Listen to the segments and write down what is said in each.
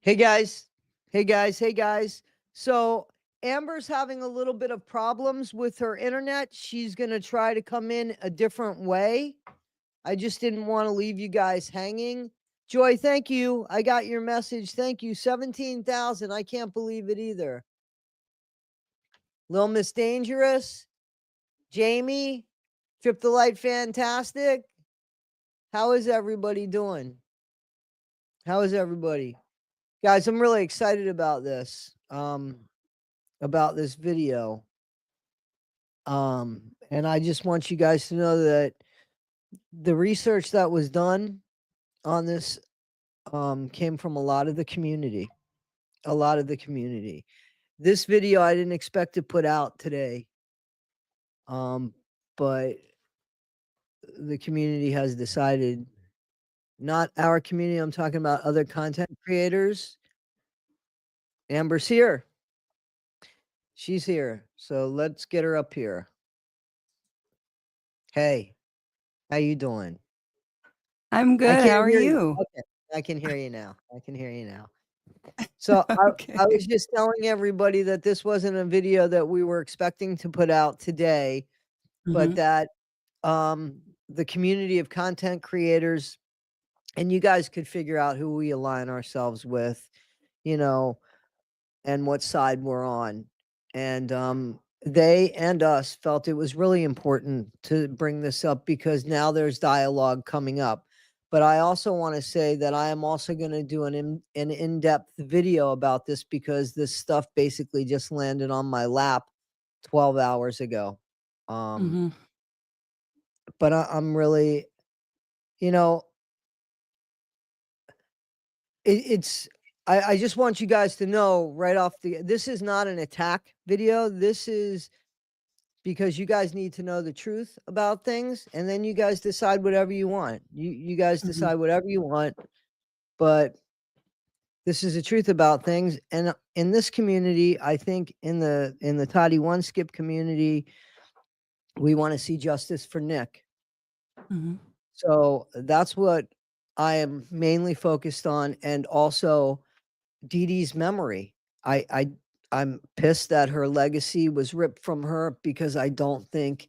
Hey guys. Hey guys. Hey guys. So Amber's having a little bit of problems with her internet. She's going to try to come in a different way. I just didn't want to leave you guys hanging. Joy, thank you. I got your message. Thank you. 17,000. I can't believe it either. Lil Miss Dangerous, Jamie, Trip the Light Fantastic. How is everybody doing? How is everybody? Guys, I'm really excited about this. About this video. And I just want you guys to know that the research that was done on this came from a lot of the community. A lot of the community. This video I didn't expect to put out today. But the community has decided, not our community, I'm talking about other content creators. Amber's here. She's here. So let's get her up here. Hey, how you doing? I'm good. How are you? Okay, I can hear you now. I can hear you now. So Okay. I was just telling everybody that this wasn't a video that we were expecting to put out today, but that the community of content creators, and you guys could figure out who we align ourselves with, you know, and what side we're on. And they and us felt it was really important to bring this up because now there's dialogue coming up. But I also want to say that I am also going to do an in-depth video about this because this stuff basically just landed on my lap 12 hours ago. But I'm really, you know, I just want you guys to know right off this is not an attack video. This is because you guys need to know the truth about things, and then you guys decide whatever you want. You guys decide whatever you want, but this is the truth about things. And in this community, I think in the Toddie1Skip community, we want to see justice for Nick. So that's what I am mainly focused on, and also Dee Dee's memory. I'm pissed that her legacy was ripped from her because I don't think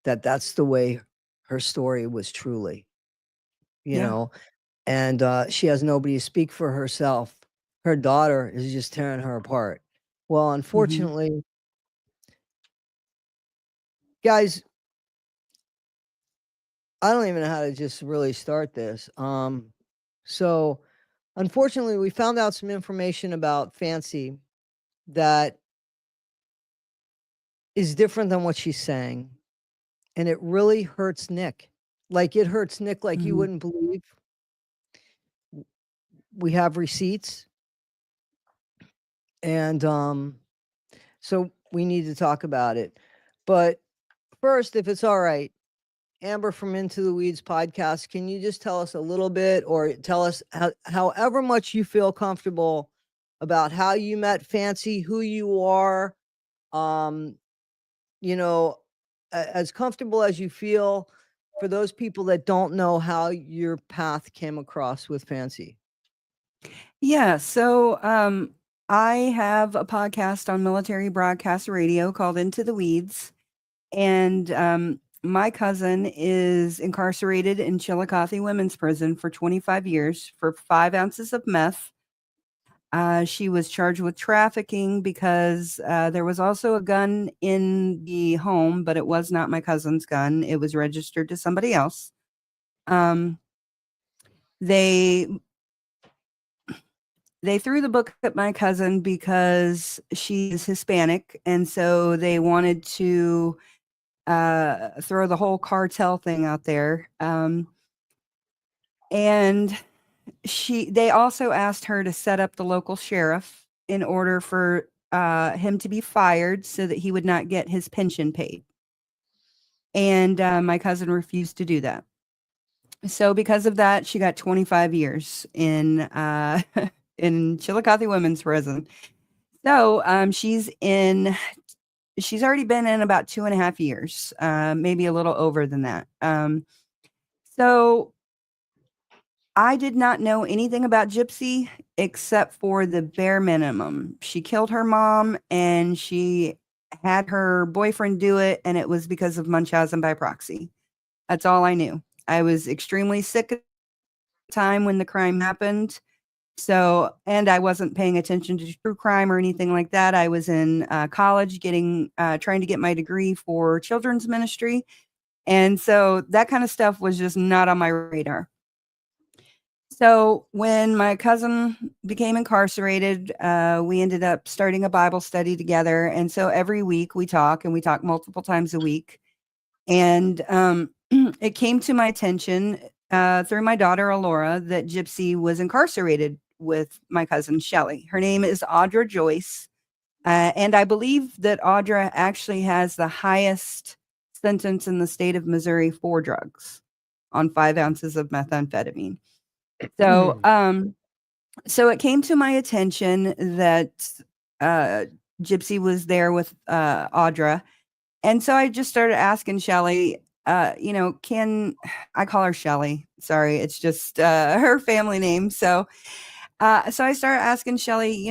that that's the way her story was truly, you know, and she has nobody to speak for herself. Her daughter is just tearing her apart. Well, unfortunately, guys, I don't even know how to just really start this. So unfortunately, we found out some information about Fancy that is different than what she's saying. And it really hurts Nick. Like, it hurts Nick like you wouldn't believe. We have receipts. And so we need to talk about it. But first, if it's all right, Amber from Into the Weeds podcast, can you just tell us a little bit, or tell us however much you feel comfortable about how you met Fancy, who you are, you know, as comfortable as you feel, for those people that don't know how your path came across with Fancy. Yeah. So I have a podcast on military broadcast radio called Into the Weeds. And my cousin is incarcerated in Chillicothe Women's Prison for 25 years for 5 ounces of meth. She was charged with trafficking because there was also a gun in the home, but it was not my cousin's gun. It was registered to somebody else. They threw the book at my cousin because she's Hispanic, and so they wanted to throw the whole cartel thing out there. And they also asked her to set up the local sheriff in order for him to be fired so that he would not get his pension paid. And my cousin refused to do that. So because of that, she got 25 years in in Chillicothe Women's Prison. So she's already been in about 2.5 years, maybe a little over than that. So I did not know anything about Gypsy except for the bare minimum. She killed her mom and she had her boyfriend do it, and it was because of Munchausen by proxy. That's all I knew. I was extremely sick at the time when the crime happened. So, and I wasn't paying attention to true crime or anything like that. I was in college trying to get my degree for children's ministry. And so that kind of stuff was just not on my radar. So when my cousin became incarcerated, we ended up starting a Bible study together. And so every week we talk, and we talk multiple times a week. And it came to my attention through my daughter, Alora, that Gypsy was incarcerated with my cousin, Shelly. Her name is Audra Joyce. And I believe that Audra actually has the highest sentence in the state of Missouri for drugs on 5 ounces of methamphetamine. So, so it came to my attention that Gypsy was there with Audra. And so I just started asking Shelly, I call her Shelly. Sorry, it's just her family name. So I started asking Shelly,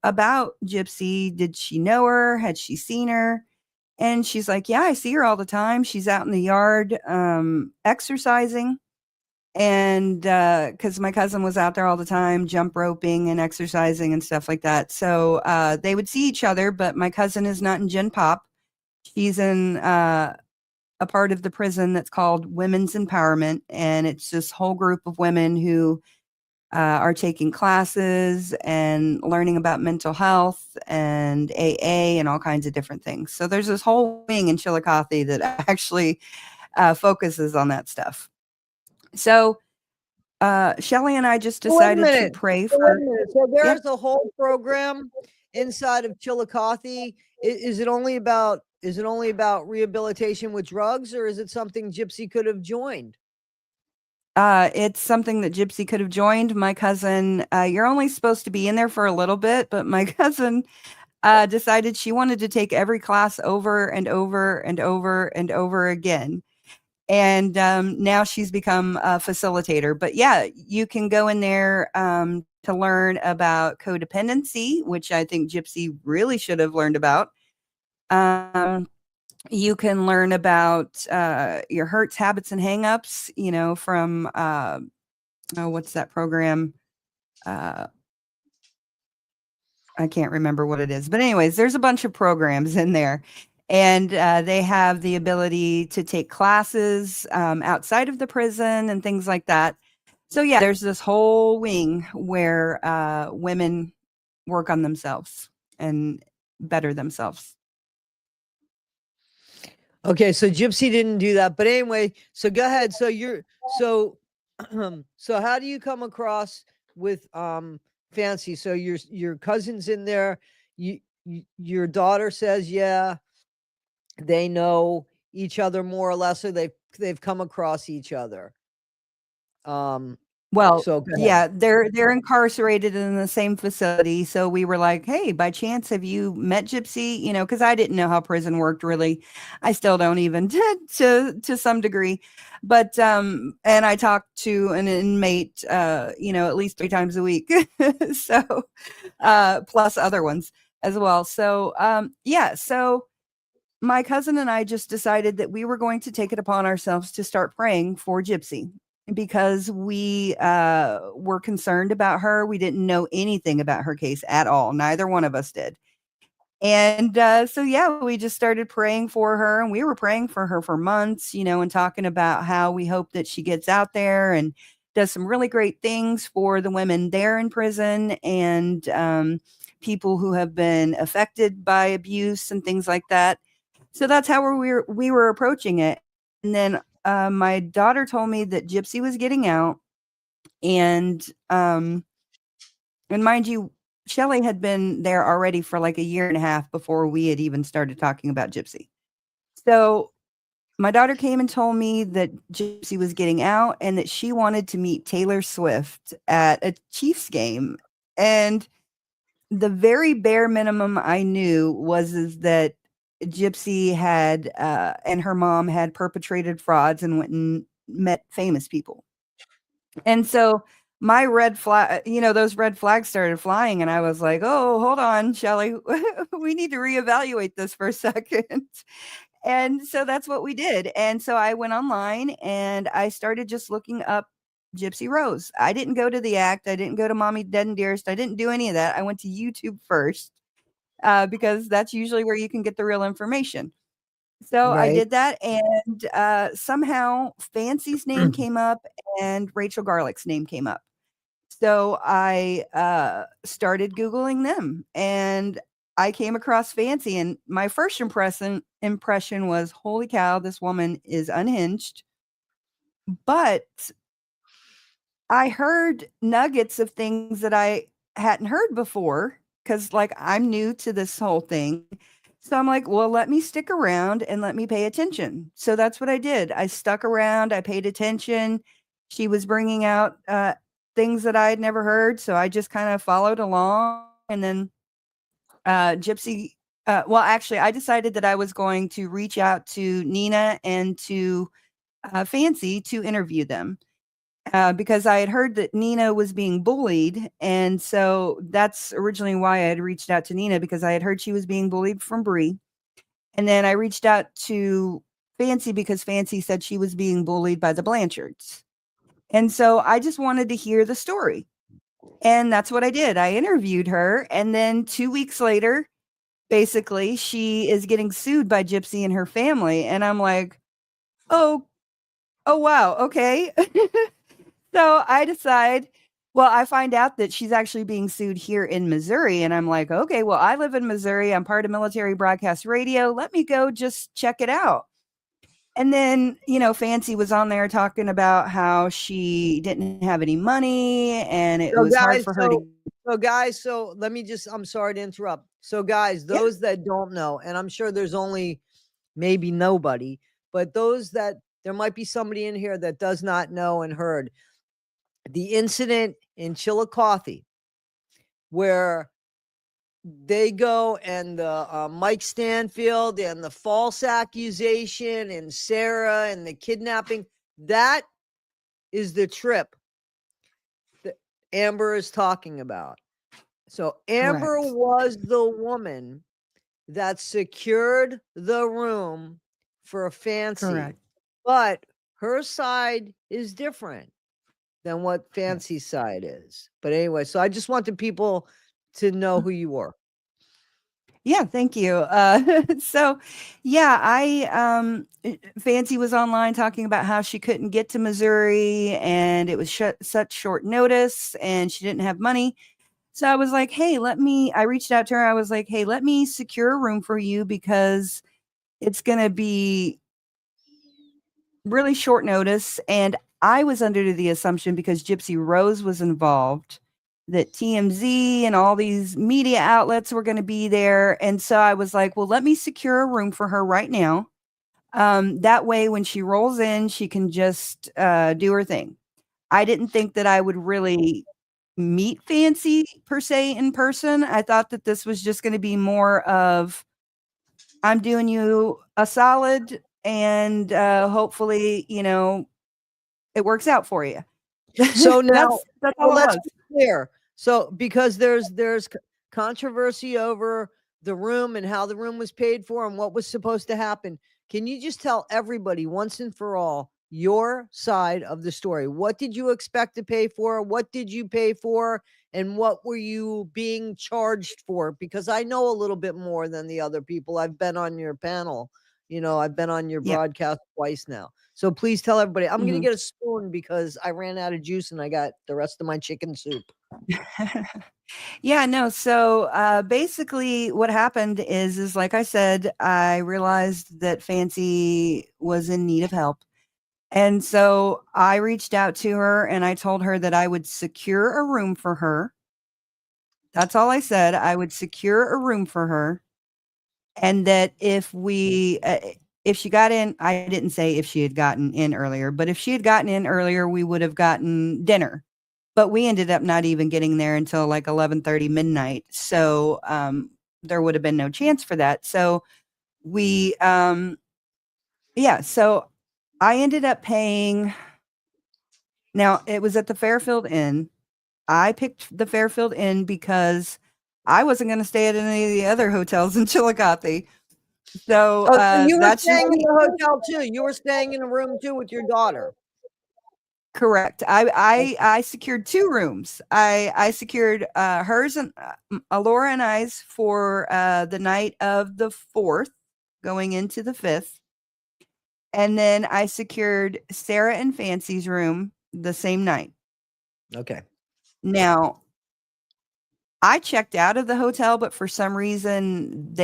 about Gypsy. Did she know her? Had she seen her? And she's like, yeah, I see her all the time. She's out in the yard exercising. And because my cousin was out there all the time, jump roping and exercising and stuff like that. So they would see each other, but my cousin is not in Gen Pop. She's in a part of the prison that's called Women's Empowerment. And it's this whole group of women who are taking classes and learning about mental health and AA and all kinds of different things. So there's this whole wing in Chillicothe that actually focuses on that stuff. So Shelly and I just decided to pray for. So there's a whole program inside of Chillicothe. Is it only about rehabilitation with drugs, or is it something Gypsy could have joined? It's something that Gypsy could have joined. My cousin, you're only supposed to be in there for a little bit, but my cousin decided she wanted to take every class over and over and over and over again. And now she's become a facilitator. But yeah, you can go in there to learn about codependency, which I think Gypsy really should have learned about. You can learn about your hurts, habits, and hangups, from, what's that program? I can't remember what it is. But anyways, there's a bunch of programs in there. And they have the ability to take classes outside of the prison and things like that. So yeah, there's this whole wing where women work on themselves and better themselves. Okay, so Gypsy didn't do that, but anyway, so go ahead. So so how do you come across with Fancy? So your cousin's in there. Your daughter says, yeah, they know each other more or less, or they've come across each other. Well, So yeah, they're incarcerated in the same facility. So we were like, hey, by chance, have you met Gypsy? Because I didn't know how prison worked really. I still don't even to some degree. But and I talked to an inmate, at least 3 times a week. So plus other ones as well. So yeah, so my cousin and I just decided that we were going to take it upon ourselves to start praying for Gypsy because we were concerned about her. We didn't know anything about her case at all. Neither one of us did. And so, yeah, we just started praying for her, and we were praying for her for months, and talking about how we hope that she gets out there and does some really great things for the women there in prison and people who have been affected by abuse and things like that. So that's how we were approaching it. And then my daughter told me that Gypsy was getting out, and mind you, Shelly had been there already for like a year and a half before we had even started talking about Gypsy. So my daughter came and told me that Gypsy was getting out and that she wanted to meet Taylor Swift at a Chiefs game. And the very bare minimum I knew is that Gypsy had and her mom had perpetrated frauds and went and met famous people. And so my red flag, those red flags started flying, and I was like, "Oh, hold on, Shelley, we need to reevaluate this for a second." And so that's what we did. And so I went online and I started just looking up Gypsy Rose. I didn't go to the act. I didn't go to Mommy Dead and Dearest. I didn't do any of that. I went to YouTube first because that's usually where you can get the real information. So I Right. did that, and somehow Fancy's name came up and Rachel Garlick's name came up. So I started Googling them, and I came across Fancy, and my first impression was, holy cow, this woman is unhinged. But I heard nuggets of things that I hadn't heard before because, like, I'm new to this whole thing. So I'm like, well, let me stick around and let me pay attention. So that's what I did. I stuck around, I paid attention. She was bringing out things that I had never heard. So I just kind of followed along. And then Gypsy, well, actually, I decided that I was going to reach out to Nina and to Fancy to interview them because I had heard that Nina was being bullied. And so that's originally why I had reached out to Nina, because I had heard she was being bullied from Bree. And then I reached out to Fancy because Fancy said she was being bullied by the Blanchards. And so I just wanted to hear the story. And that's what I did. I interviewed her. And then 2 weeks later, basically, she is getting sued by Gypsy and her family. And I'm like, oh, wow. Okay. So I decide, well, I find out that she's actually being sued here in Missouri. And I'm like, okay, well, I live in Missouri. I'm part of Military Broadcast Radio. Let me go just check it out. And then, Fancy was on there talking about how she didn't have any money and it So was hard guys, for her to. so let me just, I'm sorry to interrupt. So guys, Yeah. those that don't know, and I'm sure there's only maybe nobody, but those that there might be somebody in here that does not know and heard the incident in Chillicothe where they go and the Mike Stanfield and the false accusation and Sarah and the kidnapping. That is the trip that Amber is talking about. So Amber Correct. was the woman that secured the room for Fancy, Correct. but her side is different than what Yes. Fancy's side is. But anyway, so I just wanted people to know who you were. Yeah, thank you. So yeah, Fancy was online talking about how she couldn't get to Missouri and it was such short notice and she didn't have money. So I was like, hey, I reached out to her. I was like, hey, let me secure a room for you because it's going to be really short notice. And I was under the assumption, because Gypsy Rose was involved, that TMZ and all these media outlets were going to be there. And so I was like, well, let me secure a room for her right now. That way, when she rolls in, she can just do her thing. I didn't think that I would really meet Fancy per se in person. I thought that this was just going to be more of, I'm doing you a solid and hopefully, it works out for you. So now, That's well, all it let's was. be clear. So because there's controversy over the room and how the room was paid for and what was supposed to happen. Can you just tell everybody once and for all your side of the story? What did you expect to pay for? What did you pay for? And what were you being charged for? Because I know a little bit more than the other people. I've been on your panel. I've been on your Yeah. broadcast twice now. So please tell everybody. I'm gonna Mhm. get a spoon because I ran out of juice and I got the rest of my chicken soup. Yeah, no. So basically, what happened is like I said, I realized that Fancy was in need of help. And so I reached out to her and I told her that I would secure a room for her. That's all I said. I would secure a room for her. And that if she got in, I didn't say if she had gotten in earlier, but if she had gotten in earlier, we would have gotten dinner. But we ended up not even getting there until like 11:30 midnight. So there would have been no chance for that. So we, yeah, so I ended up paying Now, it was at the Fairfield Inn. I picked the Fairfield Inn because I wasn't going to stay at any of the other hotels in Chillicothe. So Oh, so you were that's just staying in the hotel too. You were staying in a room too with your daughter. correct. I secured 2 rooms. I secured hers and Alora and I's for the night of the 4th, going into the 5th, and then I secured Sarah and Fancy's room the same night. Okay. Now, I checked out of the hotel, but for some reason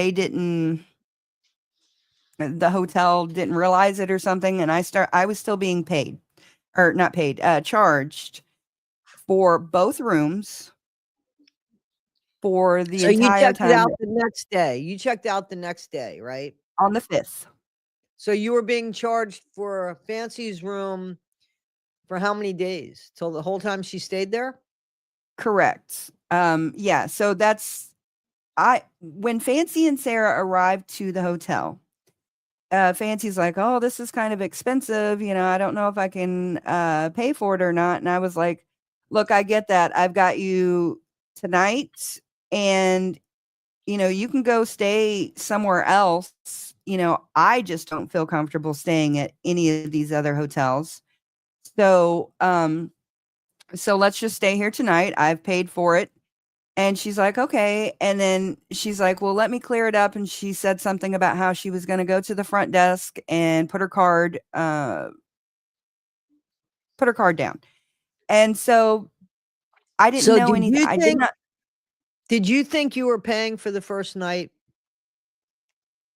the hotel didn't realize it or something, and I was still being paid, or not paid, charged for both rooms for the So you entire checked it time out the next day. You checked out the next day, right? on the 5th. So you were being charged for Fancy's room for how many days? Till the whole time she stayed there? Correct. Yeah, so when Fancy and Sarah arrived to the hotel, Fancy's like, "Oh, this is kind of expensive, I don't know if I can pay for it or not." And I was like, "Look, I get that. I've got you tonight, and you can go stay somewhere else. I just don't feel comfortable staying at any of these other hotels. So let's just stay here tonight. I've paid for it." And she's like, "Okay." And then she's like, "Well, let me clear it up." And she said something about how she was going to go to the front desk and put her card down. And so I didn't So know anything. I did not. did you think you were paying for the first night?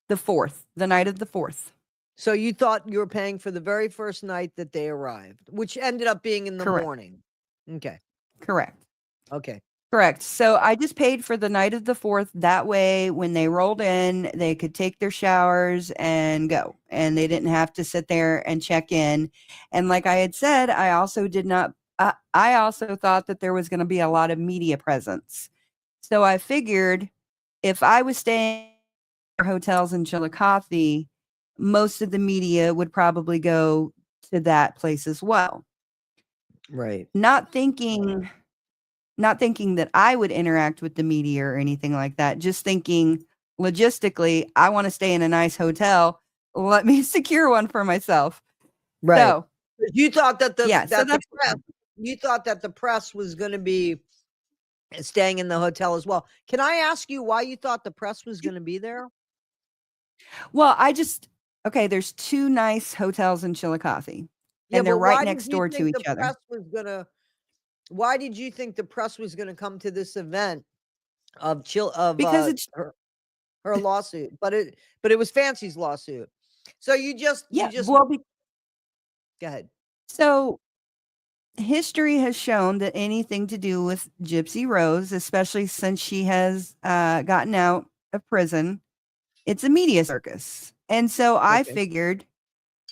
The night of the 4th. So you thought you were paying for the very first night that they arrived, which ended up being in the Correct. morning. Okay. Correct. Okay. Correct. So I just paid for the night of the 4th. That way, when they rolled in, they could take their showers and go, and they didn't have to sit there and check in. And like I had said, I also did not, I also thought that there was going to be a lot of media presence. So I figured if I was staying in hotels in Chillicothe, most of the media would probably go to that place as well. Right. Not thinking that I would interact with the media or anything like that, just thinking logistically, I want to stay in a nice hotel. Let me secure one for myself. Right. So You thought that yeah, so the press, you thought that the press was going to be staying in the hotel as well. Can I ask you why you thought the press was going to be there? well, there's 2 nice hotels in Chillicothe, Yeah, and they're but right why did next you door to think the each other. press was gonna? Why did you think the press was gonna come to this event of Because it's her lawsuit? But it was Fancy's lawsuit. So you just well, go ahead. so history has shown that anything to do with Gypsy Rose, especially since she has gotten out of prison, it's a media circus. And so I Okay. figured,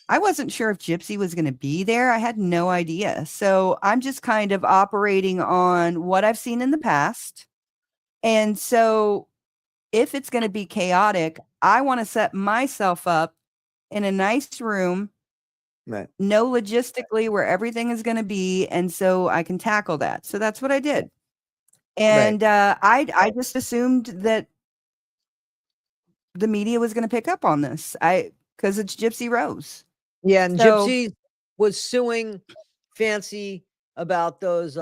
I wasn't sure if Gypsy was going to be there. I had no idea. So I'm just kind of operating on what I've seen in the past. And so if it's going to be chaotic, I want to set myself up in a nice room, Right. know logistically where everything is going to be. And so I can tackle that. So that's what I did. And I just assumed that the media was going to pick up on this. Because it's Gypsy Rose. Yeah, and So Gypsy was suing Fancy about those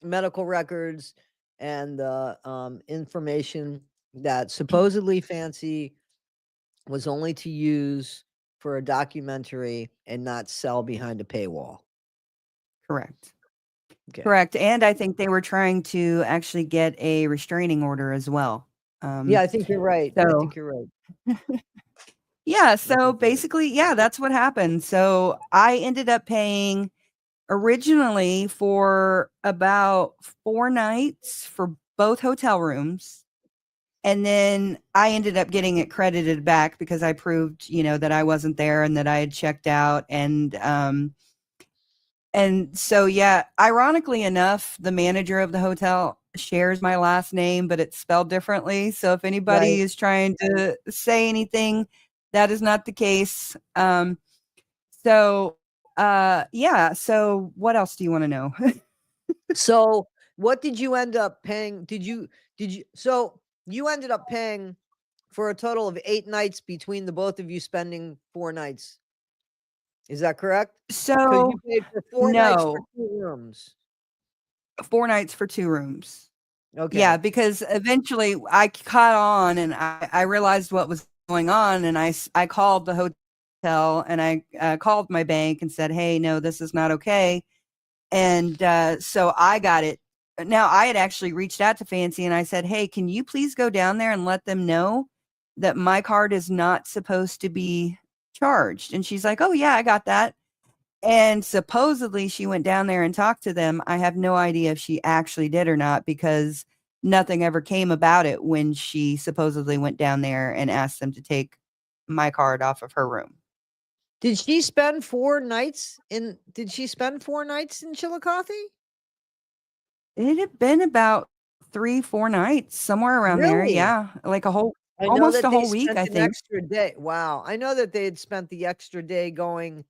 medical records and the information that supposedly Fancy was only to use for a documentary and not sell behind a paywall. correct. Okay. Correct. And I think they were trying to actually get a restraining order as well. Yeah, I think you're right. I So think you're right. yeah, think so you're right. basically, yeah, that's what happened. So I ended up paying originally for about 4 nights for both hotel rooms. And then I ended up getting it credited back because I proved, that I wasn't there and that I had checked out. And so, yeah, ironically enough, the manager of the hotel shares my last name, but it's spelled differently. So if anybody Right. is trying to say anything, that is not the case. So Yeah. So what else do you want to know? So what did you end up paying? So you ended up paying for a total of 8 nights between the both of you spending 4 nights. Is that correct? Because So you paid for 4 nights for no, 2 rooms. 4 nights for 2 rooms. Yeah, Okay. because eventually I caught on and I realized what was going on, and I called the hotel, and I called my bank and said, "Hey, no, this is not okay." And so I got it. Now I had actually reached out to Fancy and I said, "Hey, can you please go down there and let them know that my card is not supposed to be charged?" And she's like, "Oh yeah, I got that." And supposedly she went down there and talked to them. I have no idea if she actually did or not, because nothing ever came about it when she supposedly went down there and asked them to take my card off of her room. Did she spend 4 nights in Chillicothe? It had been about 3, 4 nights, somewhere around there, Really? yeah, like a whole I know almost a that they whole week, spent I an think. extra day. Wow. I know that they had spent the extra day going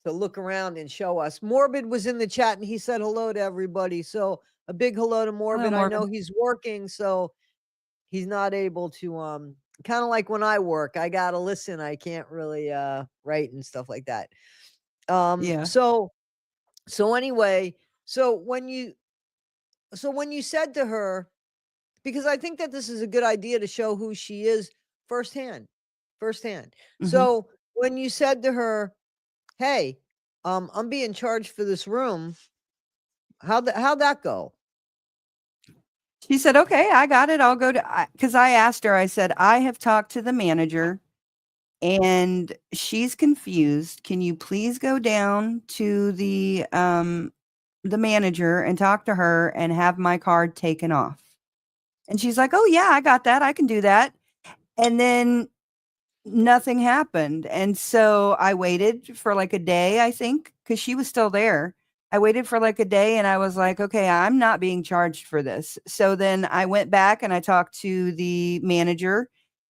to look around and show us. Morbid was in the chat and he said hello to everybody. So a big hello to Hello, Morbid. I Morbid. know he's working, so he's not able to kind of like when I work, I gotta listen. I can't really write and stuff like that. Um Yeah. so so anyway, so when you said to her, because I think that this is a good idea to show who she is firsthand. Firsthand. Mhm. So when you said to her, "Hey, I'm being charged for this room," how'd that go? She said, "Okay, I got it, I'll go to," because I asked her, I said, "I have talked to the manager and she's confused. Can you please go down to the manager and talk to her and have my card taken off?" And she's like, "Oh yeah, I got that. I can do that." And then nothing happened. And so I waited for like a day, I think, because she was still there. I waited for like a day and I was like, "Okay, I'm not being charged for this." So then I went back and I talked to the manager.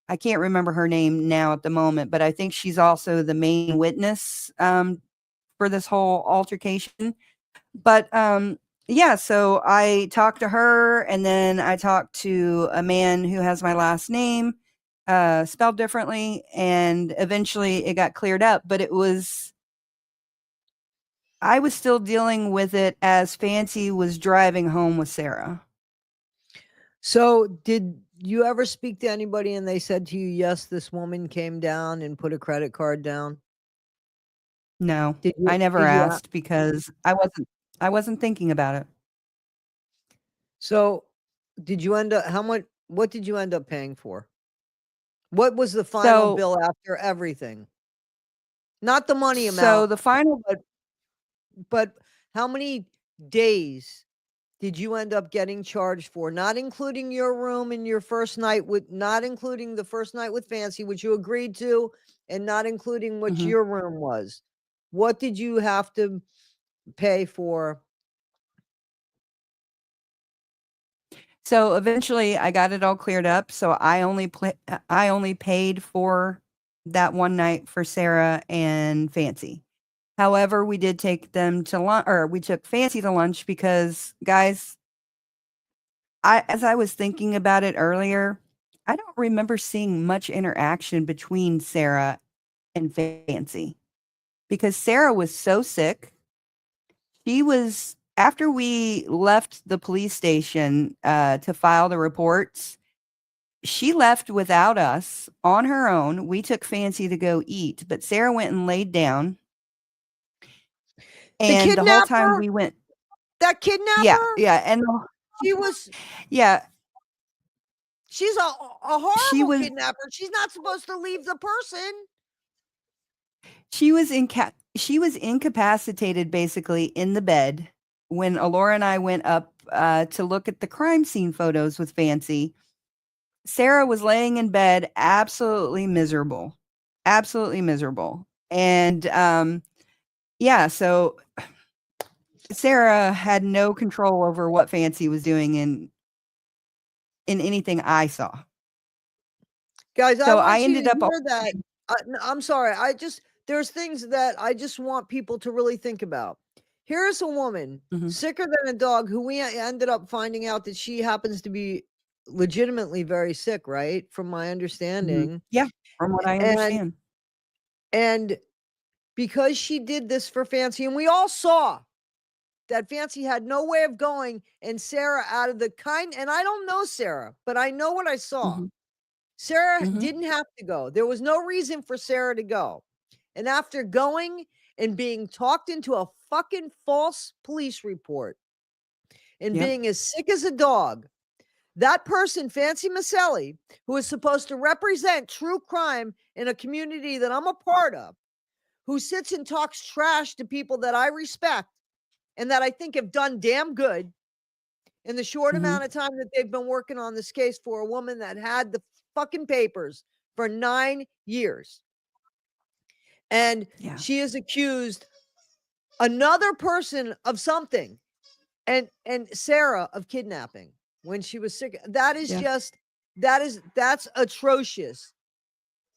I can't remember her name now at the moment, but I think she's also the main witness for this whole altercation. But yeah, so I talked to her and then I talked to a man who has my last name spelled differently, and eventually it got cleared up, but I was still dealing with it as Fancy was driving home with Sarah. So did you ever speak to anybody and they said to you, "Yes, this woman came down and put a credit card down"? No, Did you I never did you asked because I wasn't thinking about it. so did you end up what did you end up paying for? What was the final So bill after everything? Not the money so amount, the final but but how many days did you end up getting charged for? Not including your room and your first night with not including the first night with Fancy, which you agreed to, and not including what Mhm. your room was. What did you have to pay for? So eventually I got it all cleared up, so I only paid for that one night for Sarah and Fancy. However, we did take them to lunch, or we took Fancy to lunch because, guys, as I was thinking about it earlier, I don't remember seeing much interaction between Sarah and Fancy, because Sarah was so sick. She was After we left the police station to file the reports, she left without us on her own. We took Fancy to go eat, but Sarah went and laid down. The And the whole time kidnapper? we went, That yeah, kidnapper? yeah, She was yeah, she's a she horrible was kidnapper. She's not supposed to leave the person. she was incapacitated basically in the bed when Alora and I went up to look at the crime scene photos with Fancy. Sarah was laying in bed, absolutely miserable, absolutely miserable, and yeah, so Sarah had no control over what Fancy was doing in anything I saw. Guys, I So I want you to ended up hear that. I'm sorry. I just there's things that I just want people to really think about. Here's a woman sicker than a dog who we ended up finding out that she happens to be legitimately very sick, right? From my understanding. Yeah, from what I understand. And because she did this for Fancy, and we all saw that Fancy had no way of going, and Sarah, out of the kind, and I don't know Sarah, but I know what I saw. Sarah didn't have to go. There was no reason for Sarah to go. And after going and being talked into a fucking false police report and being as sick as a dog, that person, Fancy Maselli, who is supposed to represent true crime in a community that I'm a part of, who sits and talks trash to people that I respect and that I think have done damn good in the short amount of time that they've been working on this case for a woman that had the fucking papers for 9 years. And she has accused another person of something, and Sarah of kidnapping when she was sick. That is just, that's atrocious.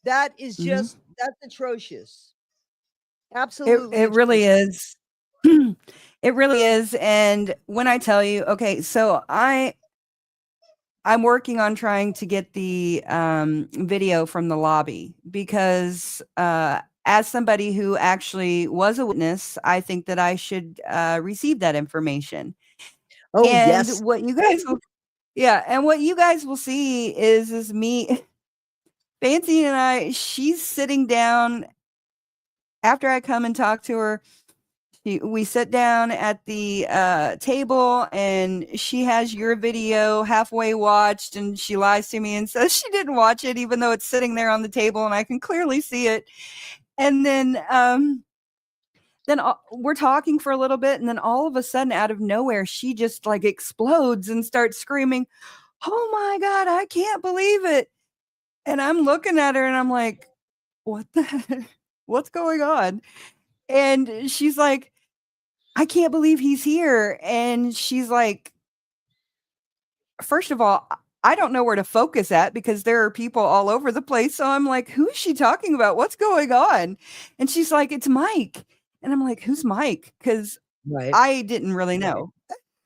That is just, that's atrocious. Absolutely. It really is. It really is. And when I tell you, okay, so I'm working on trying to get the video from the lobby because as somebody who actually was a witness, I think that I should receive that information. Oh, and yes. What you guys will, and what you guys will see is me, Fancy and she's sitting down after I come and talk to her. We sit down at the table and she has your video halfway watched, and she lies to me and says she didn't watch it, even though it's sitting there on the table and I can clearly see it. And then we're talking for a little bit, and then all of a sudden, out of nowhere, she just like explodes and starts screaming, "Oh my God, I can't believe it." And I'm looking at her and I'm like, what the heck? What's going on? And she's like, "I can't believe he's here." And she's like, first of all, I don't know where to focus at because there are people all over the place. So I'm like, who is she talking about? What's going on? And she's like, "It's Mike." And I'm like, "Who's Mike?" Because I didn't really know.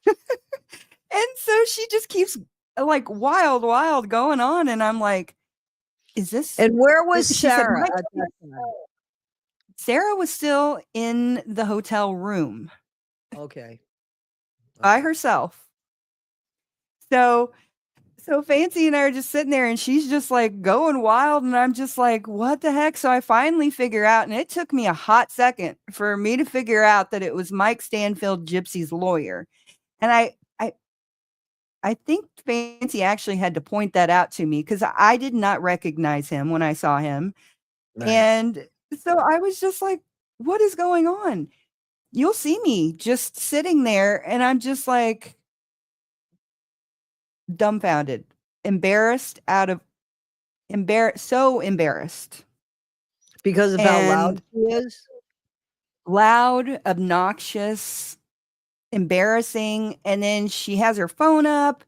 And so she just keeps like wild going on. And I'm like, is this? And where was she Sarah said, at that time? Sarah was still in the hotel room. Okay. By herself. So Fancy and I are just sitting there and she's just like going wild, and I'm just like, what the heck? So I finally figure out, and it took me a hot second for me to figure out that it was Mike Stanfield, Gypsy's lawyer. And I think Fancy actually had to point that out to me because I did not recognize him when I saw him. And so I was just like, what is going on? You'll see me just sitting there and I'm just like dumbfounded, embarrassed, so embarrassed. Because of how loud she is? Loud, obnoxious, embarrassing. And then she has her phone up,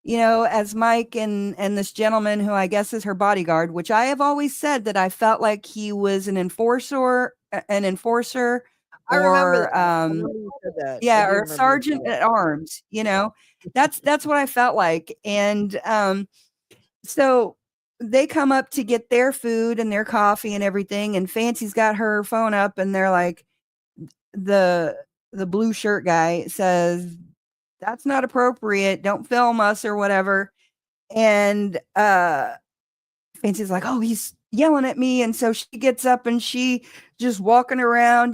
as Mike and this gentleman who I guess is her bodyguard, which I have always said that I felt like he was an enforcer, I remember that. Or a sergeant at arms, that's what I felt like. And so they come up to get their food and their coffee and everything, and Fancy's got her phone up, and they're like, the blue shirt guy says, "That's not appropriate. Don't film us," or whatever. And Fancy's like, "Oh, he's yelling at me." And so she gets up and she just walking around,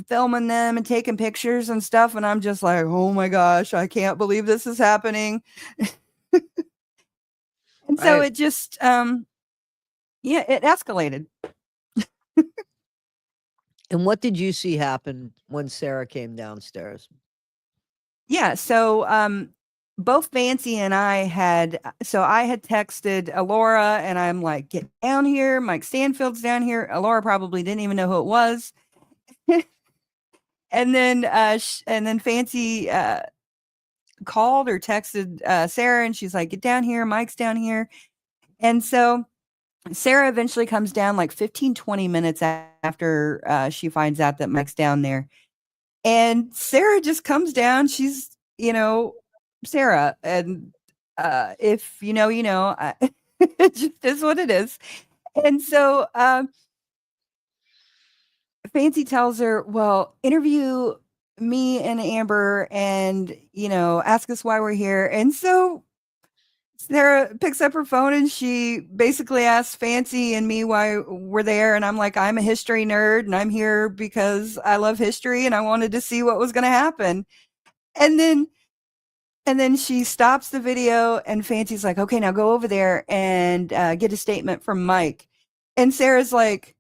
filming them and taking pictures and stuff. And I'm just like, oh my gosh, I can't believe this is happening. And so it just, it escalated. And what did you see happen when Sarah came downstairs? Yeah. So, both Fancy and I had texted Alora and I'm like, "Get down here. Mike Stanfield's down here." Alora probably didn't even know who it was. And then Fancy, called or texted, Sarah, and she's like, "Get down here. Mike's down here." And so Sarah eventually comes down like 15, 20 minutes after she finds out that Mike's down there. And Sarah just comes down. She's, Sarah. And if you know, it just is what it is. And so Fancy tells her, well, interview me and Amber and, ask us why we're here. And so Sarah picks up her phone and she basically asks Fancy and me why we're there. And I'm like, I'm a history nerd and I'm here because I love history and I wanted to see what was going to happen. And then she stops the video and Fancy's like, okay, now go over there and get a statement from Mike. And Sarah's like,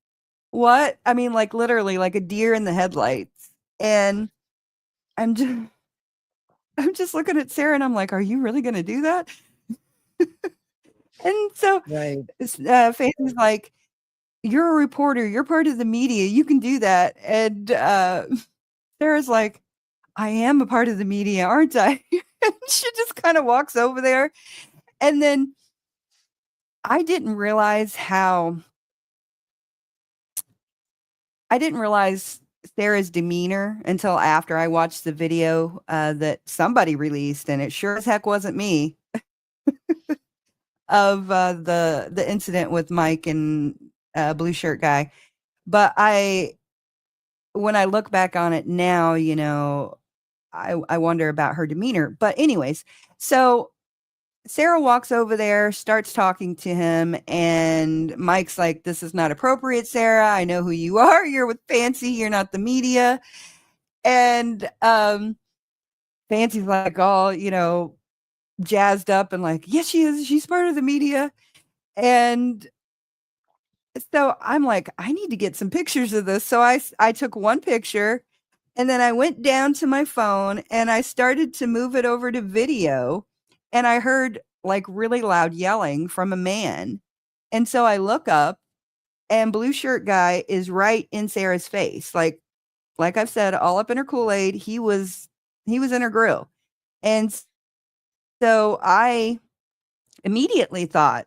what? I mean, like literally like a deer in the headlights. And I'm just, I'm just looking at Sarah and I'm like, are you really going to do that? And so Right. Fancy's like, you're a reporter. You're part of the media. You can do that. And Sarah's like, I am a part of the media, aren't I? And she just kind of walks over there. And then I didn't realize Sarah's demeanor until after I watched the video that somebody released, and it sure as heck wasn't me, of the incident with Mike and blue shirt guy. But when I look back on it now, I wonder about her demeanor. But anyways, so Sarah walks over there, starts talking to him, and Mike's like, this is not appropriate, Sarah. I know who you are. You're with Fancy. You're not the media. And Fancy's like all, jazzed up and like, yes, she is. She's part of the media. And so I'm like, I need to get some pictures of this. So I took one picture and then I went down to my phone and I started to move it over to video. And I heard like really loud yelling from a man. And so I look up and blue shirt guy is right in Sarah's face. Like I've said, all up in her Kool-Aid. He was in her grill. And so I immediately thought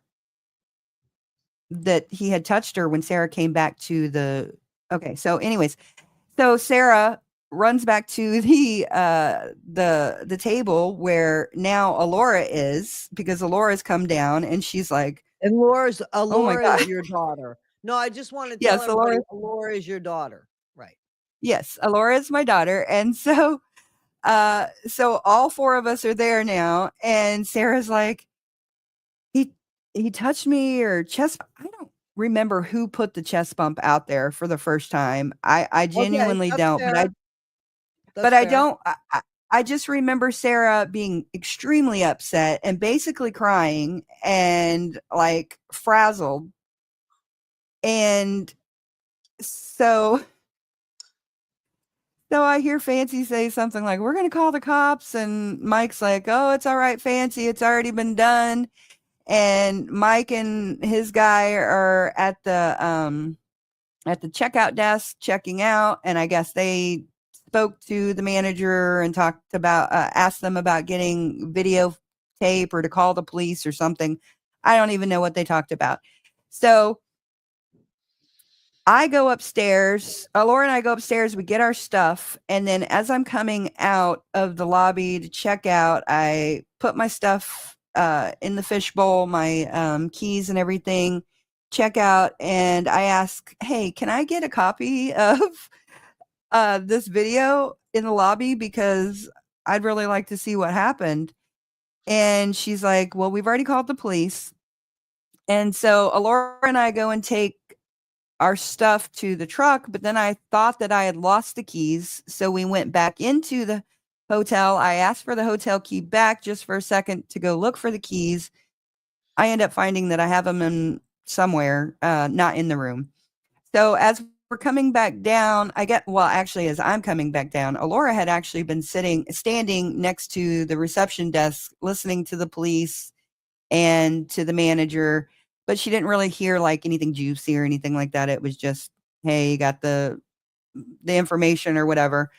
that he had touched her when Sarah came back to okay. So anyways, so Sarah runs back to the table where now Alora is, because Alora's come down and she's like, And oh my Alora God. is your daughter. No, I just want to tell Yes, everybody Alora is your daughter. Right. Yes, Alora is my daughter. And so so all four of us are there now. And Sarah's like, he touched me or chest. I don't remember who put the chest bump out there for the first time. I Okay, genuinely that's don't, fair. but That's I fair. don't. I just remember Sarah being extremely upset and basically crying and like frazzled. And so I hear Fancy say something like, we're going to call the cops. And Mike's like, oh, it's all right, Fancy. It's already been done. And Mike and his guy are at the checkout desk checking out. And I guess they spoke to the manager and talked about, asked them about getting video tape or to call the police or something. I don't even know what they talked about. So I go upstairs. Laura and I go upstairs. We get our stuff. And then as I'm coming out of the lobby to check out, I put my stuff in the fishbowl, my keys and everything, check out. And I ask, hey, can I get a copy of this video in the lobby? Because I'd really like to see what happened. And she's like, well, we've already called the police. And so Alora and I go and take our stuff to the truck, but then I thought that I had lost the keys. So we went back into the hotel. I asked for the hotel key back just for a second to go look for the keys. I end up finding that I have them in somewhere, not in the room. So as we're coming back down, as I'm coming back down, Alora had actually been standing next to the reception desk, listening to the police and to the manager, but she didn't really hear like anything juicy or anything like that. It was just, hey, you got the information or whatever.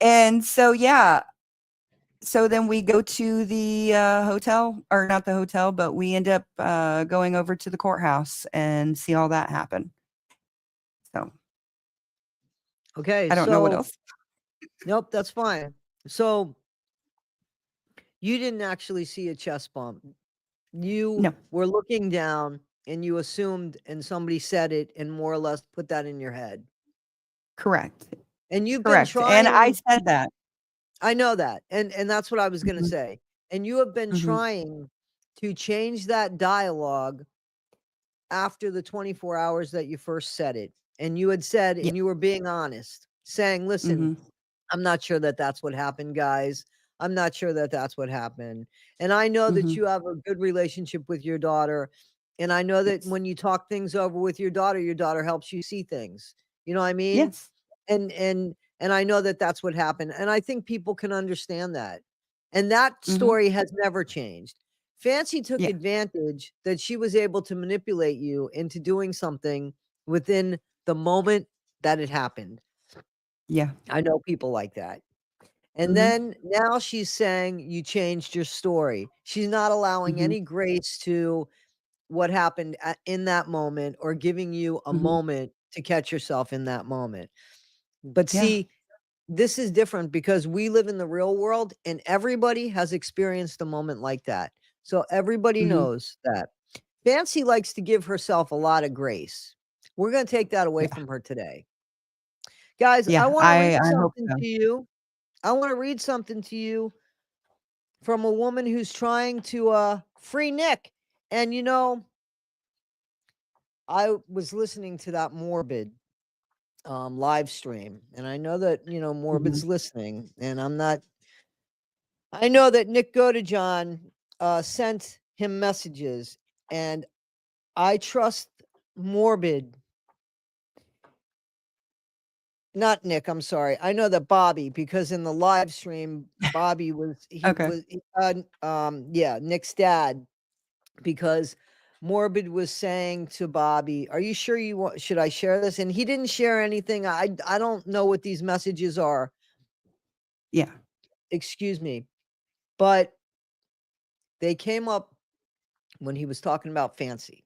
And so, yeah, so then we go to the hotel, or not the hotel, but we end up going over to the courthouse and see all that happen. So Okay, I don't know what so else. nope, that's fine. So you didn't actually see a chest bump. You No, were looking down and you assumed, and somebody said it and more or less put that in your head. correct. And you've been Correct. And I trying, said that. I know that. And that's what I was going to Mhm, say. And you have been mhm. trying to change that dialogue after the 24 hours that you first said it. And you had said, Yeah. and you were being honest, saying, listen, Mhm. I'm not sure that that's what happened, guys. I'm not sure that that's what happened. And I know that Mhm. you have a good relationship with your daughter. And I know that Yes. when you talk things over with your daughter helps you see things. You know what I mean? Yes. And I know that that's what happened. And I think people can understand that. And that Mhm. story has never changed. Fancy took Yeah. advantage that she was able to manipulate you into doing something within the moment that it happened. Yeah. I know people like that. And Mhm. then now she's saying you changed your story. She's not allowing Mhm. any grace to what happened in that moment or giving you a Mhm. moment to catch yourself in that moment. But Yeah. see, this is different because we live in the real world and everybody has experienced a moment like that. So everybody Mhm. knows that. Fancy likes to give herself a lot of grace. We're going to take that away Yeah. from her today. Guys, I Yeah. want to read I hope something so. to you. I want to read something to you from a woman who's trying to free Nick. And you know, I was listening to that Morbid live stream, and I know that, you know, Mhm. Morbid's listening, and I know that Nick Godejohn sent him messages, and I trust Morbid. Not Nick, I'm sorry. I know that Bobby, because in the live stream, Bobby was Okay. yeah, Nick's dad, because Morbid was saying to Bobby, "Are you sure you want? Should I share this?" And he didn't share anything. I don't know what these messages are. Yeah. Excuse me, but they came up when he was talking about Fancy,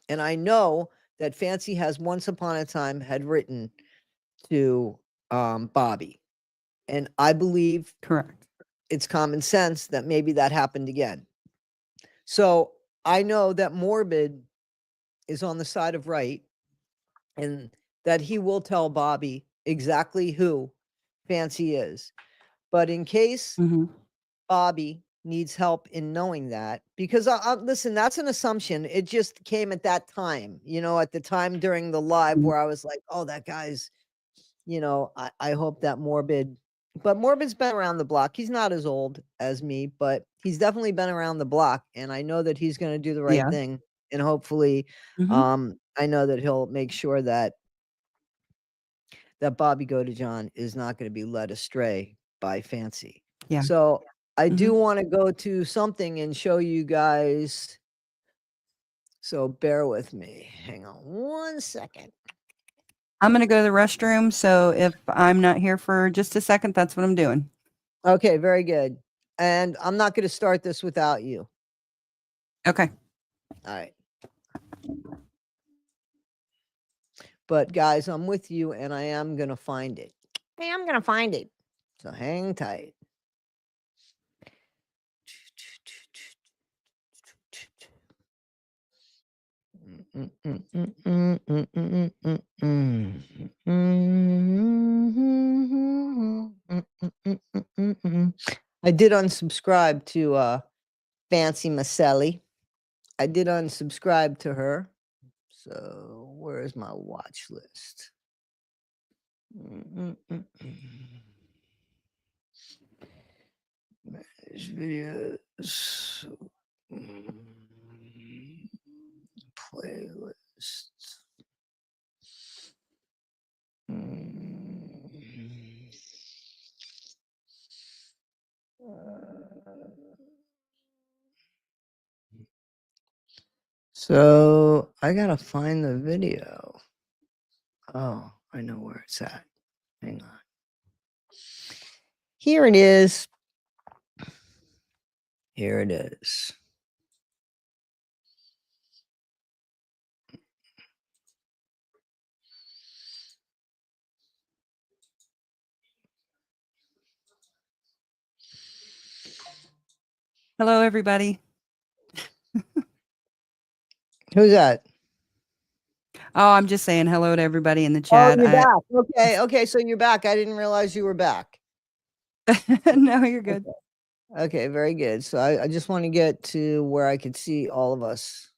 and I know that Fancy has once upon a time had written to Bobby, and I believe Correct. it's common sense that maybe that happened again. So I know that Morbid is on the side of right and that he will tell Bobby exactly who Fancy is. But in case Mhm. Bobby needs help in knowing that, because listen, that's an assumption. It just came at that time, you know, at the time during the live Mhm. where I was like, oh, that guy's, you know, I hope that Morbid, but Morbid's been around the block. He's not as old as me, but he's definitely been around the block. And I know that he's going to do the right Yeah. thing. And hopefully, Mhm. I know that he'll make sure that Bobby Godejohn is not going to be led astray by Fancy. Yeah. So I do Mhm. want to go to something and show you guys. So bear with me. Hang on 1 second. I'm gonna go to the restroom, so if I'm not here for just a second, that's what I'm doing. Okay, very good. And I'm not going to start this without you. Okay. All right. But guys, I'm with you and I am going to find it. I am going to find it. So hang tight. I did unsubscribe to Fancy Maselli. I did unsubscribe to her. So where's my watch list? Manage videos. Playlist. So I gotta find the video. Oh, I know where it's at. Hang on. Here it is. Here it is. Hello, everybody. Who's that? Oh, I'm just saying hello to everybody in the Oh, chat. you're back. Okay. Okay. So you're back. I didn't realize you were back. No, you're good. Okay. Very good. So I just want to get to where I could see all of us.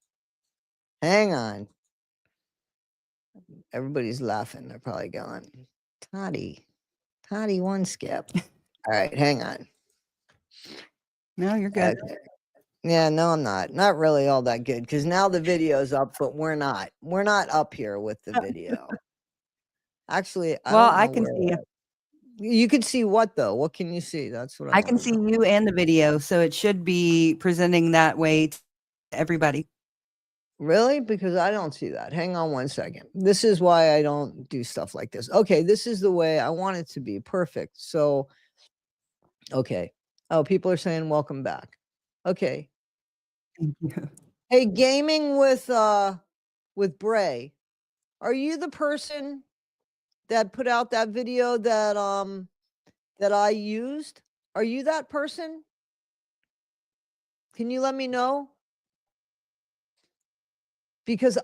Hang on. Everybody's laughing. They're probably going, Toddie1Skip. All right. Hang on. No, you're good. Okay. Yeah, no, I'm not. Not really all that good because now the video's up, but we're not. We're not up here with the video. Actually, I Well, don't know I can where. see you. You could see what though? What can you see? That's what I I want can to see know. you and the video, so it should be presenting that way to everybody. Really? Because I don't see that. Hang on one second. This is why I don't do stuff like this. Okay, this is the way I want it to be. Perfect. So, okay. Oh, people are saying welcome back. Okay. Thank you. Hey, gaming with Bray. Are you the person that put out that video that I used? Are you that person? Can you let me know? Because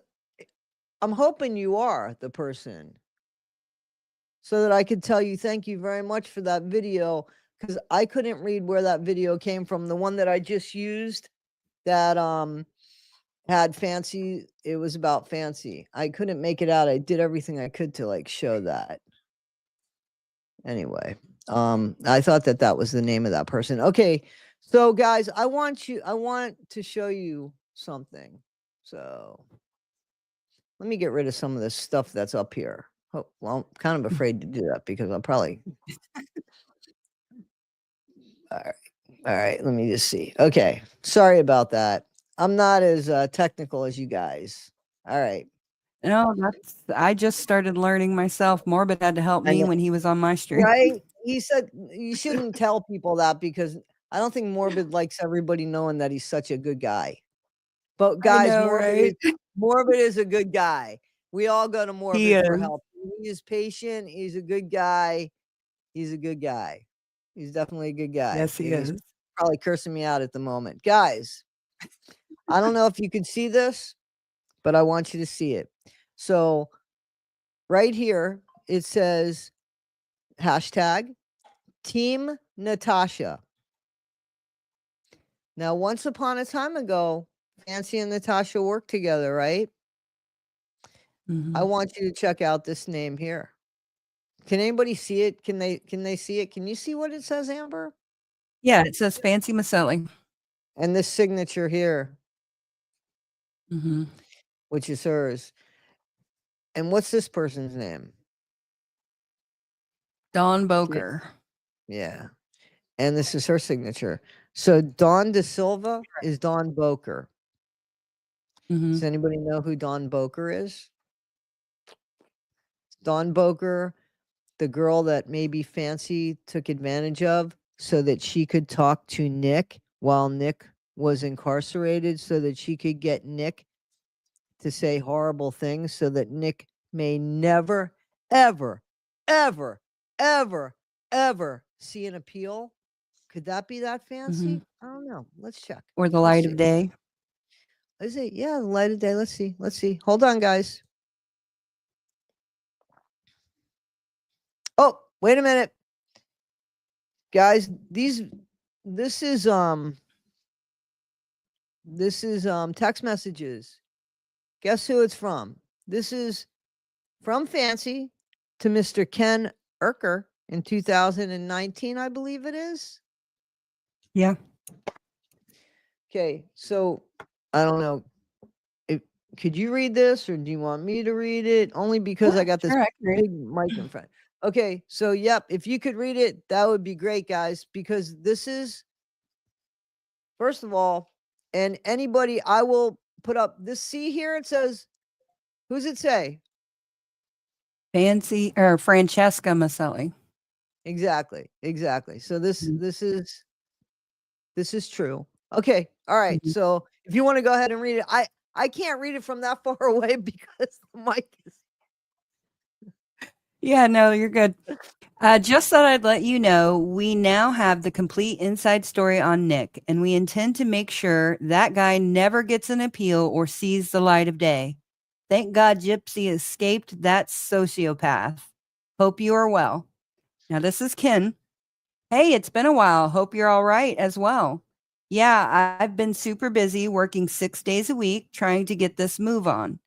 I'm hoping you are the person so that I could tell you thank you very much for that video because I couldn't read where that video came from. The one that I just used that had fancy, it was about fancy. I couldn't make it out. I did everything I could to like show that. Anyway, I thought that that was the name of that person. Okay, so guys, I want to show you something. So let me get rid of some of this stuff that's up here. Oh, well, I'm kind of afraid to do that because I'll probably. All right. All right. Let me just see. Okay. Sorry about that. I'm not as technical as you guys. All right. No, I just started learning myself. Morbid had to help I me know. when he was on my stream. Right. He said you shouldn't tell people that because I don't think Morbid likes everybody knowing that he's such a good guy. But I guys, know, right? Morbid is a good guy. We all go to He Morbid for is. help. He is patient. He's a good guy. He's a good guy. He's definitely a good guy. Yes, he He's is. probably cursing me out at the moment. Guys, I don't know if you can see this, but I want you to see it. So right here, it says hashtag Team Natasha. Now, once upon a time ago, Fancy and Natasha worked together, right? I Mhm. want you to check out this name here. Can anybody see it? Can they see it? Can you see what it says, Amber? Yeah, it says Fancy Maselli. And this signature here, Mhm. which is hers. And what's this person's name? Dawn Boker. Yeah. And this is her signature. So Dawn De Silva is Dawn Boker. Does Mhm. anybody know who Dawn Boker is? Dawn Boker, the girl that maybe Fancy took advantage of so that she could talk to Nick while Nick was incarcerated so that she could get Nick to say horrible things so that Nick may never, ever, ever, ever, ever see an appeal. Could that be that Fancy? Mhm. I don't know. Let's check. Or the Let's light see. of day. Is it? Yeah, the light of day. Let's see. Let's see. Hold on, guys. Oh, wait a minute. Guys, this is text messages. Guess who it's from? This is from Fancy to Mr. Ken Urker in 2019, I believe it is. Yeah. Okay, so I don't know. Could you read this or do you want me to read it? Only because Yeah, I got this sure, I can read it. big mic in front. Okay, so yep, if you could read it, that would be great, guys, because this is, first of all, and anybody, I will put up this. See here, it says, who's it say? Fancy or Francesca Maselli. Exactly, exactly. So Mhm. this is true. Okay. All right. Mhm. So if you want to go ahead and read it, I can't read it from that far away because the mic is. Yeah, no, you're good. Just thought I'd let you know we now have the complete inside story on Nick, and we intend to make sure that guy never gets an appeal or sees the light of day. Thank God Gypsy escaped that sociopath. Hope you are well. Now, this is Ken. Hey, it's been a while. Hope you're all right as well. Yeah, I've been super busy working 6 days a week trying to get this move on.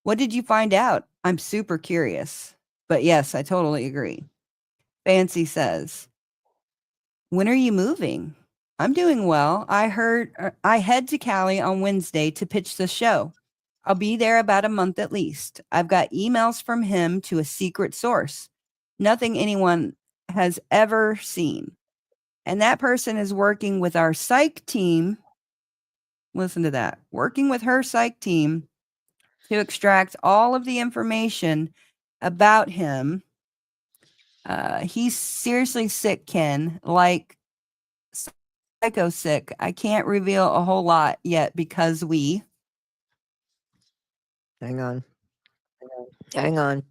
What did you find out? I'm super curious. But yes, I totally agree. Fancy says, when are you moving? I'm doing well. I head to Cali on Wednesday to pitch the show. I'll be there about a month at least. I've got emails from him to a secret source. Nothing anyone has ever seen. And that person is working with our psych team. Listen to that. Working with her psych team to extract all of the information about him. He's seriously sick, Ken, like psycho sick. I can't reveal a whole lot yet because Hang on. Hang on.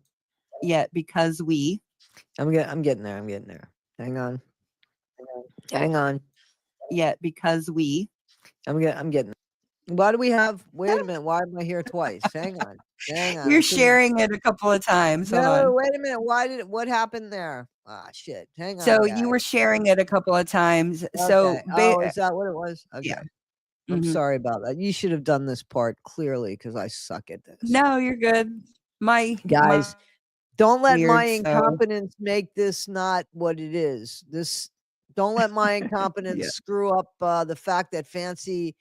I'm getting there. I'm getting there. Hang on. Hang on. I'm getting. Why do we have? Wait a minute. Why am I here twice? Hang on. Hang on. You're sharing it a couple of times. Hold No, on. wait a minute. What happened there? Ah, shit. Hang on, So guys. you were sharing it a couple of times. So Okay. Is that what it was? Okay. yeah. I'm Mhm. sorry about that. You should have done this part clearly because I suck at this. No, you're good. Guys, don't let my weird, so incompetence make this not what it is. Don't let my incompetence yeah. screw up the fact that Fancy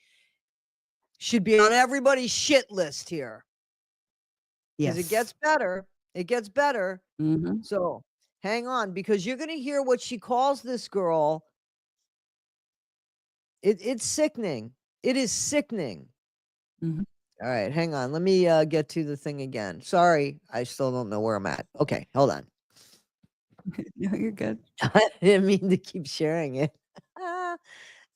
should be on everybody's shit list here. Because it gets Yes. better. It gets better. Mhm. So hang on, because you're going to hear what she calls this girl. It's sickening. It is sickening. Mhm. All right, hang on. Let me get to the thing again. Sorry, I still don't know where I'm at. Okay, hold on. No, you're good. I didn't mean to keep sharing it.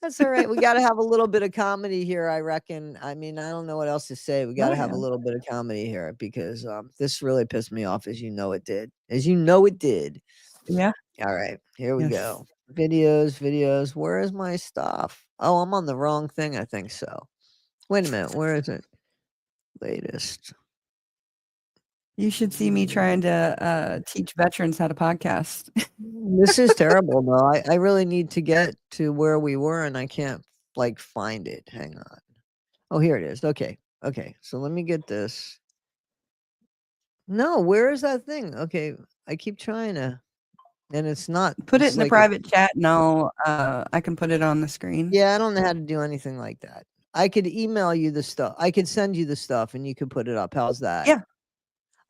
That's all right. We got to have a little bit of comedy here, I reckon. I mean, I don't know what else to say. We got to Oh, have a yeah. little bit of comedy here because this really pissed me off, as you know it did. As you know it did. Yeah. All right, here we Yes. go. Videos. Where is my stuff? Oh, I'm on the wrong thing. I think so. Wait a minute. Where is it? Latest. You should see me trying to teach veterans how to podcast. This is terrible, though. I really need to get to where we were, and I can't like find it. Hang on. Oh, here it is. Okay. So let me get this. No, where is that thing? Okay, I keep trying to, and it's not. Put it It's in the like, private chat and I can put it on the screen. yeah, I don't know how to do anything like that. I could email you the stuff. I could send you the stuff, and you could put it up. How's that? Yeah.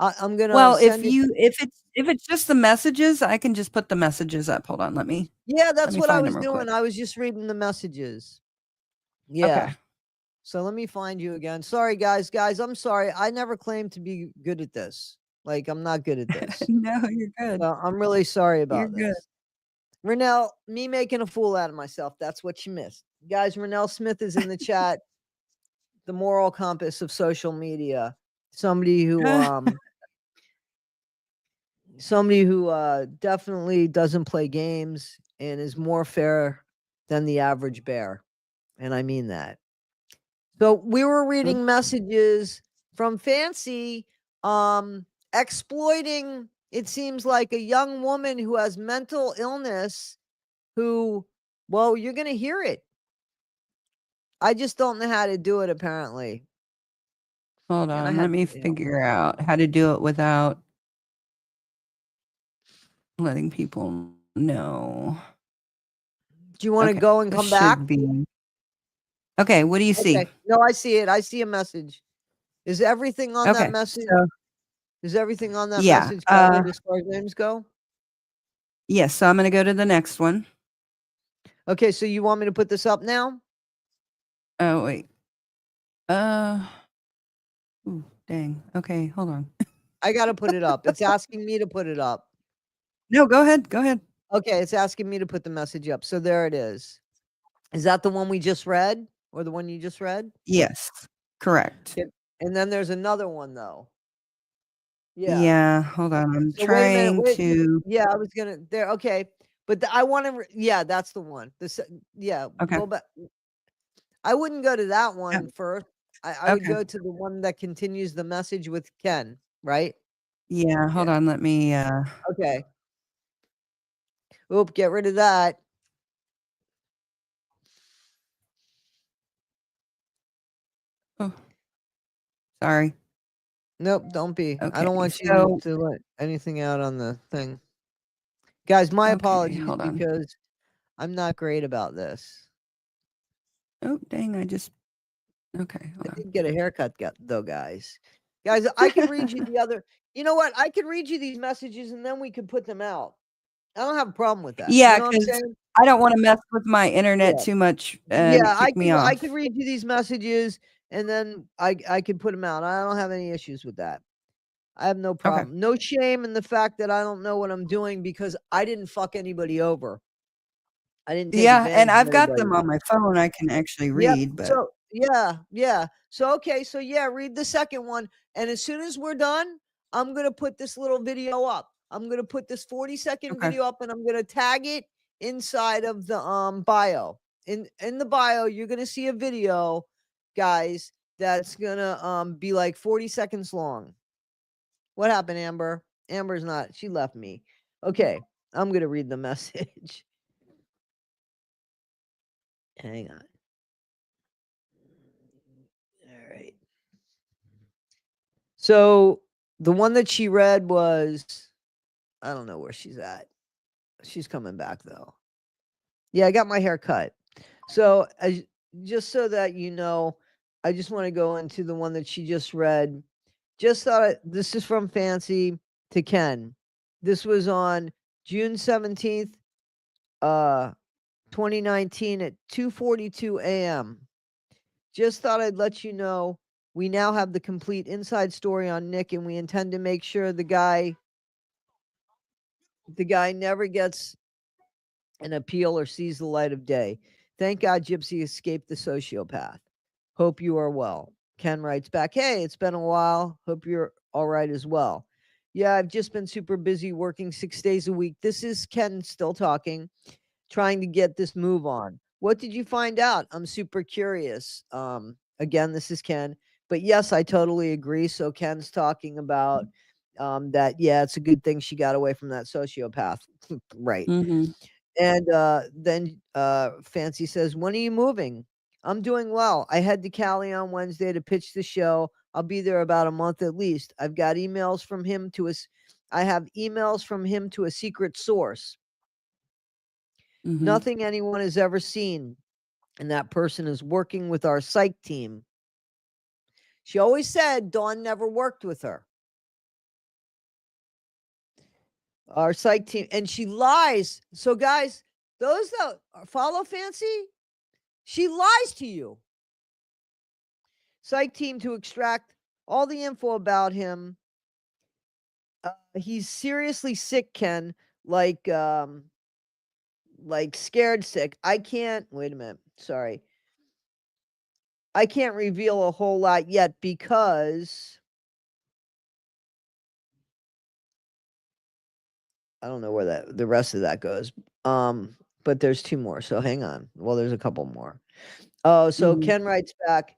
I'm gonna Well, send it. if it's just the messages, I can just put the messages up. Hold on, let me Yeah, that's what I find them was real quick. doing. I was just reading the messages. Yeah. Okay. So let me find you again. Sorry, guys. I'm sorry. I never claimed to be good at this. Like, I'm not good at this. No, you're good. So I'm really sorry You're about good. this. Renelle, me making a fool out of myself. That's what you missed. Guys, Renelle Smith is in the chat. The moral compass of social media. Somebody who definitely doesn't play games and is more fair than the average bear. And I mean that. So we were reading messages from Fancy exploiting, it seems like, a young woman who has mental illness who, well, you're going to hear it. I just don't know how to do it, apparently. Hold And I on, had, let me figure out how to do it without letting people know. do you want to Okay, go and this come back? should be okay. What do you see? Okay. No, I see it. I see a message. Is everything on that Okay, message? so Is everything on that yeah, message covered as far as names go? yes. So I'm going to go to the next one. Okay, so you want me to put this up now? Oh wait. Ooh, dang. Okay, hold on. I got to put it up. It's asking me to put it up. No, go ahead. Go ahead. Okay, it's asking me to put the message up. So there it is. Is that the one we just read, or the one you just read? Yes, correct. And then there's another one though. Yeah. Yeah, hold on. I'm So wait a minute. trying to. Yeah, I was gonna there. Okay, but I want to. Yeah, that's the one. Yeah, Okay. go back. I wouldn't go to that one Yep. first. I would Okay. go to the one that continues the message with Ken. Right? Yeah, hold Yeah. on. Let me. Okay. Oop, get rid of that. Oh, sorry. Nope, don't be. I Okay. don't want you So, to let anything out on the thing. Guys, my okay, apologies hold on. because I'm not great about this. Oh, dang. Okay, I hold did get a haircut though, guys. Guys, I could read you on. the other. You know what? I could read you these messages and then we could put them out. I don't have a problem with that. You Yeah, know what I'm because saying? I don't want to mess with my internet Yeah. too much Yeah, and kick me I could off. read you these messages and then I could put them out. I don't have any issues with that. I have no Okay. problem. No shame in the fact that I don't know what I'm doing because I didn't fuck anybody over. I didn't take Yeah, and advantage of I've got them anybody. on my phone I can actually Yep. read, but So yeah. So okay, so yeah, read the second one. And as soon as we're done, I'm gonna put this little video up. I'm gonna put this 40-second okay. video up and I'm gonna tag it inside of the bio. In the bio, you're gonna see a video, guys, that's gonna be like 40 seconds long. What happened, Amber? Amber's not, she left me. Okay, I'm gonna read the message. Hang on. All right. So the one that she read was, I don't know where she's at. She's coming back though. Yeah, I got my hair cut. So just so that you know, I just want to go into the one that she just read. Just thought this is from Fancy to Ken. This was on June 17th, 2019 at 2:42 a.m. Just thought I'd let you know we now have the complete inside story on Nick, and we intend to make sure the guy never gets an appeal or sees the light of day. Thank God Gypsy escaped the sociopath. Hope you are well. Ken writes back, hey, it's been a while. Hope you're all right as well. Yeah, I've just been super busy working 6 days a week. This is Ken still talking, trying to get this move on. What did you find out? I'm super curious. Again, this is Ken. But yes, I totally agree. So Ken's talking about that, yeah, it's a good thing she got away from that sociopath. Right. Mhm. And then Fancy says, when are you moving? I'm doing well. I head to Cali on Wednesday to pitch the show. I'll be there about a month at least. I've got emails from him to us. I have emails from him to a secret source. Mhm. Nothing anyone has ever seen. And that person is working with our psych team. She always said Dawn never worked with her. Our psych team. And she lies. So, guys, those that follow Fancy, she lies to you. Psych team to extract all the info about him. He's seriously sick, Ken. Like scared sick. I can't wait a minute. Sorry. I can't reveal a whole lot yet because I don't know where the rest of that goes. But there's 2 more. So hang on. Well, there's a couple more. Oh, so Mhm. Ken writes back.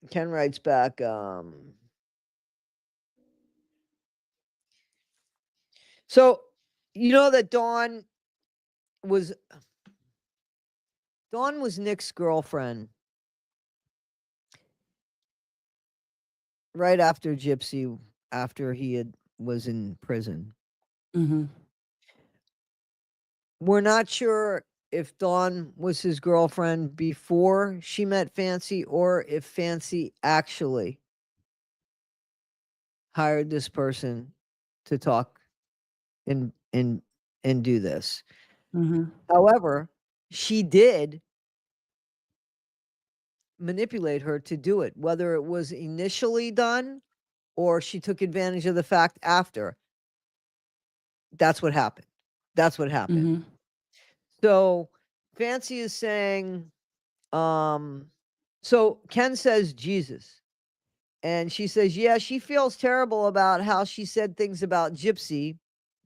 Ken writes back. So you know that was Nick's girlfriend right after Gypsy, after he was in prison. Mhm. We're not sure if Dawn was his girlfriend before she met Fancy or if Fancy actually hired this person to talk and do this. Mhm. However, she did manipulate her to do it, whether it was initially done or she took advantage of the fact after. That's what happened. That's what happened. Mhm. So Fancy is saying, so Ken says Jesus. And she says, yeah, she feels terrible about how she said things about Gypsy.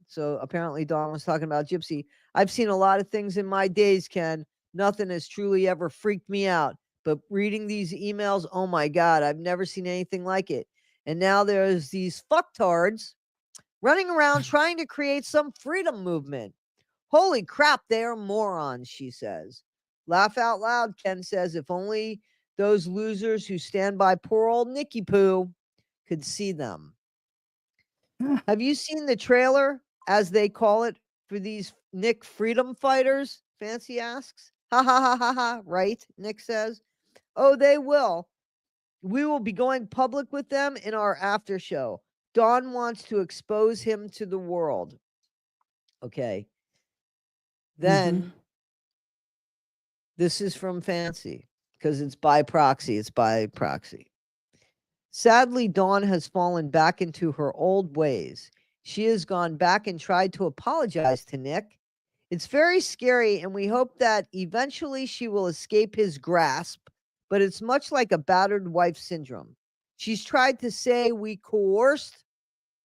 So apparently Dawn was talking about Gypsy. I've seen a lot of things in my days, Ken. Nothing has truly ever freaked me out. But reading these emails, oh my God, I've never seen anything like it. And now there's these fucktards running around trying to create some freedom movement. Holy crap, they are morons, she says. Laugh out loud, Ken says. If only those losers who stand by poor old Nicky Poo could see them. Have you seen the trailer, as they call it, for these Nick freedom fighters? Fancy asks. Ha ha ha ha ha. Right, Nick says. Oh, they will. We will be going public with them in our after show. Dawn wants to expose him to the world. Okay. Then this is from Fancy because it's by proxy. It's by proxy. Sadly, Dawn has fallen back into her old ways. She has gone back and tried to apologize to Nick. It's very scary, and we hope that eventually she will escape his grasp, but it's much like a battered wife syndrome. She's tried to say we coerced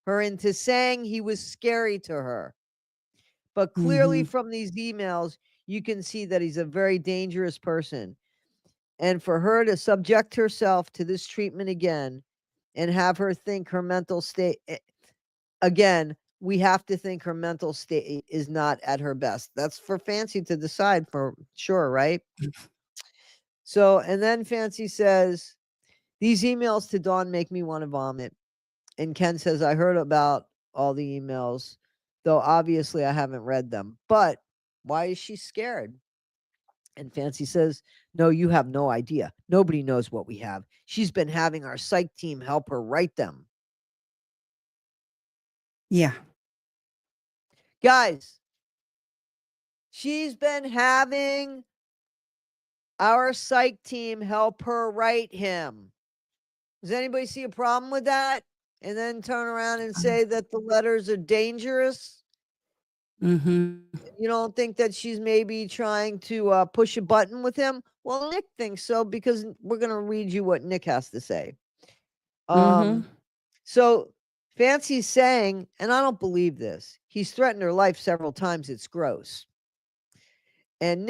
her into saying he was scary to her. But clearly, from these emails, you can see that he's a very dangerous person. And for her to subject herself to this treatment again and have her think her mental state, again, we have to think her mental state is not at her best. That's for Fancy to decide for sure, right? So, and then Fancy says, these emails to Dawn make me want to vomit. And Ken says, I heard about all the emails, though obviously I haven't read them. But why is she scared? And Fancy says, no, you have no idea. Nobody knows what we have. She's been having our psych team help her write them. Yeah. Guys, she's been having our psych team help her write him. Does anybody see a problem with that? And then turn around and say that the letters are dangerous? Mhm. You don't think that she's maybe trying to push a button with him? Well, Nick thinks so because we're going to read you what Nick has to say. So Fancy's saying, and I don't believe this, he's threatened her life several times. It's gross. And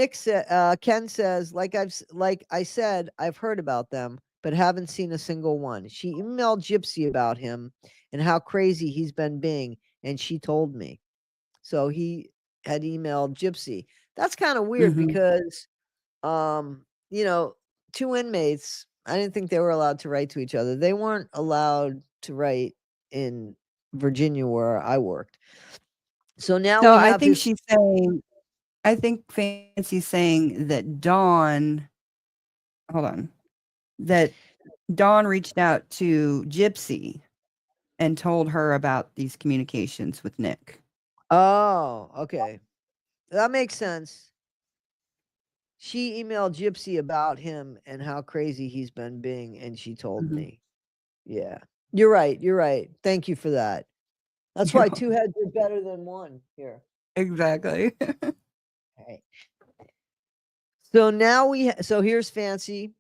Ken says, like I said, I've heard about them, but haven't seen a single one. She emailed Gypsy about him and how crazy he's been being, and she told me. So he had emailed Gypsy. That's kind of weird because, you know, two inmates, I didn't think they were allowed to write to each other. They weren't allowed to write in Virginia where I worked. So now No, we I have think his. she's saying I think Fancy's saying that Dawn hold on. That Dawn reached out to Gypsy and told her about these communications with Nick. Oh, okay. That makes sense. She emailed Gypsy about him and how crazy he's been being, and she told me. Yeah. You're right. You're right. Thank you for that. That's You're why welcome. two heads are better than one here. Exactly. Right. So now so here's Fancy.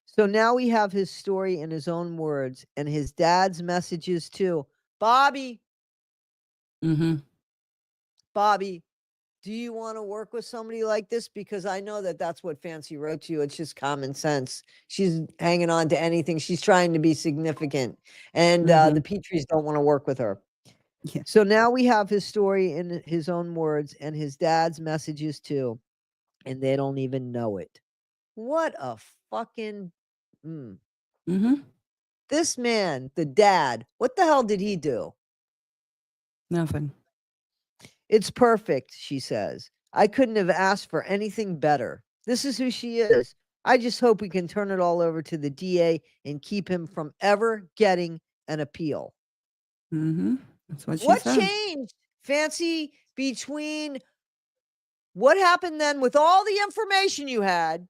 So now we have his story in his own words and his dad's messages too. Bobby, Bobby, do you want to work with somebody like this? Because I know that that's what Fancy wrote to you. It's just common sense. She's hanging on to anything. She's trying to be significant. And the Petries don't want to work with her. Yeah. So now we have his story in his own words and his dad's messages too. And they don't even know it. What a fucking. This man, the dad, what the hell did he do? Nothing. It's perfect, she says. I couldn't have asked for anything better. This is who she is. I just hope we can turn it all over to the DA and keep him from ever getting an appeal. That's what she What said. changed, Fancy, between what happened then with all the information you had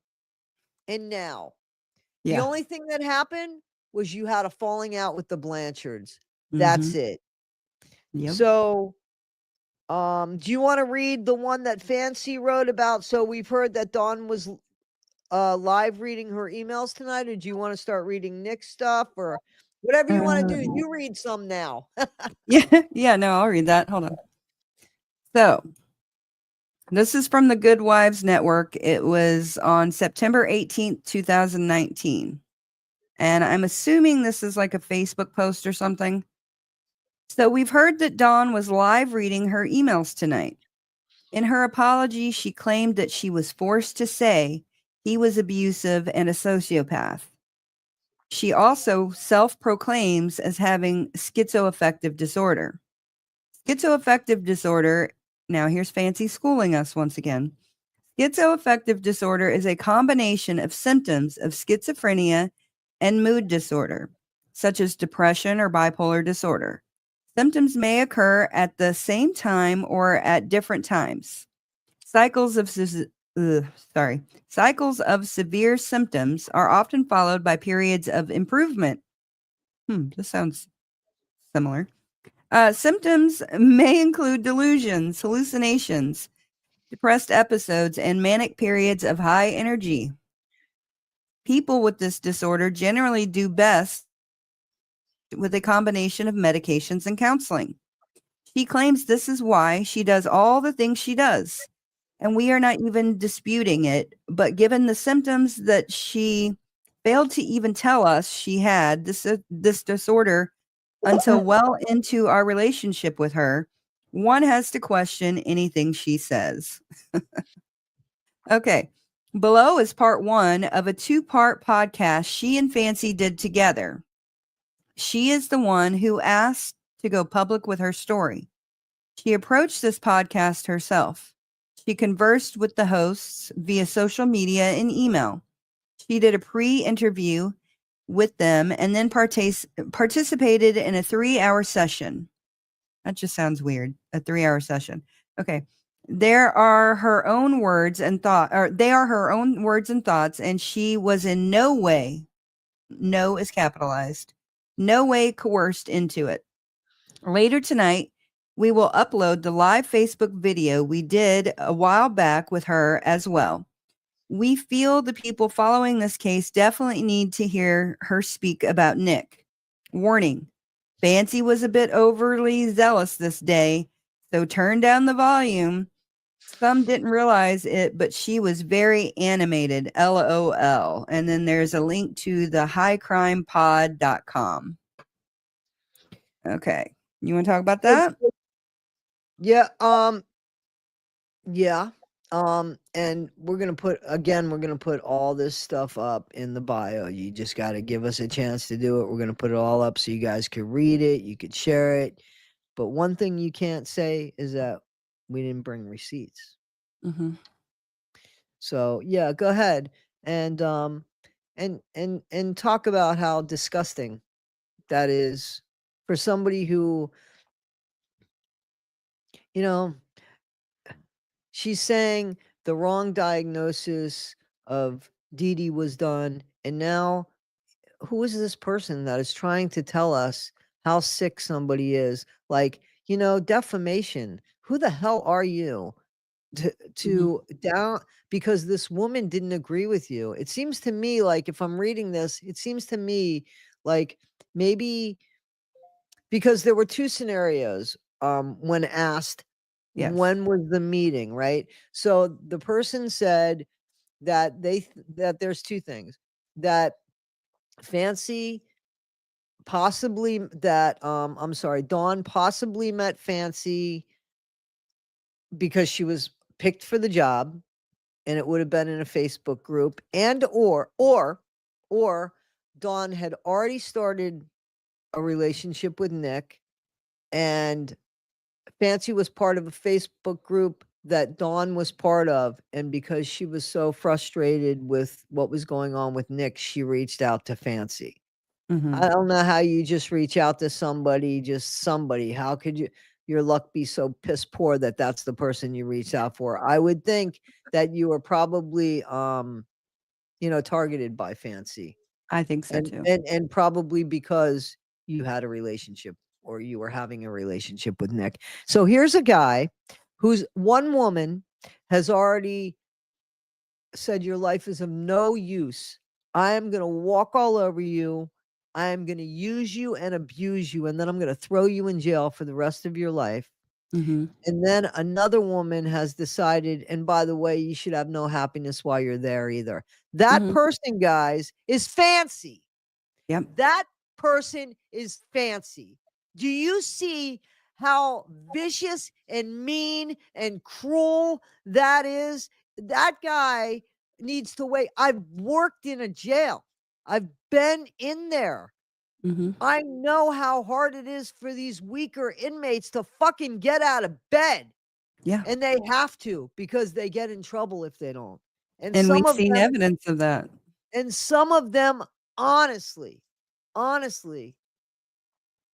and now? The Yeah. only thing that happened was you had a falling out with the Blanchards. That's it. Yep. So Do you want to read the one that Fancy wrote about? So we've heard that Dawn was live reading her emails tonight, or do you want to start reading Nick's stuff, or whatever you want to do? Uh, You read some now. yeah, no, I'll read that. Hold on. So, this is from the Good Wives Network. It was on September 18th, 2019. And I'm assuming this is like a Facebook post or something. So, we've heard that Dawn was live reading her emails tonight. In her apology, she claimed that she was forced to say he was abusive and a sociopath. She also self-proclaims as having schizoaffective disorder. Schizoaffective disorder, now here's Fancy schooling us once again. Schizoaffective disorder is a combination of symptoms of schizophrenia and mood disorder, such as depression or bipolar disorder. Symptoms may occur at the same time or at different times. Cycles of severe symptoms are often followed by periods of improvement. This sounds similar. Symptoms may include delusions, hallucinations, depressed episodes, and manic periods of high energy. People with this disorder generally do best with a combination of medications and counseling. She claims this is why she does all the things she does, and we are not even disputing it. But given the symptoms that she failed to even tell us she had this disorder until well into our relationship with her, one has to question anything she says. Okay. Below is part one of a two-part podcast she and Fancy did together. She is the one who asked to go public with her story. She approached this podcast herself. She conversed with the hosts via social media and email. She did a pre-interview with them and then participated in a 3-hour session. That just sounds weird. A 3-hour session. Okay. They are her own words and thoughts, and she was in no way, no is capitalized, no way coerced into it. Later tonight, we will upload the live Facebook video we did a while back with her as well. We feel the people following this case definitely need to hear her speak about Nick. Warning, Fancy was a bit overly zealous this day, so turn down the volume. Some didn't realize it, but she was very animated, LOL. And then there's a link to the highcrimepod.com. Okay. You want to talk about that? Yeah. Yeah. And we're gonna put all this stuff up in the bio. You just gotta give us a chance to do it. We're gonna put it all up so you guys could read it, you could share it. But one thing you can't say is that we didn't bring receipts. Mm-hmm. So yeah, go ahead and talk about how disgusting that is for somebody who, you know, she's saying the wrong diagnosis of Dee Dee was done, and now who is this person that is trying to tell us how sick somebody is? Like, defamation. Who the hell are you to down because this woman didn't agree with you? It seems to me like, if I'm reading this, it seems to me like maybe because there were two scenarios when asked Yes. when was the meeting, right? So the person said that that there's two things, that Fancy possibly that I'm sorry, Dawn possibly met Fancy because she was picked for the job, and it would have been in a Facebook group, and or Dawn had already started a relationship with Nick, and Fancy was part of a Facebook group that Dawn was part of, and because she was so frustrated with what was going on with Nick, she reached out to Fancy. Mm-hmm. I don't know how you just reach out to somebody, How could your luck be so piss poor that that's the person you reached out for? I would think that you were probably, targeted by Fancy, I think so and too. and and probably because you had a relationship or you were having a relationship with Nick. So here's a guy who's one woman has already said your life is of no use. I am going to walk all over you. I am going to use you and abuse you, and then I'm going to throw you in jail for the rest of your life. Mm-hmm. And then another woman has decided, and by the way, you should have no happiness while you're there either. That Mm-hmm. person, guys, is fancy. Yep. That person is fancy. Do you see how vicious and mean and cruel that is? That guy needs to wait. I've worked in a jail. I've been in there. Mm-hmm. I know how hard it is for these weaker inmates to fucking get out of bed. Yeah. And they have to, because they get in trouble if they don't. And And some we've of seen them, evidence of that. honestly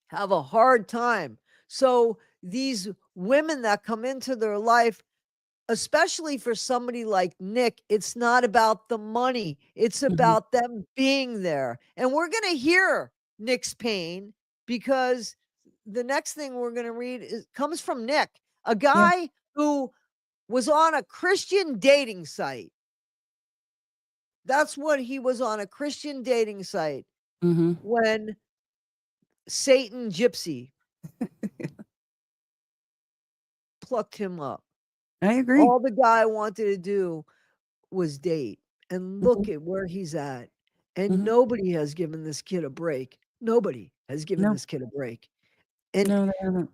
have a hard time. So these women that come into their life, especially for somebody like Nick, it's not about the money. It's Mm-hmm. about them being there. And we're going to hear Nick's pain, because the next thing we're going to read comes from Nick, a Yeah. guy who was on a Christian dating site. That's what he was, on a Christian dating site, Mm-hmm. when Satan Gypsy plucked him up. I agree. All the guy wanted to do was date. And look Mm-hmm. at where he's at. And Mm-hmm. nobody has given this kid a break. Nobody has given No. this kid a break. And No, they haven't.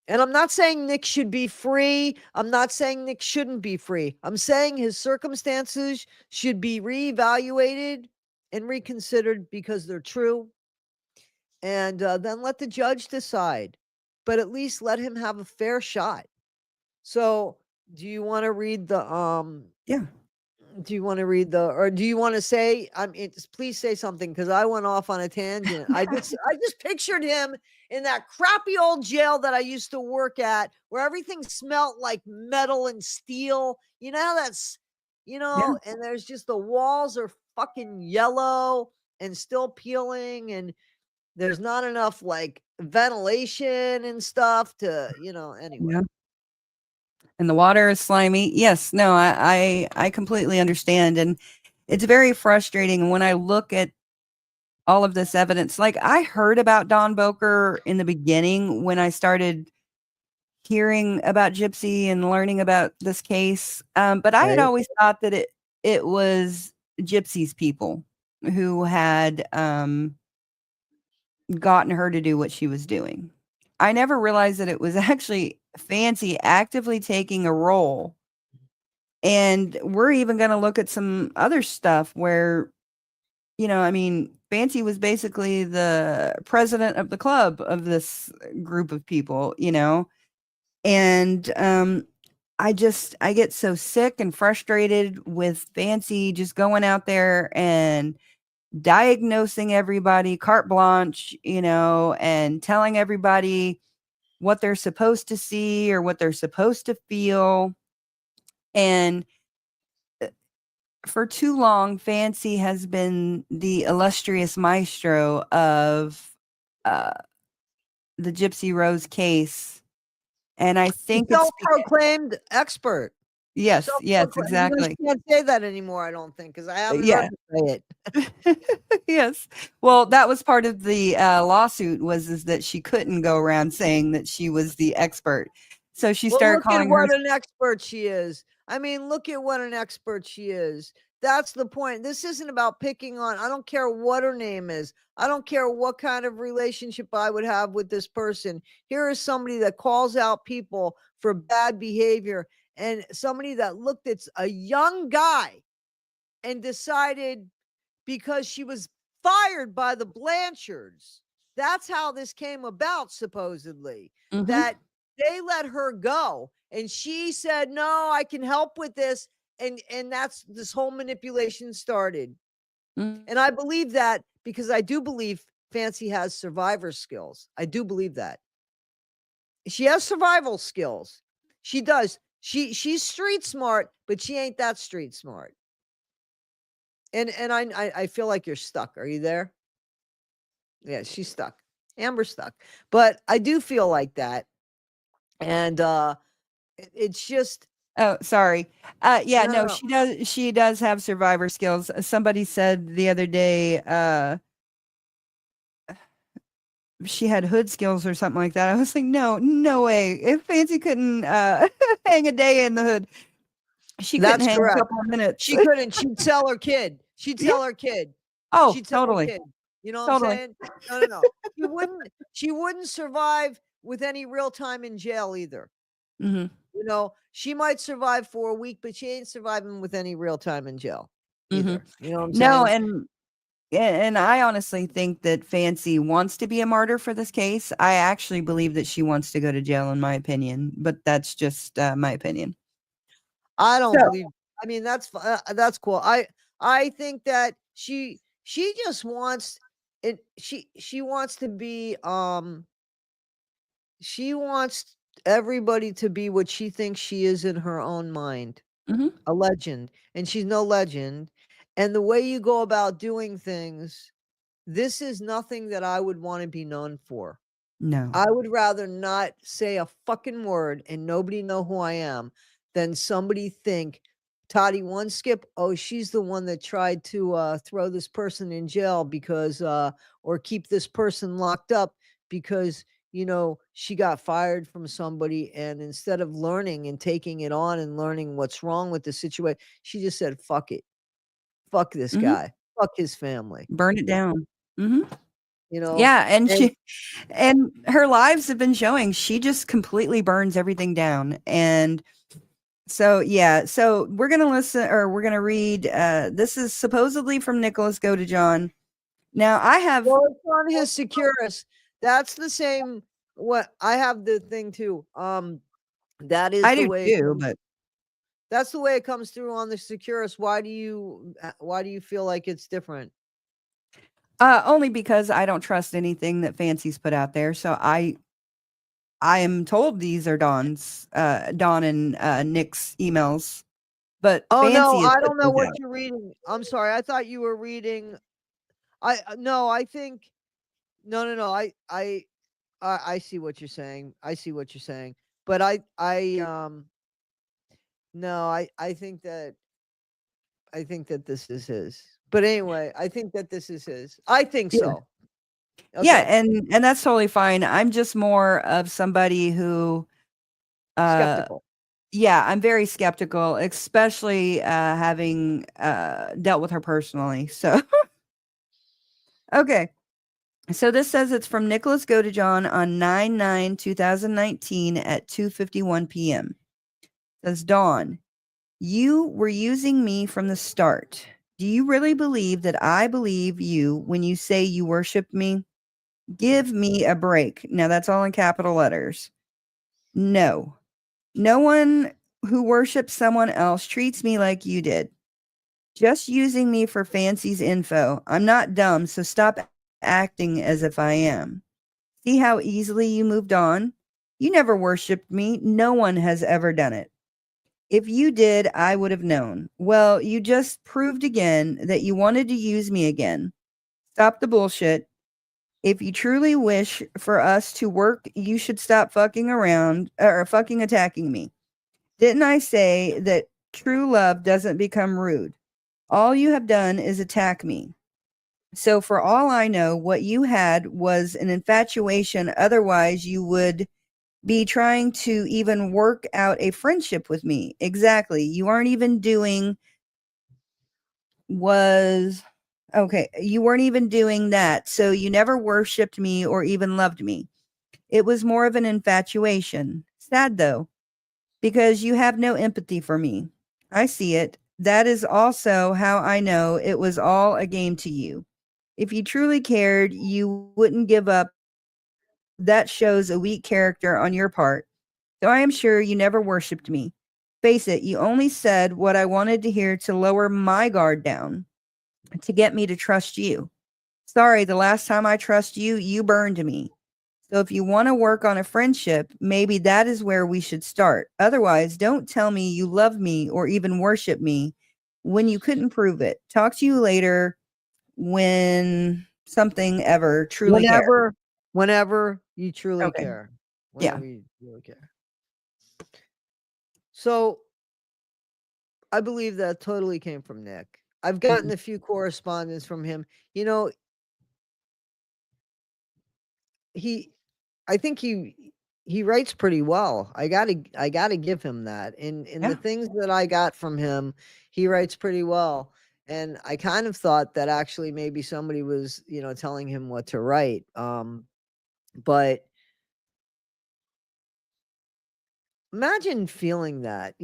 and I'm not saying Nick should be free. I'm not saying Nick shouldn't be free. I'm saying his circumstances should be reevaluated and reconsidered, because they're true. And then let the judge decide. But at least let him have a fair shot. So, do you want to read the Yeah. do you want to read the, or do you want to say, please say something, because I went off on a tangent. I just pictured him in that crappy old jail that I used to work at, where everything smelled like metal and steel. You know how that's, Yeah. and there's just, the walls are fucking yellow and still peeling, and there's not enough like ventilation and stuff to, anyway. Yeah. And the water is slimy. Yes. No, I completely understand. And it's very frustrating when I look at all of this evidence. Like, I heard about Don Boker in the beginning when I started hearing about Gypsy and learning about this case. But I had Right. always thought that it was Gypsy's people who had gotten her to do what she was doing. I never realized that it was actually Fancy actively taking a role. And we're even going to look at some other stuff where, I mean, Fancy was basically the president of the club of this group of people, and I get so sick and frustrated with Fancy just going out there and diagnosing everybody carte blanche, and telling everybody what they're supposed to see or what they're supposed to feel. And for too long, Fancy has been the illustrious maestro of uh, the Gypsy Rose case. And I think it's Self-proclaimed expert. yes, You just exactly. can't say that anymore, I don't think, because I haven't Yeah. heard her say it. Yes. Well, that was part of the lawsuit is that she couldn't go around saying that she was the expert. So she Well, started look at calling her. what an expert she is. I mean, look at what an expert she is. That's the point. This isn't about picking on, I don't care what her name is. I don't care what kind of relationship I would have with this person. Here is somebody that calls out people for bad behavior, and somebody that looked at a young guy and decided, because she was fired by the Blanchards. That's how this came about, supposedly, that they let her go. And she said, no, I can help with this. And that's, this whole manipulation started. And I believe that, because I do believe Fancy has survivor skills. I do believe that. She has survival skills. She does. She's street smart, but she ain't that street smart. And I feel like you're stuck. Are you there? Yeah, she's stuck. Amber stuck. But I do feel like that. And it's just Oh, sorry. Yeah, no, no. she does have survivor skills. Somebody said the other day, she had hood skills or something like that. I was like, no way. If Fancy couldn't hang a day in the hood, she couldn't That's hang a correct. couple of minutes. She couldn't. She'd sell her kid. She'd Yeah. sell her kid. Oh, She'd sell her totally. kid. You know what Totally. I'm saying? No, no, no. She wouldn't survive with any real time in jail either. Hmm. You know, she might survive for a week, but she ain't surviving with any real time in jail Hmm. either. You know what I'm No, saying? and I honestly think that Fancy wants to be a martyr for this case. I actually believe that she wants to go to jail, in my opinion, but that's just my opinion. I don't So, believe. I mean, that's cool. I think that she just wants it. She wants to be she wants everybody to be what she thinks she is in her own mind, mhm, a legend, and she's no legend. And the way you go about doing things, this is nothing that I would want to be known for. no. I would rather not say a fucking word and nobody know who I am than somebody think Toddie1Skip, oh, she's the one that tried to throw this person in jail because or keep this person locked up because she got fired from somebody, and instead of learning and taking it on and learning what's wrong with the situation, she just said, fuck it. Fuck this Mhm. guy. Fuck his family. Burn it down. Mhm. You know? Yeah, and And her lives have been showing she just completely burns everything down. And so, yeah, so we're going to we're going to read, this is supposedly from Nicholas Go to John. Now I have, well, it's on his Securus. That's the same. What I have the thing too. That is I the do way. too, but That's the way it comes through on the Securus. Why do you feel like it's different? only because I don't trust anything that Fancy's put out there. So I am told these are Dawn and Nick's emails, but Oh no, Fancy has I put don't know these what out. you're reading. I'm sorry. I thought you were reading. I no. I think no, no, no. I see what you're saying. I see what you're saying. But no. I think that this is his. But anyway, I think that this is his. I think Yeah. so. Yeah, Okay. and that's totally fine. I'm just more of somebody who uh Skeptical. yeah, I'm very skeptical, especially having dealt with her personally. So okay. So this says it's from Nicholas Godejohn on 9/9/2019 at 2:51 p.m. It says, Dawn, you were using me from the start. Do you really believe that I believe you when you say you worship me? Give me a break. Now that's all in capital letters. No. No one who worships someone else treats me like you did. Just using me for Fancy's info. I'm not dumb, so stop acting as if I am. See how easily you moved on? You never worshipped me. No one has ever done it. If you did, I would have known. Well, you just proved again that you wanted to use me again. Stop the bullshit. If you truly wish for us to work, you should stop fucking around or fucking attacking me. Didn't I say that true love doesn't become rude? All you have done is attack me. So, for all I know, what you had was an infatuation. Otherwise, you would be trying to even work out a friendship with me. Exactly. You aren't even doing was okay. You weren't even doing that. So, you never worshiped me or even loved me. It was more of an infatuation. Sad though, because you have no empathy for me. I see it. That is also how I know it was all a game to you. If you truly cared, you wouldn't give up. That shows a weak character on your part. So I am sure you never worshipped me. Face it, you only said what I wanted to hear to lower my guard down, to get me to trust you. Sorry, the last time I trust you, you burned me. So if you want to work on a friendship, maybe that is where we should start. Otherwise, don't tell me you love me or even worship me when you couldn't prove it. Talk to you later when something ever truly cares. Whenever whenever you truly Okay. care. Yeah. Whenever you really care. So I believe that totally came from Nick. I've gotten Mhm. a few correspondence from him. You know, he I think he writes pretty well. I gotta give him that. In the Yeah. things that I got from him, he writes pretty well. And I kind of thought that actually maybe somebody was, telling him what to write. But imagine feeling that,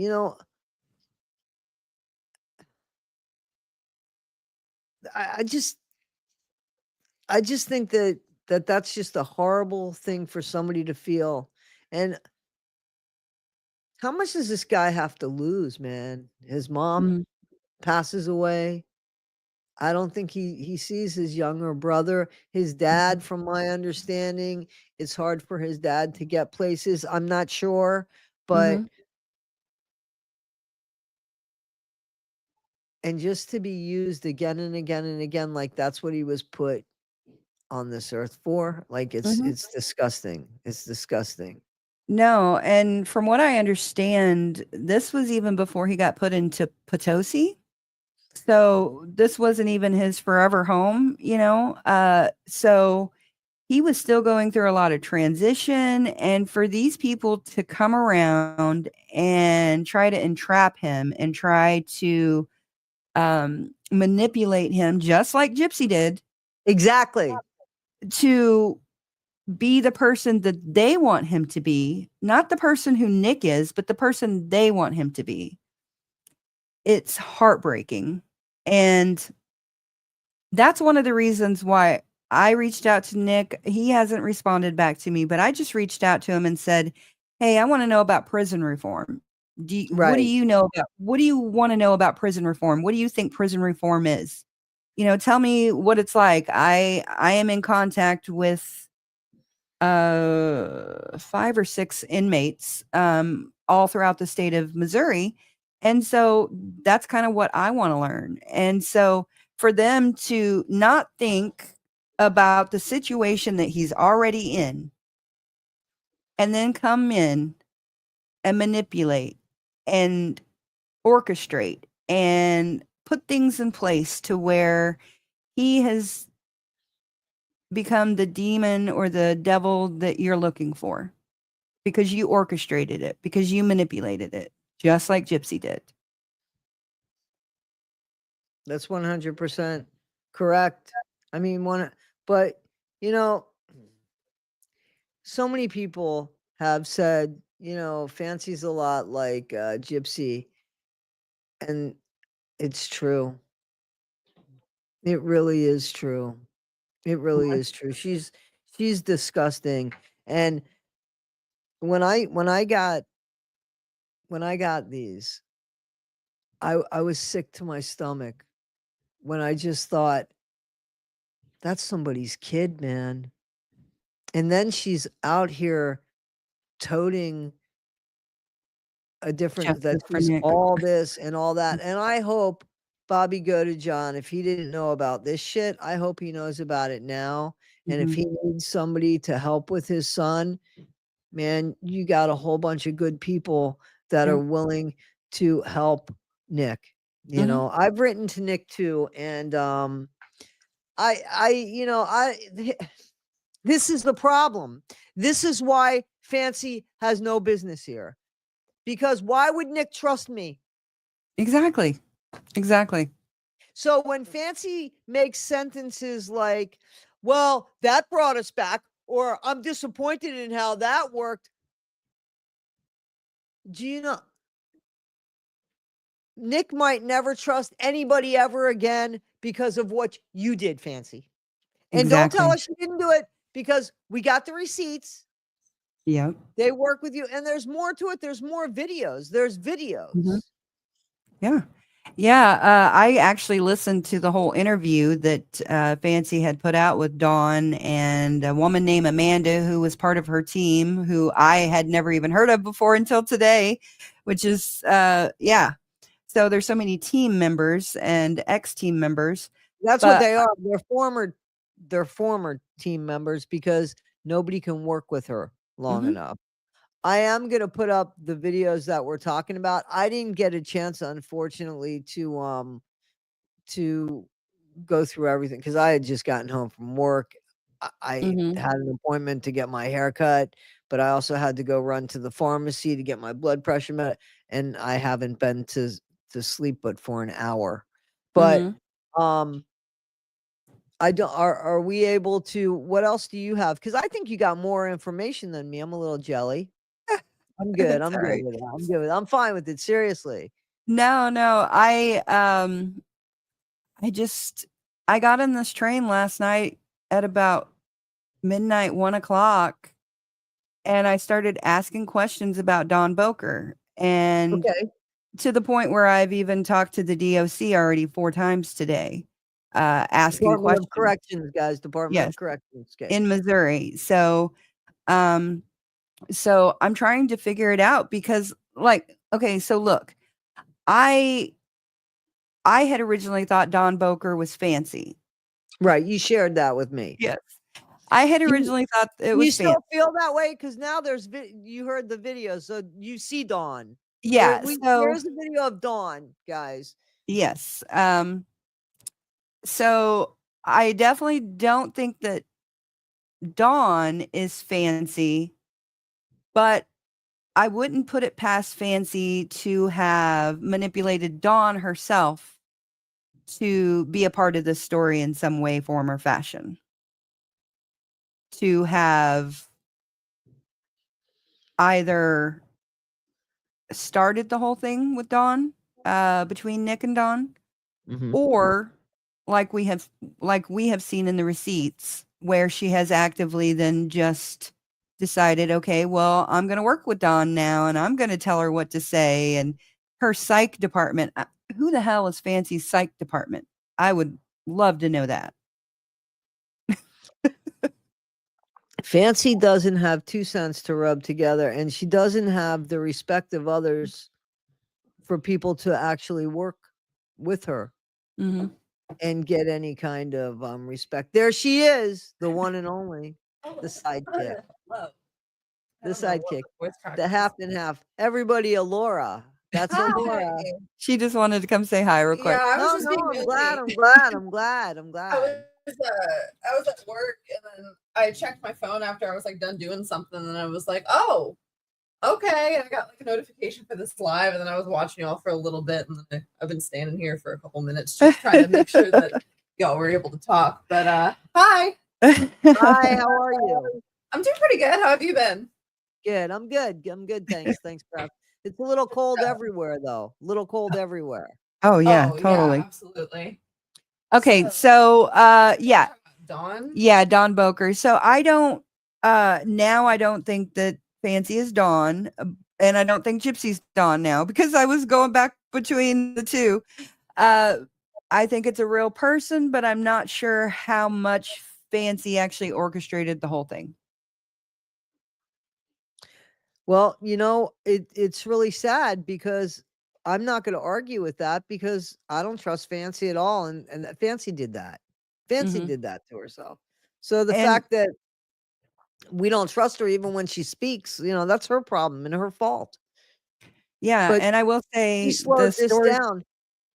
I, I just I just think that that's just a horrible thing for somebody to feel. And how much does this guy have to lose, man? His mom Mhm. passes away. I don't think he sees his younger brother. His Mhm. dad, from my understanding, it's hard for his dad to get places. I'm not sure, but Mhm. and just to be used again and again and again, like that's what he was put on this earth for. Like Mhm. it's disgusting. It's disgusting. No, and from what I understand, this was even before he got put into Potosi. So this wasn't even his forever home, you know? So he was still going through a lot of transition. And for these people to come around and try to entrap him and try to manipulate him, just like Gypsy did, Exactly. to be the person that they want him to be, not the person who Nick is, but the person they want him to be. It's heartbreaking. And that's one of the reasons why I reached out to Nick. He hasn't responded back to me, but I just reached out to him and said, "Hey, I want to know about prison reform. What do Right. you know about what do you want to know about prison reform? What do you think prison reform is? You know, tell me what it's like. I am in contact with 5 or 6 inmates all throughout the state of Missouri. And so that's kind of what I want to learn. And so for them to not think about the situation that he's already in and then come in and manipulate and orchestrate and put things in place to where he has become the demon or the devil that you're looking for. Because you orchestrated it, because you manipulated it, just like Gypsy did. That's 100% correct. I mean, but you know, so many people have said, Fancy's a lot like Gypsy, and it's true. It really is true. It really Mhm. is true. She's disgusting. And when I got these, I was sick to my stomach when I just thought that's somebody's kid, man. And then she's out here toting a different that Justice for she's Nick. all this and all that. And I hope Bobby go to John. If he didn't know about this shit, I hope he knows about it now. And if Mhm. he needs somebody to help with his son, man, you got a whole bunch of good people that are Yeah. willing to help Nick. Mhm. I've written to Nick too, and I you know I this is the problem. This is why Fancy has no business here. Because why would Nick trust me? Exactly. Exactly. So when Fancy makes sentences like, well, that brought us back, or I'm disappointed in how that worked, Gina, Nick might never trust anybody ever again because of what you did, Fancy. And don't tell Exactly. us you didn't do it because we got the receipts. Yep. They work with you, and there's more to it. There's more videos. There's Mhm. videos. Yeah. Yeah, I actually listened to the whole interview that Fancy had put out with Dawn and a woman named Amanda, who was part of her team, who I had never even heard of before until today, which is, yeah. So there's so many team members and ex-team members, That's what but they are. They're former team members because nobody can work with her long Mhm. enough. I am gonna put up the videos that we're talking about. I didn't get a chance, unfortunately, to go through everything because I had just gotten home from work. I Mhm. had an appointment to get my hair cut, but I also had to go run to the pharmacy to get my blood pressure and I haven't been to sleep but for an hour. But Mhm. um I don't are we able to what else do you have? Because I think you got more information than me. I'm a little jelly. I'm good. It's I'm all good right. with it. I'm good with it. I'm fine with it. Seriously. No, no. I just I got in this train last night at about midnight, 1 o'clock, and I started asking questions about Don Boker. And Okay. to the point where I've even talked to the DOC already 4 times today, asking Department of questions. Corrections, guys. Department Yes, of Corrections. Okay. in Missouri. Um, so I'm trying to figure it out because, like, okay, so look, I I had originally thought Don Boker was fancy. Right. You shared that with me. Yes. I had You originally thought it you was fancy. still feel that way? Because now there's you heard the video, so you see Dawn. Yeah, There's a video of Dawn, guys. yes. So I definitely don't think that Dawn is fancy, but I wouldn't put it past fancy to have manipulated Dawn herself to be a part of this story in some way, form, or fashion. To have either started the whole thing with Dawn, between Nick and Dawn, Mhm. or like we have seen in the receipts where she has actively then just decided, okay, well, I'm going to work with Dawn now and I'm going to tell her what to say. And her psych department, who the hell is Fancy's psych department? I would love to know that. Fancy doesn't have 2 cents to rub together, and she doesn't have the respect of others for people to actually work with her Hmm. and get any kind of, respect. There she is, the one and only, the sidekick. Hello. I The don't know what sidekick. my voice crack The is. half and half. Everybody Alora. That's Hi. Alora. She just wanted to come say hi real quick. Yeah, I was No, just no, being I'm glad, nosy. I'm glad, I'm glad, I'm I glad. I was at work and then I checked my phone after I was like done doing something and I was like, oh, okay. And I got like a notification for this live and then I was watching y'all for a little bit and then I've been standing here for a couple minutes just trying to make sure that y'all were able to talk. But hi. Hi, how are you? I'm doing pretty good. How have you been? Good, I'm good. I'm good, thanks. Thanks for asking. It's a little cold everywhere though. Little cold everywhere. Oh yeah, Oh, totally. yeah, absolutely. Okay, yeah. Dawn? Yeah, Dawn Boker. So I don't now I don't think that Fancy is Dawn, and I don't think Gypsy's Dawn now because I was going back between the two. Uh I think it's a real person, but I'm not sure how much Fancy actually orchestrated the whole thing. Well, it's really sad because I'm not going to argue with that because I don't trust Fancy at all, and that Fancy did that. Fancy Mhm. did that to herself. So the And fact that we don't trust her even when she speaks, that's her problem and her fault. yeah, But and I will she say the slowed this story. down.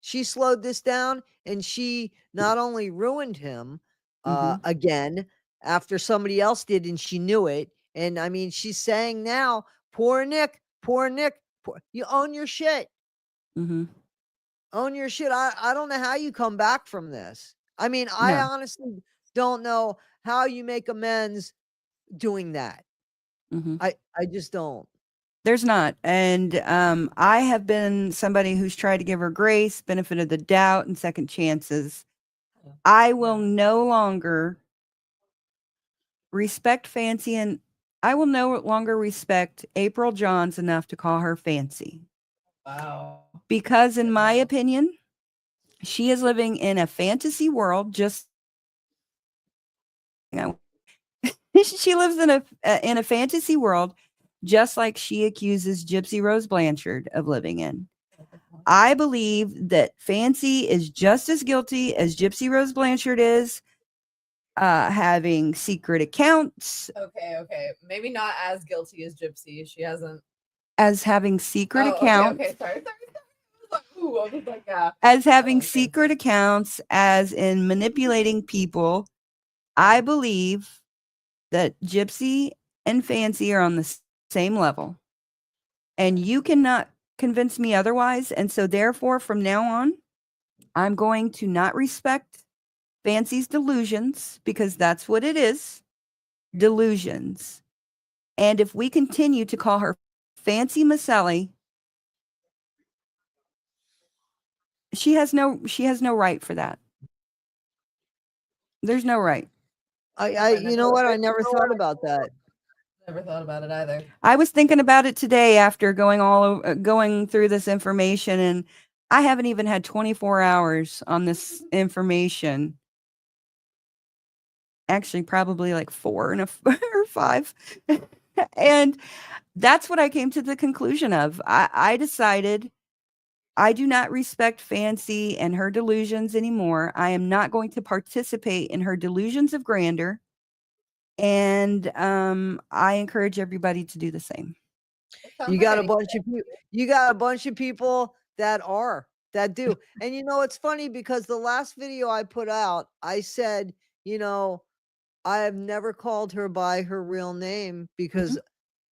She slowed this down, and she not only ruined him Mhm. again after somebody else did, and she knew it. And I mean, she's saying now, poor Nick, poor Nick, you own your shit. Mhm. Own your shit. I don't know how you come back from this. I mean, I No. honestly don't know how you make amends doing that. Mhm. I just don't. There's not. And I have been somebody who's tried to give her grace, benefit of the doubt, and second chances. I will no longer respect Fancy, and I will no longer respect April Johns enough to call her Fancy. Wow. Because, in my opinion, she is living in a fantasy world. She lives in a fantasy world, just like she accuses Gypsy Rose Blanchard of living in. I believe that Fancy is just as guilty as Gypsy Rose Blanchard is. having secret accounts, Okay. Maybe not as guilty as Gypsy. She hasn't. as having secret Oh, accounts. Okay. Sorry. Ooh, I was like, yeah. As having Okay. secret accounts, as in manipulating people. I believe that Gypsy and Fancy are on the same level. And you cannot convince me otherwise. And so therefore, from now on, I'm going to not respect Fancy's delusions, because that's what it is. Delusions. And if we continue to call her Fancy Maselli, she has no right for that. There's no right. You know what? I never thought about that. Never thought about it either. I was thinking about it today after going through this information, and I haven't even had 24 hours on this information. Actually, probably like 4 or 5. And that's what I came to the conclusion of. I decided I do not respect Fancy and her delusions anymore. I am not going to participate in her delusions of grandeur. And I encourage everybody to do the same. You got a bunch of people. You got a bunch of people that do. And you know, it's funny because the last video I put out, I said, you know, I have never called her by her real name because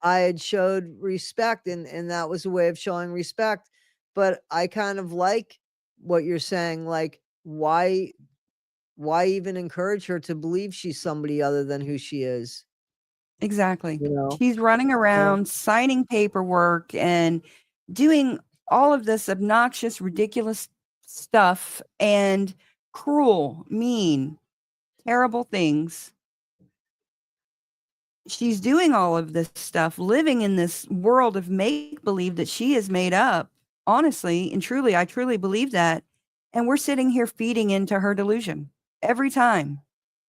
I had showed respect, and that was a way of showing respect. But I kind of like what you're saying. Like, why even encourage her to believe she's somebody other than who she is? Exactly. You know? She's running around signing paperwork and doing all of this obnoxious, ridiculous stuff and cruel, mean, terrible things. She's doing all of this stuff, living in this world of make-believe that she has made up. Honestly and truly, I truly believe that. And we're sitting here feeding into her delusion. Every time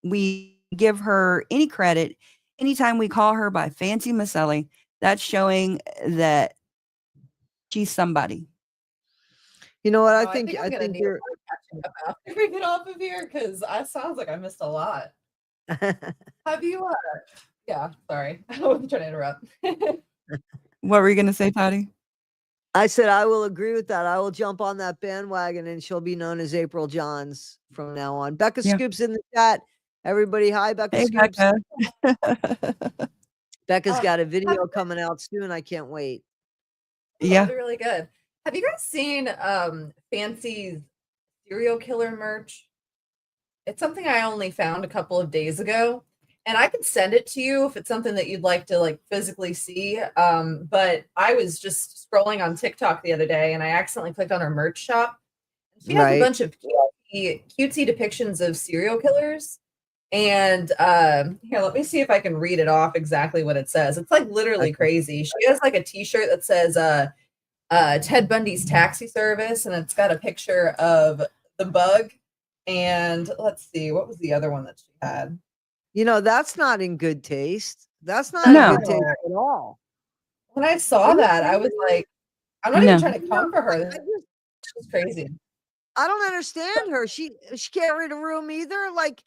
we give her any credit, anytime we call her by Fancy Maselli, that's showing that she's somebody. You know what? Oh, I think I'm gonna need you're catching up after we get off of here, because it sounds like I missed a lot. Have you? Yeah, sorry. I wasn't trying to interrupt. What were you going to say, Toddie? I said I will agree with that. I will jump on that bandwagon, and she'll be known as April Johns from now on. Becca Scoops in the chat. Everybody, hi, Becca Hey, Scoops. Becca. Becca's got a video coming out soon. I can't wait. Yeah. That'll be really good. Have you guys seen Fancy's serial killer merch? It's something I only found a couple of days ago, and I can send it to you if it's something that you'd like to like physically see. But I was just scrolling on TikTok the other day, and I accidentally clicked on her merch shop. She has a bunch of cutesy depictions of serial killers. And here, let me see if I can read it off exactly what it says. It's like literally crazy. She has like a t-shirt that says Ted Bundy's taxi service, and it's got a picture of the bug. And let's see, what was the other one that she had? You know, that's not in good taste. That's not in good taste at all. When I saw that, I was like, I'm not even trying to come for her. This is crazy. I don't understand her. She can't read a room either. Like,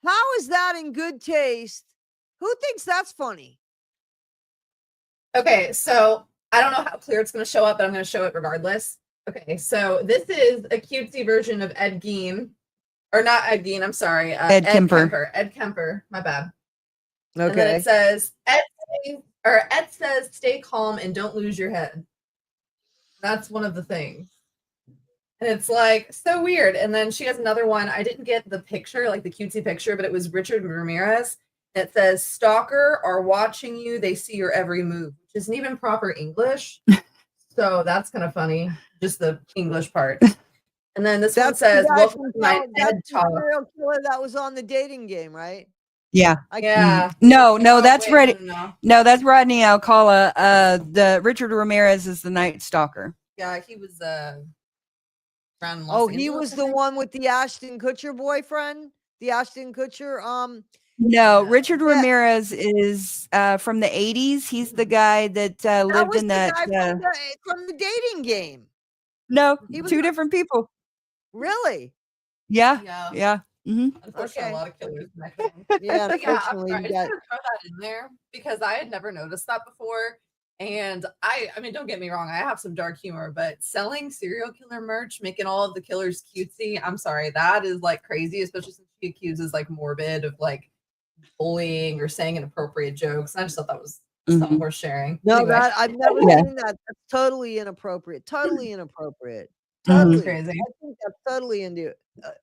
how is that in good taste? Who thinks that's funny? Okay, so I don't know how clear it's going to show up, but I'm going to show it regardless. Okay, so this is a cutesy version of Ed Gein, or not Ed Gein, I'm sorry. Ed Kemper. Ed Kemper, my bad. Okay. And then it says, Ed says, stay calm and don't lose your head. That's one of the things. And it's like so weird. And then she has another one. I didn't get the picture, like the cutesy picture, but it was Richard Ramirez. It says, stalker are watching you. They see your every move, which isn't even proper English. So that's kind of funny. Just the English part. And then this one says, welcome to my TED Talk. Serial killer that was on the dating game, right? Yeah. Yeah. No, that's Rodney. No, that's Rodney Alcala. The Richard Ramirez is the Night Stalker. Yeah, he was around he was the one with the Ashton Kutcher boyfriend? The Ashton Kutcher No, Richard Ramirez is from the 80s. He's the guy that lived in that from the dating game. No, two different people. Really? Yeah. Unfortunately, Okay. a lot of killers connected. Yeah, But yeah, I'm unfortunately, sorry. I you just got. had to throw that in there because I had never noticed that before. And I mean, don't get me wrong, I have some dark humor, but selling serial killer merch, making all of the killers cutesy, I'm sorry, that is like crazy, especially since she accuses like Morbid of like bullying or saying inappropriate jokes. And I just thought that was something worth sharing. No, Anyway, that I've never Yeah. seen that. That's totally inappropriate. Totally inappropriate. that's Totally. crazy. I think that's totally into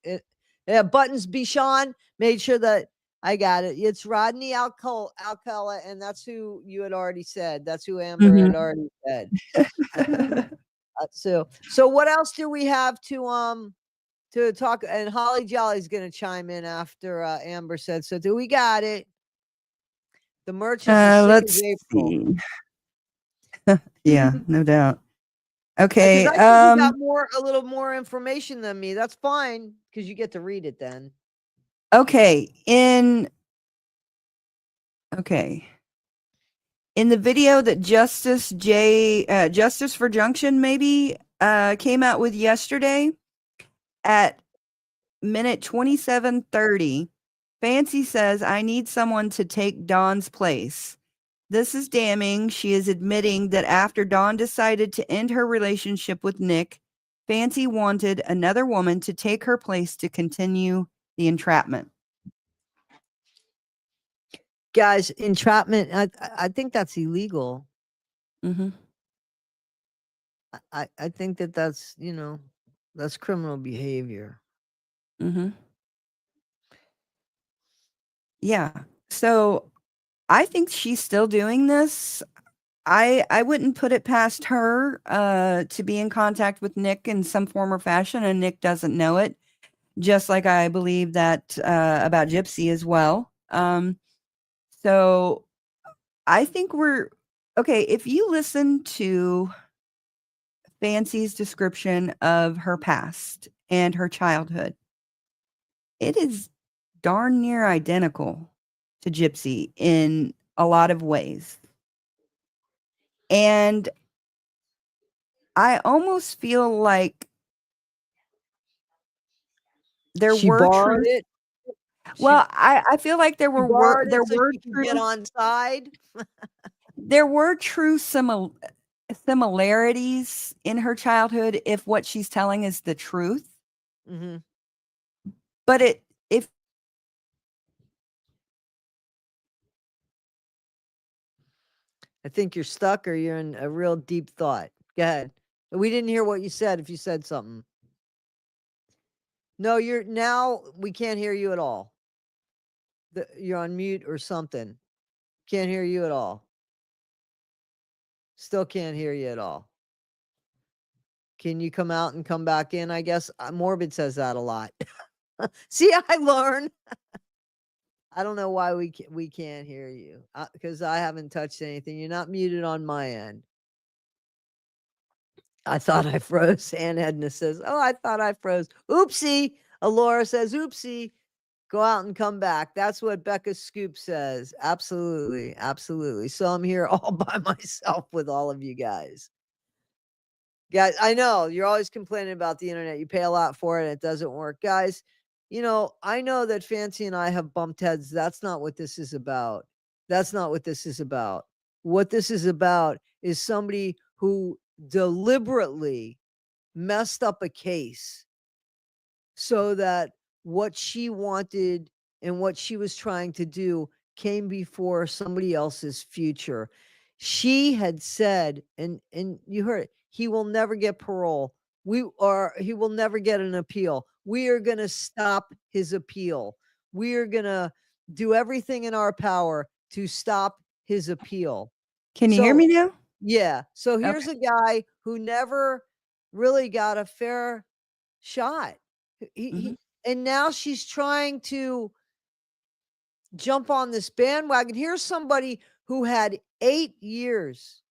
it. Yeah, Buttons Bichon made sure that I got it. It's Rodney Alcala, and that's who you had already said. That's who Amber had already said. So what else do we have to talk? And Holly Jolly's gonna chime in after Amber said so. Do we got it? The merch is as sick Let's as April. see. Yeah, no doubt. Because Okay. I think you got a little more information than me. That's fine because you get to read it then. Okay. In the video that Justice for Junction maybe came out with yesterday at minute 27:30, Fancy says, "I need someone to take Dawn's place. This is damning. She is admitting that after Dawn decided to end her relationship with Nick, Fancy wanted another woman to take her place to continue the entrapment." Guys, entrapment, I think that's illegal. Mm-hmm. I think that's, that's criminal behavior. Mm-hmm. Yeah. So I think she's still doing this. I wouldn't put it past her to be in contact with Nick in some form or fashion, and Nick doesn't know it. Just like I believe that about Gypsy as well. So I think we're okay. If you listen to Fancy's description of her past and her childhood, it is darn near identical to Gypsy in a lot of ways. And I almost feel like there She were borrowed true. it. Well, I feel like there She were borrowed there it so were she could true get on side. there were true similarities in her childhood if what she's telling is the truth. Mm-hmm. But if I think you're stuck or you're in a real deep thought. Go ahead. We didn't hear what you said if you said something. No, we can't hear you at all. You're on mute or something. Can't hear you at all. Still can't hear you at all. Can you come out and come back in? I guess Morbid says that a lot. See, I learn. I don't know why we can't hear you because I haven't touched anything. You're not muted on my end. I thought I froze. Ann Edna says, "Oh, I thought I froze. Oopsie." Alora says, "Oopsie. Go out and come back." That's what Becca Scoop says. Absolutely. Absolutely. So I'm here all by myself with all of you guys. Guys, I know you're always complaining about the internet. You pay a lot for it. It doesn't work. Guys, I know that Fancy and I have bumped heads. That's not what this is about. That's not what this is about. What this is about is somebody who deliberately messed up a case so that what she wanted and what she was trying to do came before somebody else's future. She had said, and you heard it, he will never get parole. He will never get an appeal. We are going to stop his appeal. We are going to do everything in our power to stop his appeal. can you hear me now? Yeah. So here's a guy who never really got a fair shot. And now she's trying to jump on this bandwagon. Here's somebody who had 8 years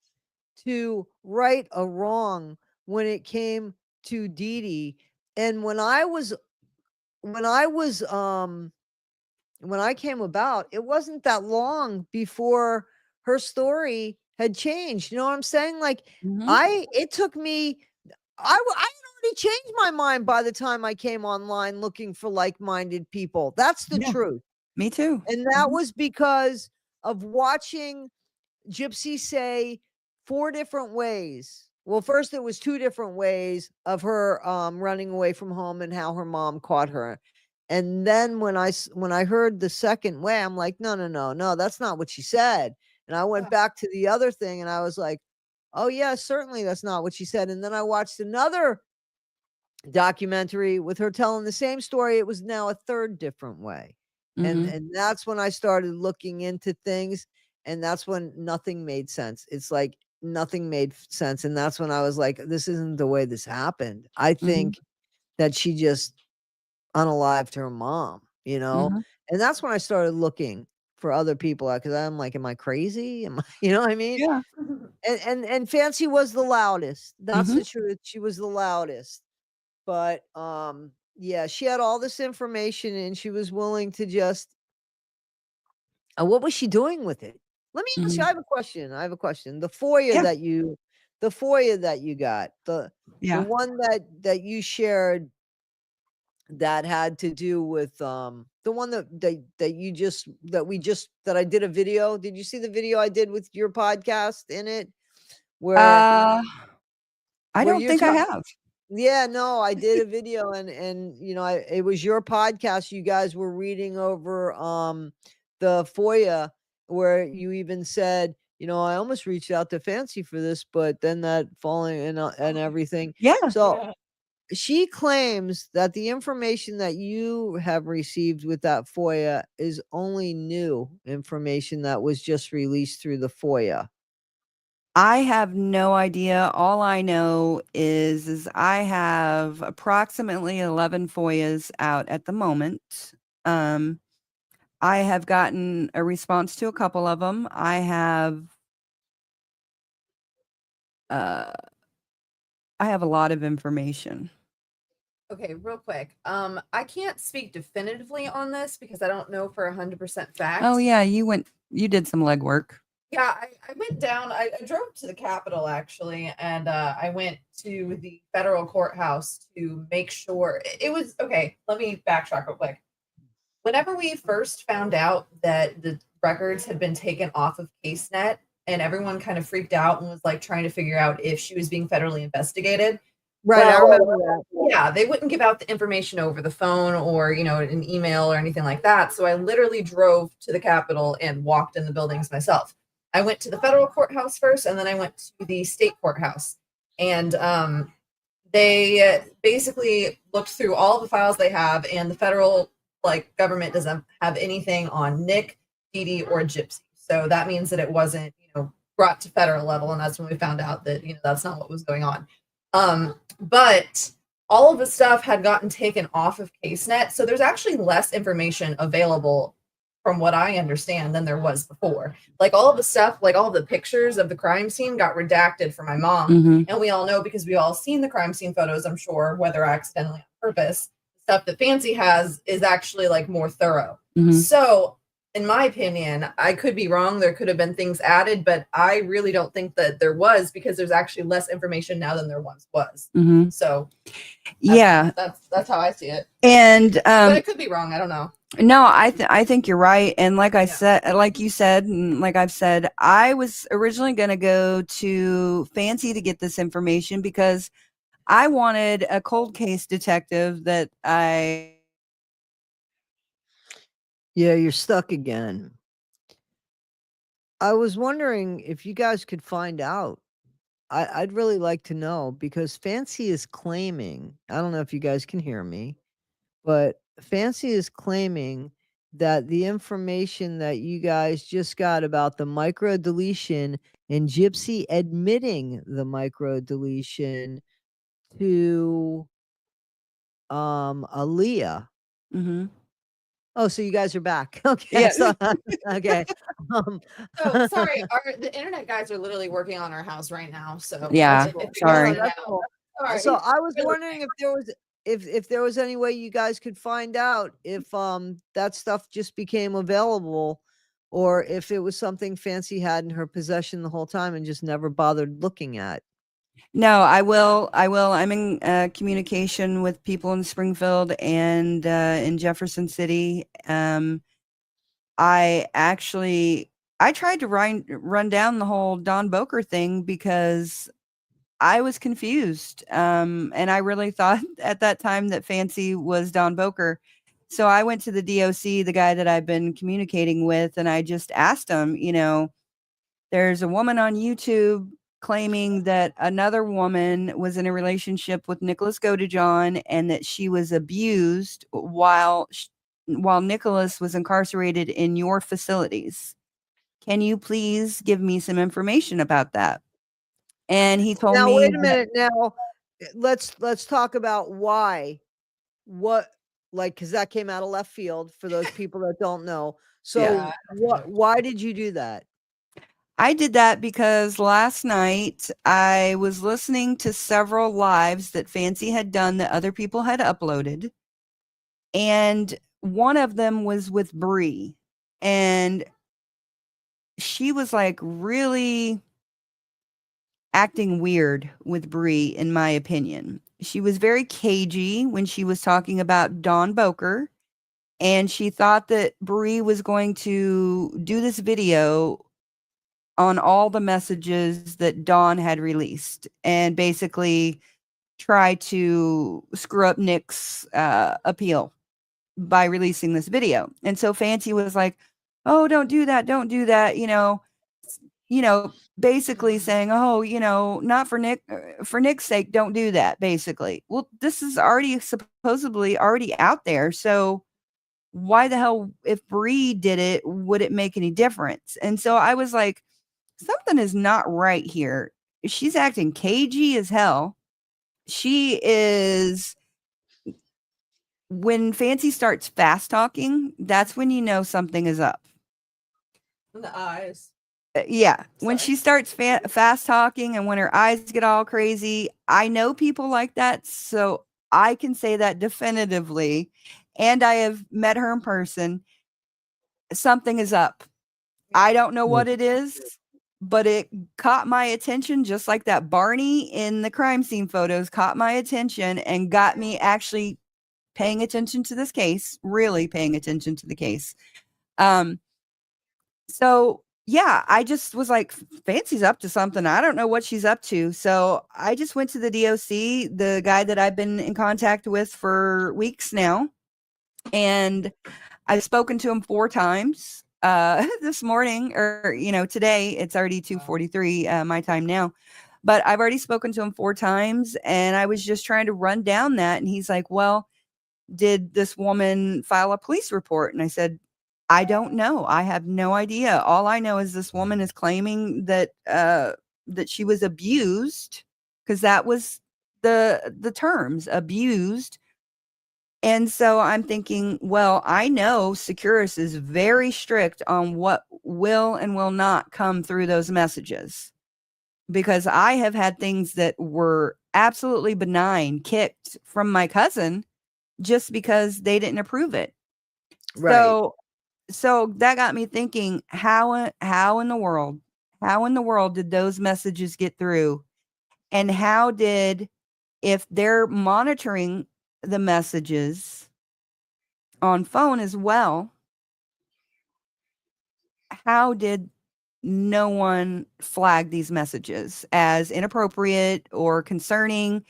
to right a wrong when it came to Dee Dee. And when I came about, it wasn't that long before her story had changed. You know what I'm saying? Like it took me, I had already changed my mind by the time I came online looking for like-minded people. That's the Yeah. truth. Me too. And that was because of watching Gypsy say 4 different ways. Well, first it was 2 different ways of her running away from home and how her mom caught her. And then when I heard the second way, I'm like, no, that's not what she said. And I went back to the other thing and I was like, oh yeah, certainly that's not what she said. And then I watched another documentary with her telling the same story. It was now a third different way. Mhm. And that's when I started looking into things, and that's when nothing made sense. It's like nothing made sense. And that's when I was like, this isn't the way this happened. I think that she just unalived her mom, you know? Mhm. And that's when I started looking for other people because I'm like, am I crazy? Am I, you know what I mean? Yeah. And Fancy was the loudest. That's Mhm. the truth. She was the loudest. But yeah, she had all this information and she was willing to just what was she doing with it? Let me ask you, I Mhm. have a question. I have a question. The FOIA Yeah. that you got, the Yeah. one that you shared that had to do with the one that you just that I did a video. Did you see the video I did with your podcast in it where I don't you're think I talking? have. Yeah, no, I did a video and you know, it was your podcast. You guys were reading over the FOIA where you even said, you know, I almost reached out to Fancy for this, but then that falling and everything. Yeah. So Yeah. she claims that the information that you have received with that FOIA is only new information that was just released through the FOIA. I have no idea. All I know is I have approximately 11 FOIAs out at the moment. I have gotten a response to a couple of them. Uh, I have a lot of information. Okay, real quick. I can't speak definitively on this because I don't know for 100% fact. Oh yeah, you did some legwork. Yeah, I went down. I drove to the Capitol actually, and I went to the federal courthouse to make sure it was okay. Let me backtrack real quick. Whenever we first found out that the records had been taken off of CaseNet, and everyone kind of freaked out and was like trying to figure out if she was being federally investigated. Right, I Well, remember that. yeah, they wouldn't give out the information over the phone or, an email or anything like that. So I literally drove to the Capitol and walked in the buildings myself. I went to the federal courthouse first, and then I went to the state courthouse. And they basically looked through all the files they have, and the federal government doesn't have anything on Nick, Dee Dee, or Gypsy. So that means that it wasn't, brought to federal level, and that's when we found out that that's not what was going on. But all of the stuff had gotten taken off of CaseNet, so there's actually less information available from what I understand than there was before. Like all of the stuff, like all the pictures of the crime scene got redacted for my mom. And we all know because we all seen the crime scene photos, I'm sure, whether accidentally on purpose. Stuff that Fancy has is actually like more thorough. So in my opinion, I could be wrong. There could have been things added, but I really don't think that there was because there's actually less information now than there once was. So yeah, that's how I see it. And but it could be wrong. I don't know. No, I think you're right. And like I said, like you said, and like I've said, I was originally going to go to Fancy to get this information because I wanted a cold case detective that Yeah, you're stuck again. I was wondering if you guys could find out. I'd really like to know because Fancy is claiming, I don't know if you guys can hear me, but Fancy is claiming that the information that you guys just got about the micro deletion and Gypsy admitting the micro deletion to Aaliyah. Oh, so you guys are back. Okay. Yeah. So, okay. So sorry, the internet guys are literally working on our house right now. So Yeah, if it sorry. goes in and out, sorry. So I was wondering if there was any way you guys could find out if that stuff just became available or if it was something Fancy had in her possession the whole time and just never bothered looking at. No, I will. I'm in communication with people in Springfield and in Jefferson City. I tried to run down the whole Don Boker thing because I was confused. And I really thought at that time that Fancy was Don Boker. So I went to the DOC, the guy that I've been communicating with, and I just asked him, there's a woman on YouTube claiming that another woman was in a relationship with Nicholas Godejohn and that she was abused while Nicholas was incarcerated in your facilities. Can you please give me some information about that? And he told Now, me wait a that- minute. Now, let's talk about why. What, like, because that came out of left field for those people that don't know. So, Yeah. why did you do that? I did that because last night I was listening to several lives that Fancy had done that other people had uploaded. And one of them was with Bree. And she was like really acting weird with Bree, in my opinion. She was very cagey when she was talking about Don Boker. And she thought that Bree was going to do this video on all the messages that Dawn had released and basically try to screw up Nick's appeal by releasing this video. And so Fancy was like, "Oh, don't do that. Don't do that." Basically saying, "Oh, not for Nick's sake, don't do that." Basically. Well, this is already supposedly already out there. So why the hell, if Bree did it, would it make any difference? And so I was like, something is not right here. She's acting cagey as hell. She is. When Fancy starts fast talking, that's when you know something is up. In the eyes. Yeah. When Sorry. she starts fast talking and when her eyes get all crazy, I know people like that. So I can say that definitively. And I have met her in person. Something is up. I don't know what it is, but it caught my attention just like that Barney in the crime scene photos caught my attention and got me actually paying attention to this case, really paying attention to the case. So yeah, I just was like, Fancy's up to something. I don't know what she's up to. So I just went to the DOC, the guy that I've been in contact with for weeks now. And I've spoken to him 4 times this morning, or today. It's already 2:43 my time now, but I've already spoken to him 4 times, and I was just trying to run down that. And he's like, "Well, did this woman file a police report?" And I said, "I don't know. I have no idea. All I know is this woman is claiming that that she was abused, because that was the terms, abused." And so I'm thinking, well, I know Securus is very strict on what will and will not come through those messages, because I have had things that were absolutely benign kicked from my cousin just because they didn't approve it. Right. So that got me thinking, how in the world did those messages get through? And how did, if they're monitoring the messages on phone as well, how did no one flag these messages as inappropriate or concerning?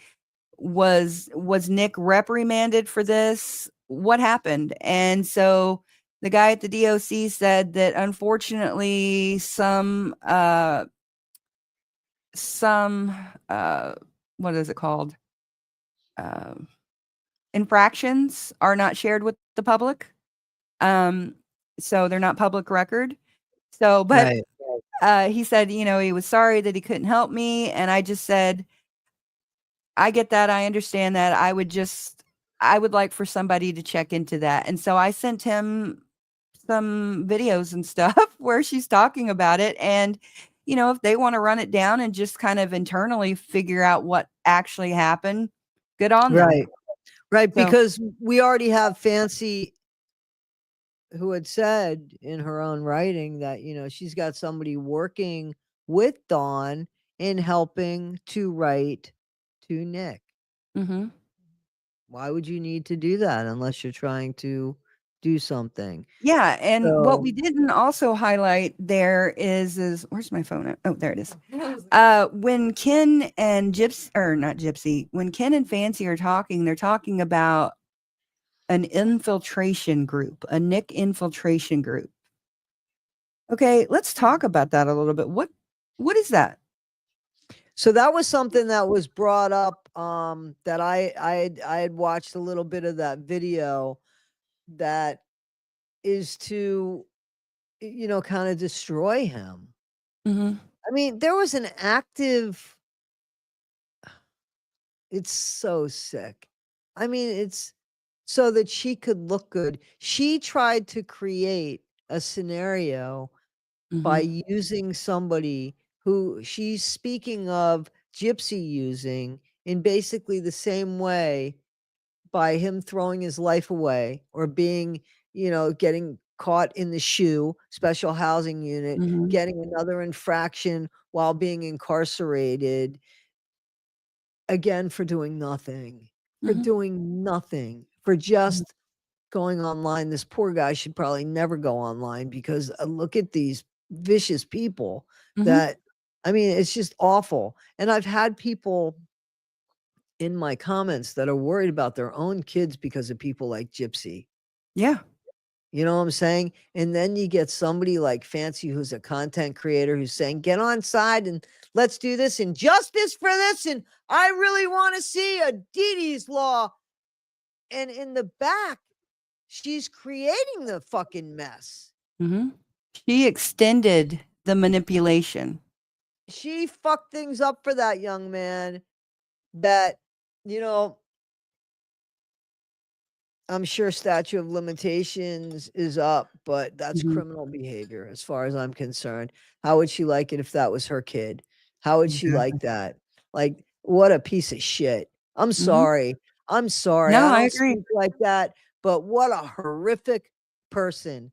Was Nick reprimanded for this? What happened? And so the guy at the DOC said that unfortunately some what is it called? Infractions are not shared with the public. So they're not public record. So, but he said, he was sorry that he couldn't help me. And I just said, I get that. I understand that. I would like for somebody to check into that. And so I sent him some videos and stuff where she's talking about it. And, if they want to run it down and just kind of internally figure out what actually happened, good on them. Right. So- Because we already have Fancy who had said in her own writing that, she's got somebody working with Dawn in helping to write to Nick. Mm-hmm. Why would you need to do that unless you're trying to do something? Yeah, and what we So didn't also highlight there is where's my phone at? Oh, there it is. When Ken and Gypsy, or not Gypsy, when Ken and Fancy are talking, they're talking about an infiltration group, a Nick infiltration group. Okay, let's talk about that a little bit. What is that? So that was something that was brought up, that I had watched a little bit of that video, that is to, kind of destroy him. Mm-hmm. I mean, there was an active, it's so sick. I mean, it's so that she could look good. She tried to create a scenario by using somebody who she's speaking of Gypsy using in basically the same way, by him throwing his life away or being, getting caught in the shoe, special housing unit, Mm-hmm. getting another infraction while being incarcerated, again for doing nothing, for just going online. This poor guy should probably never go online, because look at these vicious people Mm-hmm. that, I mean, it's just awful. And I've had people in my comments that are worried about their own kids because of people like Gypsy. Yeah. You know what I'm saying? And then you get somebody like Fancy, who's a content creator, who's saying, get on side and let's do this and justice for this. And I really want to see a Didi's law. And in the back, she's creating the fucking mess. Mm-hmm. She extended the manipulation. She fucked things up for that young man that, I'm sure statute of limitations is up, but that's Mhm. criminal behavior as far as I'm concerned. How would she like it if that was her kid? How would she like that? Like, what a piece of shit. I'm Mhm. sorry. I'm sorry. No, I I don't agree. speak like that, but what a horrific person.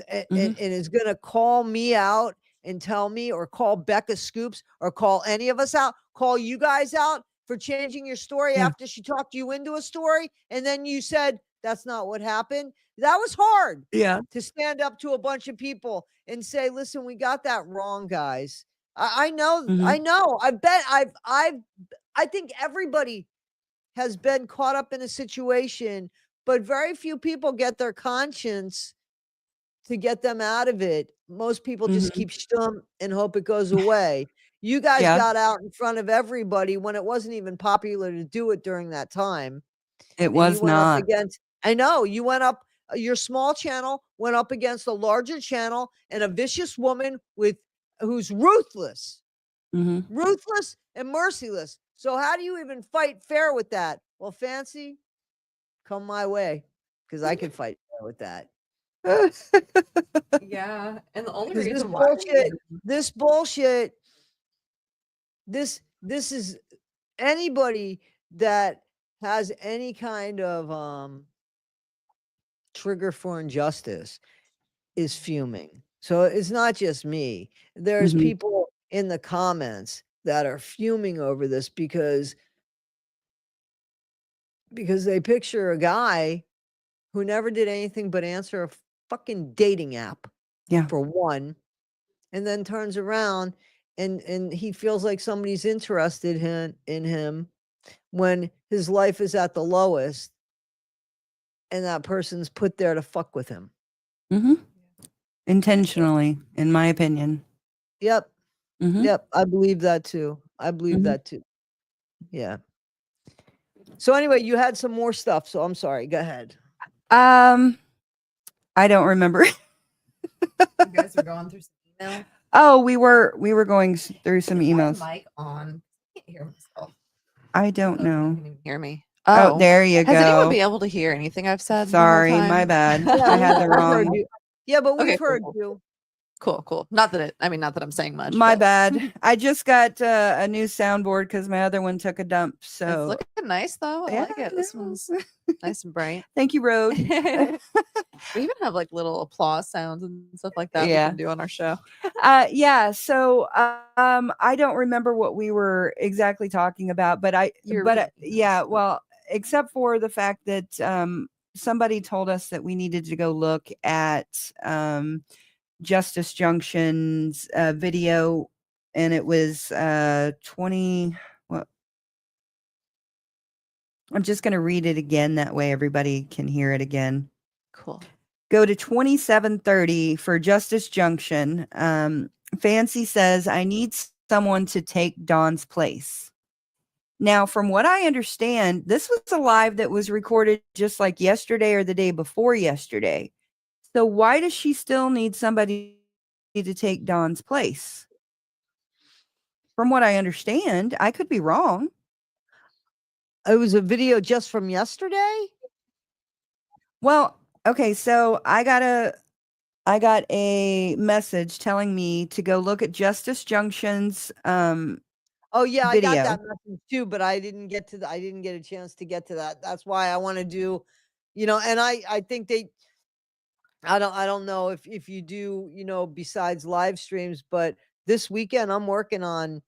And Mhm. is going to call me out and tell me, or call Becca Scoops, or call any of us out, call you guys out for changing your story Yeah. after she talked you into a story. And then you said, that's not what happened. That was hard Yeah. to stand up to a bunch of people and say, listen, we got that wrong, guys. I know, Mhm. I know. I think everybody has been caught up in a situation, but very few people get their conscience to get them out of it. Most people just Mhm. keep stum and hope it goes away. You guys Yeah. got out in front of everybody when it wasn't even popular to do it during that time. It And you was went up not. against, I know, you went up, your small channel went up against a larger channel and a vicious woman who's ruthless Mhm. and merciless. So how do you even fight fair with that? Well, Fancy, come my way, because I can fight fair with that. Yeah, and the only Because reason why this bullshit, this is, anybody that has any kind of trigger for injustice is fuming. So it's not just me. There's Mhm. people in the comments that are fuming over this, because they picture a guy who never did anything but answer a fucking dating app, Yeah. for one, and then turns around and he feels like somebody's interested in him when his life is at the lowest, and that person's put there to fuck with him. Mhm. Intentionally, in my opinion. Yep. Mhm. Yep. I believe that too. I believe Mhm. that too. Yeah. So anyway, you had some more stuff. So I'm sorry. Go ahead. I don't remember. you guys are going through some email. Oh, we were going through some Is my emails. mic on? I can't hear myself. I don't I don't know if know. you can even hear me. Oh, Oh, there you has anyone go. been able to hear anything I've said Sorry, the whole time? my bad. Yeah, I had the we've heard wrong. you. Yeah, but we've Okay, cool, heard cool. you. Cool. Not that I'm saying much. My but bad. I just got a new soundboard because my other one took a dump. It's So looking nice though. I yeah, like it. This no. one's nice and bright. Thank you, Road. We even have like little applause sounds and stuff like that we Yeah. can do on our show. Yeah. So I don't remember what we were exactly talking about, but yeah, well, except for the fact that somebody told us that we needed to go look at Justice Junction's video, and it was 20. What? I'm just going to read it again. That way everybody can hear it again. Cool. Go to 2730 for Justice Junction. Fancy says, I need someone to take Dawn's place. Now, from what I understand, this was a live that was recorded just like yesterday or the day before yesterday. So why does she still need somebody to take Dawn's place? From what I understand, I could be wrong. It was a video just from yesterday? Well, okay, so I got a message telling me to go look at Justice Junction's Oh yeah, video. I got that message too, but I didn't get a chance to get to that. That's why I want to do, and I think I don't know if you do, besides live streams, but this weekend I'm working on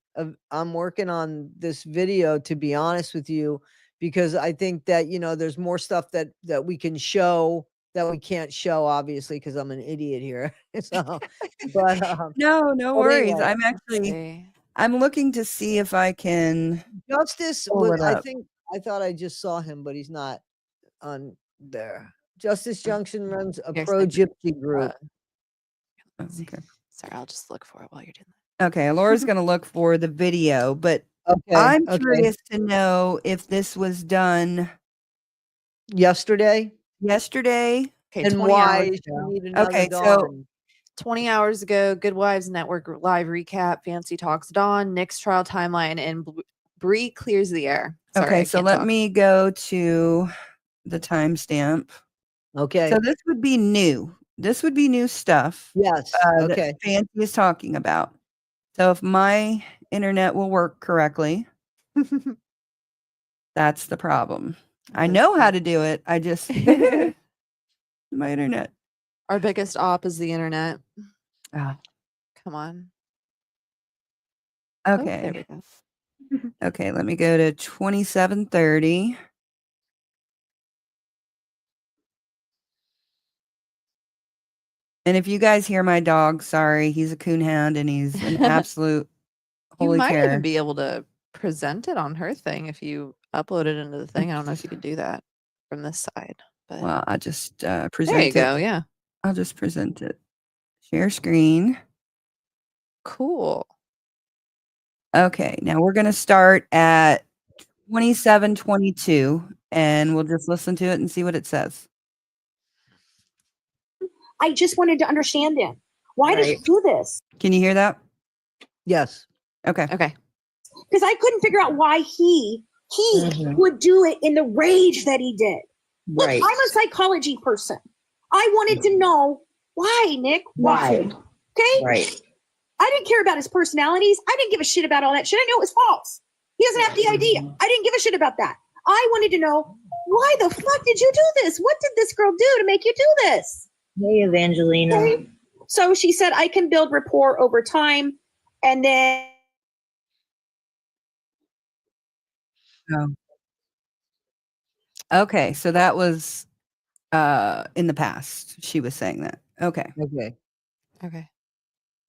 this video, to be honest with you, because I think that, there's more stuff that we can show that we can't show, obviously, because I'm an idiot here. So, but No but worries. anyway. I'm looking to see if I can Justice pull it up. I thought I just saw him, but he's not on there. Justice Junction runs a pro gypsy group. Okay. Sorry, I'll just look for it while you're doing that. Okay, Laura's going to look for the video, but I'm curious to know if this was done yesterday. Okay, And 20 why hours she ago. need another Okay, Dawn. so 20 hours ago, Good Wives Network live recap, Fancy Talks Dawn, Nick's trial timeline, and Bree clears the air. Sorry, okay, I so can't let talk. me go to the timestamp. Okay. So this would be new. This would be new stuff. Yes. That Fancy is talking about. So if my internet will work correctly, that's the problem. I know how to do it. I just my internet. Our biggest op is the internet. Ah. Come on. Okay. Oh, there we go. Okay, let me go to 2730. And if you guys hear my dog, sorry, he's a coonhound and he's an absolute holy You might terror. even be able to present it on her thing if you upload it into the thing. I don't know if you could do that from this side. But Well, I just present there you it. go. Yeah. I'll just present it. Share screen. Cool. Okay, now we're going to start at 2722 and we'll just listen to it and see what it says. I just wanted to understand him. Why does he do this? Can you hear that? Yes. Okay. Okay. Because I couldn't figure out why he would do it in the rage that he did. Look, I'm a psychology person. I wanted to know why, Nick. Why? Okay? Right. I didn't care about his personalities. I didn't give a shit about all that shit. I knew it was false. He doesn't have the idea. I didn't give a shit about that. I wanted to know, why the fuck did you do this? What did this girl do to make you do this? Hey, Evangelina. Okay. So she said, I can build rapport over time. And then Okay, so that was in the past. She was saying that. Okay. Okay.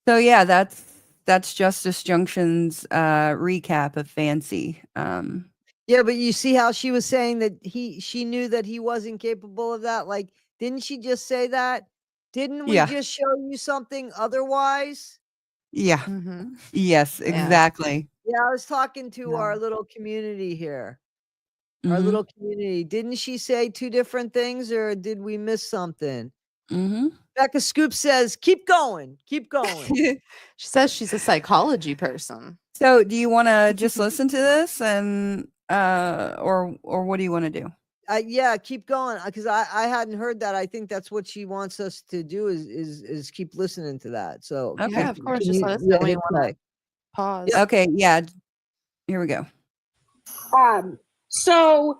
So yeah, that's Justice Junction's recap of Fancy. Yeah, but you see how she was saying that she knew that he wasn't capable of that? Like, didn't she just say that? Didn't we Yeah. just show you something otherwise? Yeah. Mm-hmm. Yes, exactly. Yeah, I was talking to our little community here. Our Mhm. little community. Didn't she say two different things, or did we miss something? Mhm. Becca Scoop says, keep going. Keep going. She says she's a psychology person. So, do you want to just listen to this and or what do you want to do? Yeah, keep going because I hadn't heard that. I think that's what she wants us to do is keep listening to that. So Okay. Yeah, of course. can Just you- let us know when hit you want play. to pause. Okay. Yeah. Here we go. So,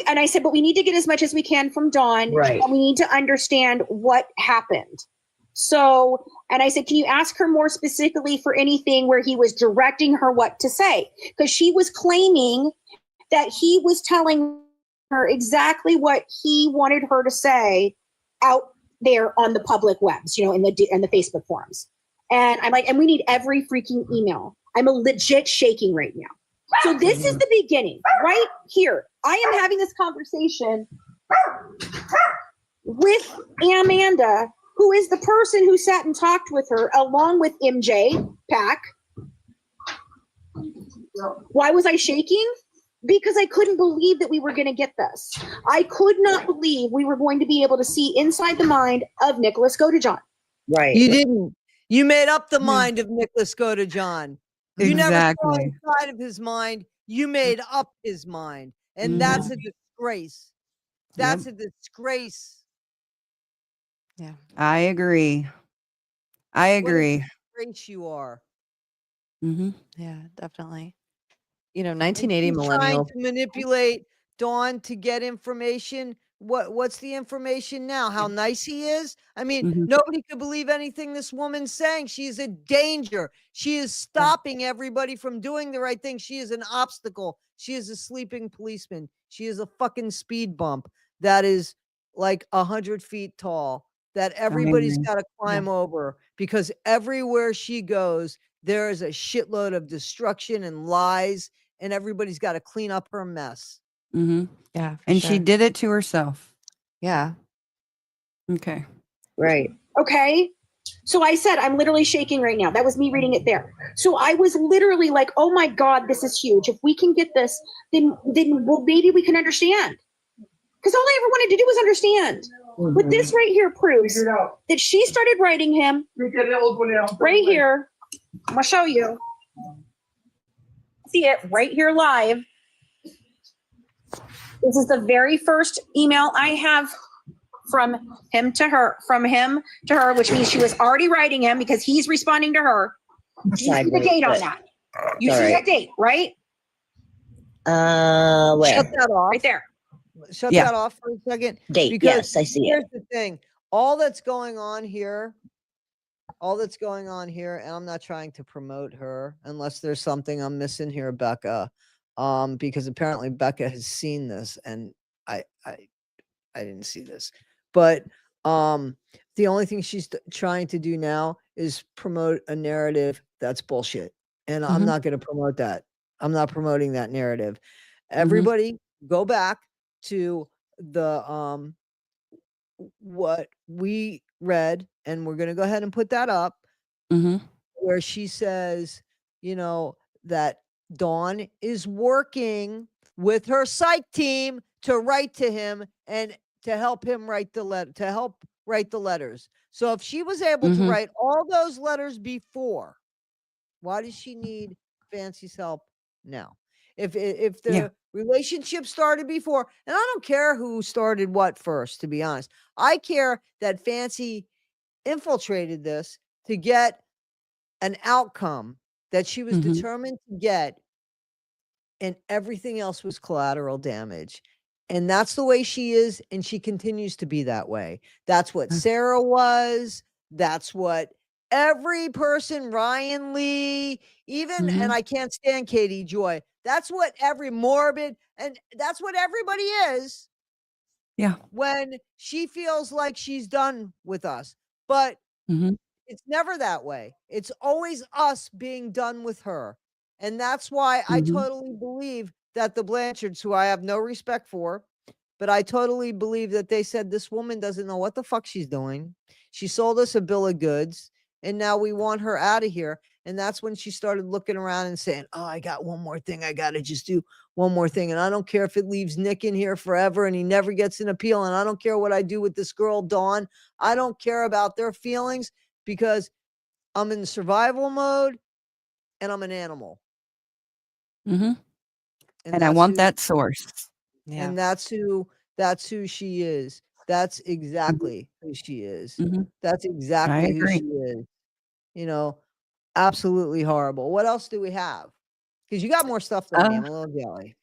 and I said, but we need to get as much as we can from Dawn. Right. And we need to understand what happened. So, and I said, can you ask her more specifically for anything where he was directing her what to say? Because she was claiming that he was telling her exactly what he wanted her to say out there on the public webs, you know, in the Facebook forums. And I'm like, and we need every freaking email. I'm legit shaking right now. So this is the beginning right here. I am having this conversation with Amanda, who is the person who sat and talked with her along with MJ Pack. Why was I shaking? Because I couldn't believe that we were going to get this. I could not believe we were going to be able to see inside the mind of Nicholas Godejohn. Right. You didn't. You made up the mind of Nicholas Godejohn. You never saw Exactly. inside of his mind. You made up his mind. And that's a disgrace. That's a disgrace. Yeah. I agree. I agree. What a disgrace you are. Mm-hmm. Yeah, definitely. You know, And 1980 she's millennial. trying to manipulate Dawn to get information. What's the information now? How nice he is? I mean, Mhm. nobody could believe anything this woman's saying. She is a danger. She is stopping everybody from doing the right thing. She is an obstacle. She is a sleeping policeman. She is a fucking speed bump that is like 100 feet tall that everybody's agree. got to climb over because everywhere she goes, there is a shitload of destruction and lies, and everybody's got to clean up her mess. Mm-hmm. Yeah. for And she sure. did it to herself. Yeah. Okay. Right. Okay. So I said, I'm literally shaking right now. That was me reading it there. So I was literally like, oh my God, this is huge. If we can get this, then well, maybe we can understand. Because all I ever wanted to do was understand. But this right here proves that she started writing him right here. I'm going to show you. See it right here live. This is the very first email I have from him to her, which means she was already writing him because he's responding to her. You see the date on that. You see that date, right? Where? Shut that off. Right there. Shut Yeah. that off for a second. Date. Because Yes, I see here's it. the thing. All that's going on here, and I'm not trying to promote her unless there's something I'm missing here, Becca. Because apparently Becca has seen this and I didn't see this. But the only thing she's trying to do now is promote a narrative that's bullshit. And I'm not going to promote that. I'm not promoting that narrative. Everybody go back to the what we read, and we're going to go ahead and put that up, where she says, you know, that Dawn is working with her psych team to write to him and to help him write the letters. So if she was able to write all those letters before, why does she need Fancy's help now? If the relationship started before, and I don't care who started what first, to be honest. I care that Fancy infiltrated this to get an outcome that she was determined to get, and everything else was collateral damage. And that's the way she is, and she continues to be that way. That's what Sarah was. That's what every person, Ryan Lee, even, and I can't stand Katie Joy. That's what every Morbid, and that's what everybody is. Yeah. When she feels like she's done with us. But it's never that way. It's always us being done with her. And that's why I totally believe that the Blanchards, who I have no respect for, but I totally believe that they said this woman doesn't know what the fuck she's doing. She sold us a bill of goods, and now we want her out of here. And that's when she started looking around and saying, oh, I got one more thing. I got to just do one more thing. And I don't care if it leaves Nick in here forever and he never gets an appeal. And I don't care what I do with this girl, Dawn. I don't care about their feelings because I'm in survival mode and I'm an animal. And I that's want who- that source. Yeah. And that's who she is. That's exactly who she is. Mhm. That's I exactly who agree. she is. You know, absolutely horrible. What else do we have? Because you got more stuff than me. I'm a little jelly.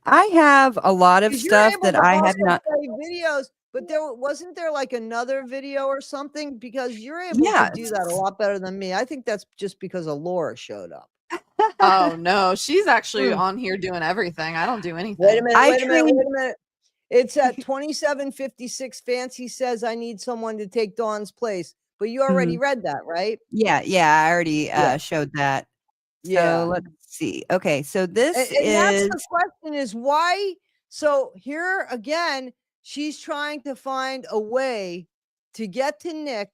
I have a lot of 'Cause you're stuff able that to I also have not. play videos, but wasn't there like another video or something? Because you're able to do that a Yes. lot better than me. I think that's just because Laura showed up. Oh no, she's actually Mm. on here doing everything. I don't do anything. Wait a minute, I wait a minute, trained- wait a minute. It's at 2756. Fancy says I need someone to take Dawn's place. But you already read that, right? Yeah, I already Yeah. showed that. Yeah. So let's see. Okay, so this And that's is the question is why. So here again, she's trying to find a way to get to Nick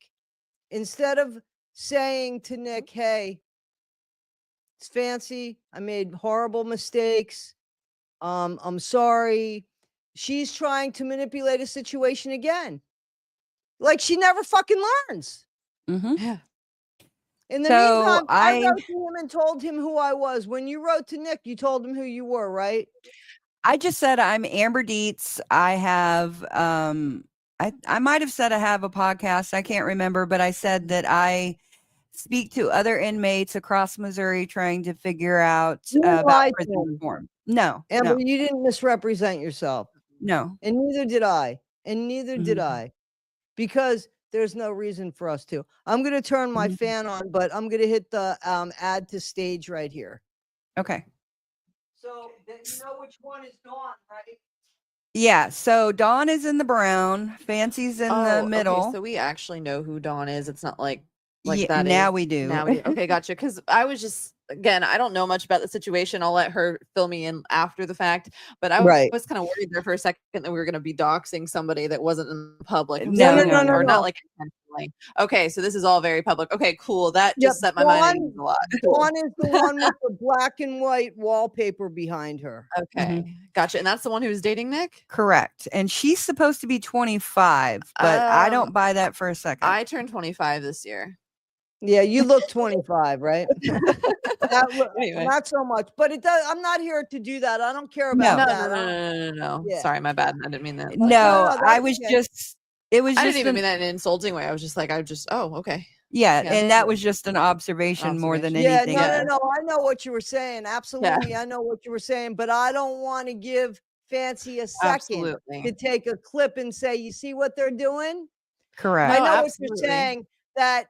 instead of saying to Nick, hey, it's Fancy. I made horrible mistakes. I'm sorry. She's trying to manipulate a situation again. Like she never fucking learns. Mhm. Yeah. In the So meantime, I I wrote to him and told him who I was. When you wrote to Nick, you told him who you were, right? just said I'm Amber Dietz. I have I might have said I have a podcast. I can't remember, but I said that I speak to other inmates across Missouri trying to figure out You about lied to prison him. reform. No, Amber, no, you didn't misrepresent yourself. no. And neither did I. And neither did Mhm. I. Because there's no reason for us to. I'm going to turn my Mhm. fan on, but I'm going to hit the add to stage right here. Okay. So you know which one is Dawn, right? Yeah, so Dawn is in the brown, Fancy's in the middle. Okay, so we actually know who Dawn is. It's not like Yeah, that now is. we do. Now we do. Okay, gotcha. Because I was just again, I don't know much about the situation. I'll let her fill me in after the fact. But I Right. was kind of worried there for a second that we were going to be doxing somebody that wasn't in the public. I'm No, sorry, no, no, or no. not like intentionally. Okay, so this is all very public. Okay, cool. That Yep, just set my mind at Dawn- ease a lot. Cool. Dawn is the one with the black and white wallpaper behind her. Okay, gotcha. And that's the one who's dating Nick? Correct. And she's supposed to be 25, but I don't buy that for a second. I turned 25 this year. Yeah, you look 25, right? Anyway. Not so much, but it does. I'm not here to do that. I don't care No. about No, that. no. Yeah. Sorry, my bad. I didn't mean that. No, that's I was okay. just it was I just didn't even mean that in an insulting way. I was just like, oh, okay. yeah, Yeah. and that was just an observation more than Observation. Yeah, anything. no. I know what you were saying. Absolutely, I know what you were saying, but I don't want to give Fancy a second Absolutely. to take a clip and say, "You see what they're doing?" Correct. I No, know what absolutely. you're saying. That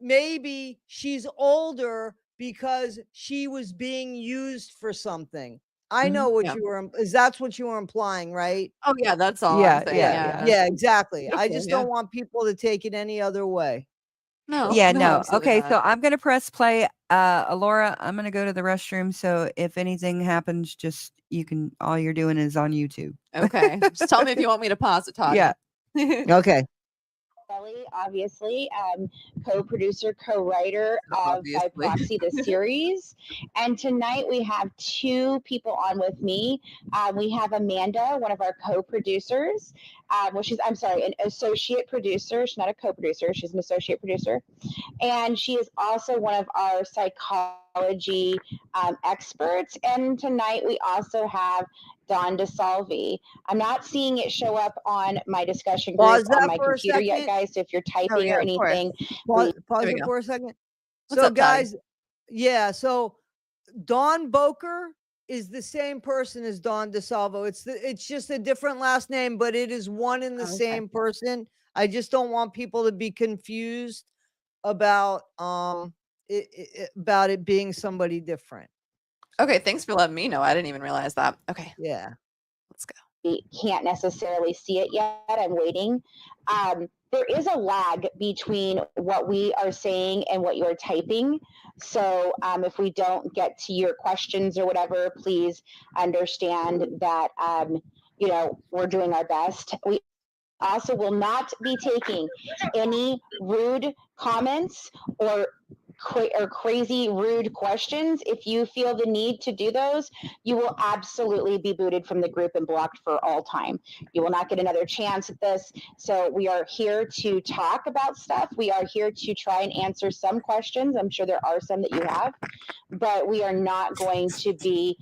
maybe she's older because she was being used for something. I know what Yeah. you were. That's what you were implying, right? Oh yeah, that's all Yeah, I'm saying. yeah. Yeah, exactly. I Okay, just yeah. don't want people to take it any other way. No. Yeah, no. absolutely Okay, not. so I'm gonna press play. Alora, I'm gonna go to the restroom. So if anything happens, just all you're doing is on YouTube. Okay. Just tell me if you want me to pause it, Todd. Yeah. Okay. Kelly, obviously, co-producer, co-writer of By Obviously. Proxy, the series. And tonight we have two people on with me. We have Amanda, one of our co-producers. An associate producer. She's not a co-producer. She's an associate producer. And she is also one of our psychology experts. And tonight we also have Dawn DeSalvi. I'm not seeing it show up on my discussion group Pause on that my for a computer yet, second. guys. So if you're typing yeah, or of course. anything, Pause There we it go. for a second. What's So up, Toddie? guys, yeah, so Dawn Boker is the same person as Dawn DeSalvo. It's just a different last name, but it is one and the Okay. same person. I just don't want people to be confused about about it being somebody different. Okay, thanks for letting me know. I didn't even realize that. Okay, Yeah. let's go. we can't necessarily see it yet. I'm waiting. There is a lag between what we are saying and what you're typing. So if we don't get to your questions or whatever, please understand that, we're doing our best. We also will not be taking any rude comments or crazy, rude questions, if you feel the need to do those, you will absolutely be booted from the group and blocked for all time. You will not get another chance at this. So we are here to talk about stuff. We are here to try and answer some questions. I'm sure there are some that you have, but we are not going to be,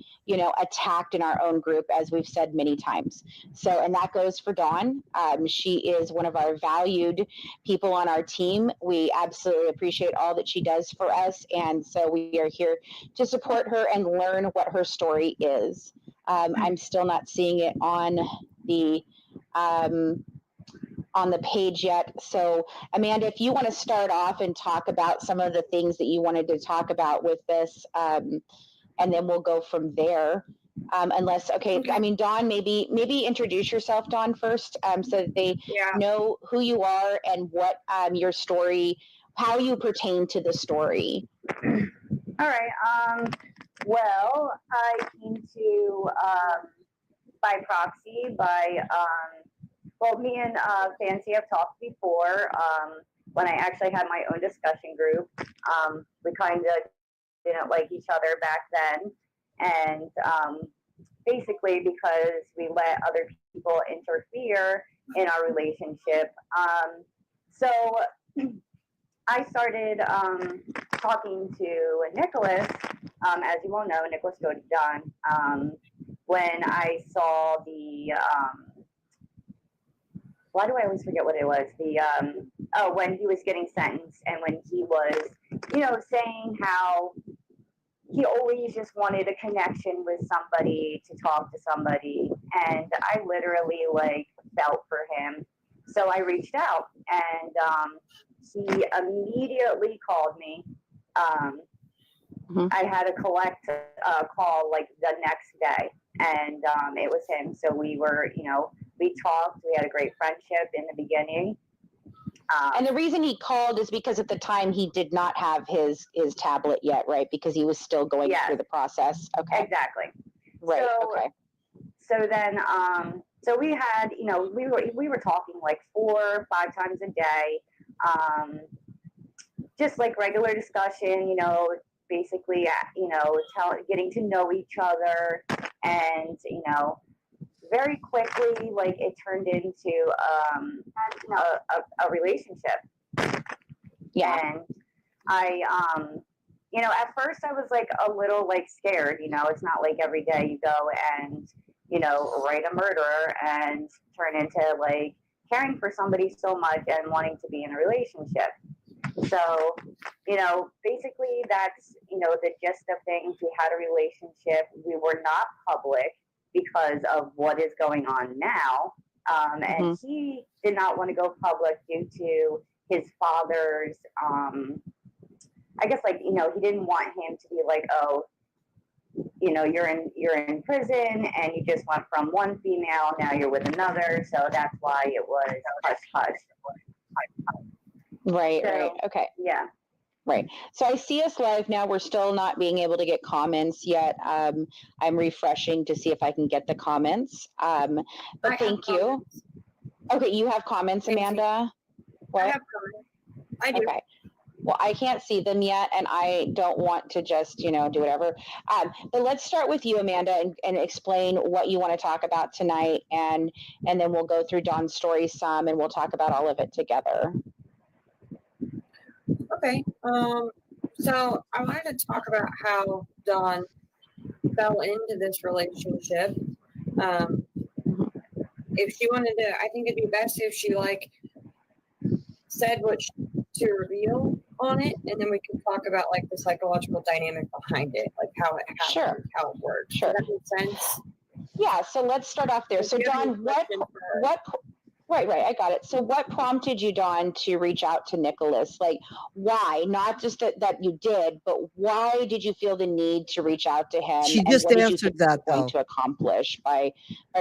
attacked in our own group, as we've said many times. So, and that goes for Dawn. She is one of our valued people on our team. We absolutely appreciate all that she does for us. And so we are here to support her and learn what her story is. I'm still not seeing it on the page yet. So Amanda, if you want to start off and talk about some of the things that you wanted to talk about with this, and then we'll go from there. Okay. I mean, Dawn, maybe introduce yourself, Dawn, first, so that they know who you are and what your story, how you pertain to the story. All right. Well, I came to by proxy well, me and Fancy have talked before. When I actually had my own discussion group, we kind of didn't like each other back then, and basically because we let other people interfere in our relationship. So I started talking to Nicholas, as you all know, Nicholas John, when I saw the why do I always forget what it was? When he was getting sentenced, and when he was, saying how he always just wanted a connection with somebody, to talk to somebody. And I literally felt for him. So I reached out, and he immediately called me. I had a collect call the next day, and it was him. So we were, we talked, we had a great friendship in the beginning. And the reason he called is because at the time he did not have his tablet yet, right? Because he was still going through the process. Okay. Exactly. Right. So, okay. So then, so we had, we were talking 4 or 5 times a day, just regular discussion, basically, getting to know each other, and, very quickly, it turned into a relationship. Yeah. And I, at first I was a little scared. It's not every day you go and write a murderer and turn into caring for somebody so much and wanting to be in a relationship. So, basically that's the gist of things. We had a relationship. We were not public because of what is going on now. And he did not want to go public due to his father's, I guess he didn't want him to be you're in prison and you just went from one female, now you're with another. So that's why it was hush hush. Right, right. Okay. Yeah. Right. So I see us live now. We're still not being able to get comments yet. I'm refreshing to see if I can get the comments. But thank you. Comments. Okay, you have comments, Amanda? What? I have comments. I do. Okay. Well, I can't see them yet, and I don't want to just, do whatever. But let's start with you, Amanda, and explain what you want to talk about tonight, and then we'll go through Dawn's story some, and we'll talk about all of it together. Okay, so I wanted to talk about how Dawn fell into this relationship. If she wanted to, I think it'd be best if she said what to reveal on it, and then we can talk about the psychological dynamic behind it, how it happens, sure, how it works. Sure. Does that make sense? Yeah. So let's start off there. So Dawn, what? Right, I got it. So what prompted you, Dawn, to reach out to Nicholas? Why? Not just that you did, but why did you feel the need to reach out to him? She just answered that, though. To accomplish by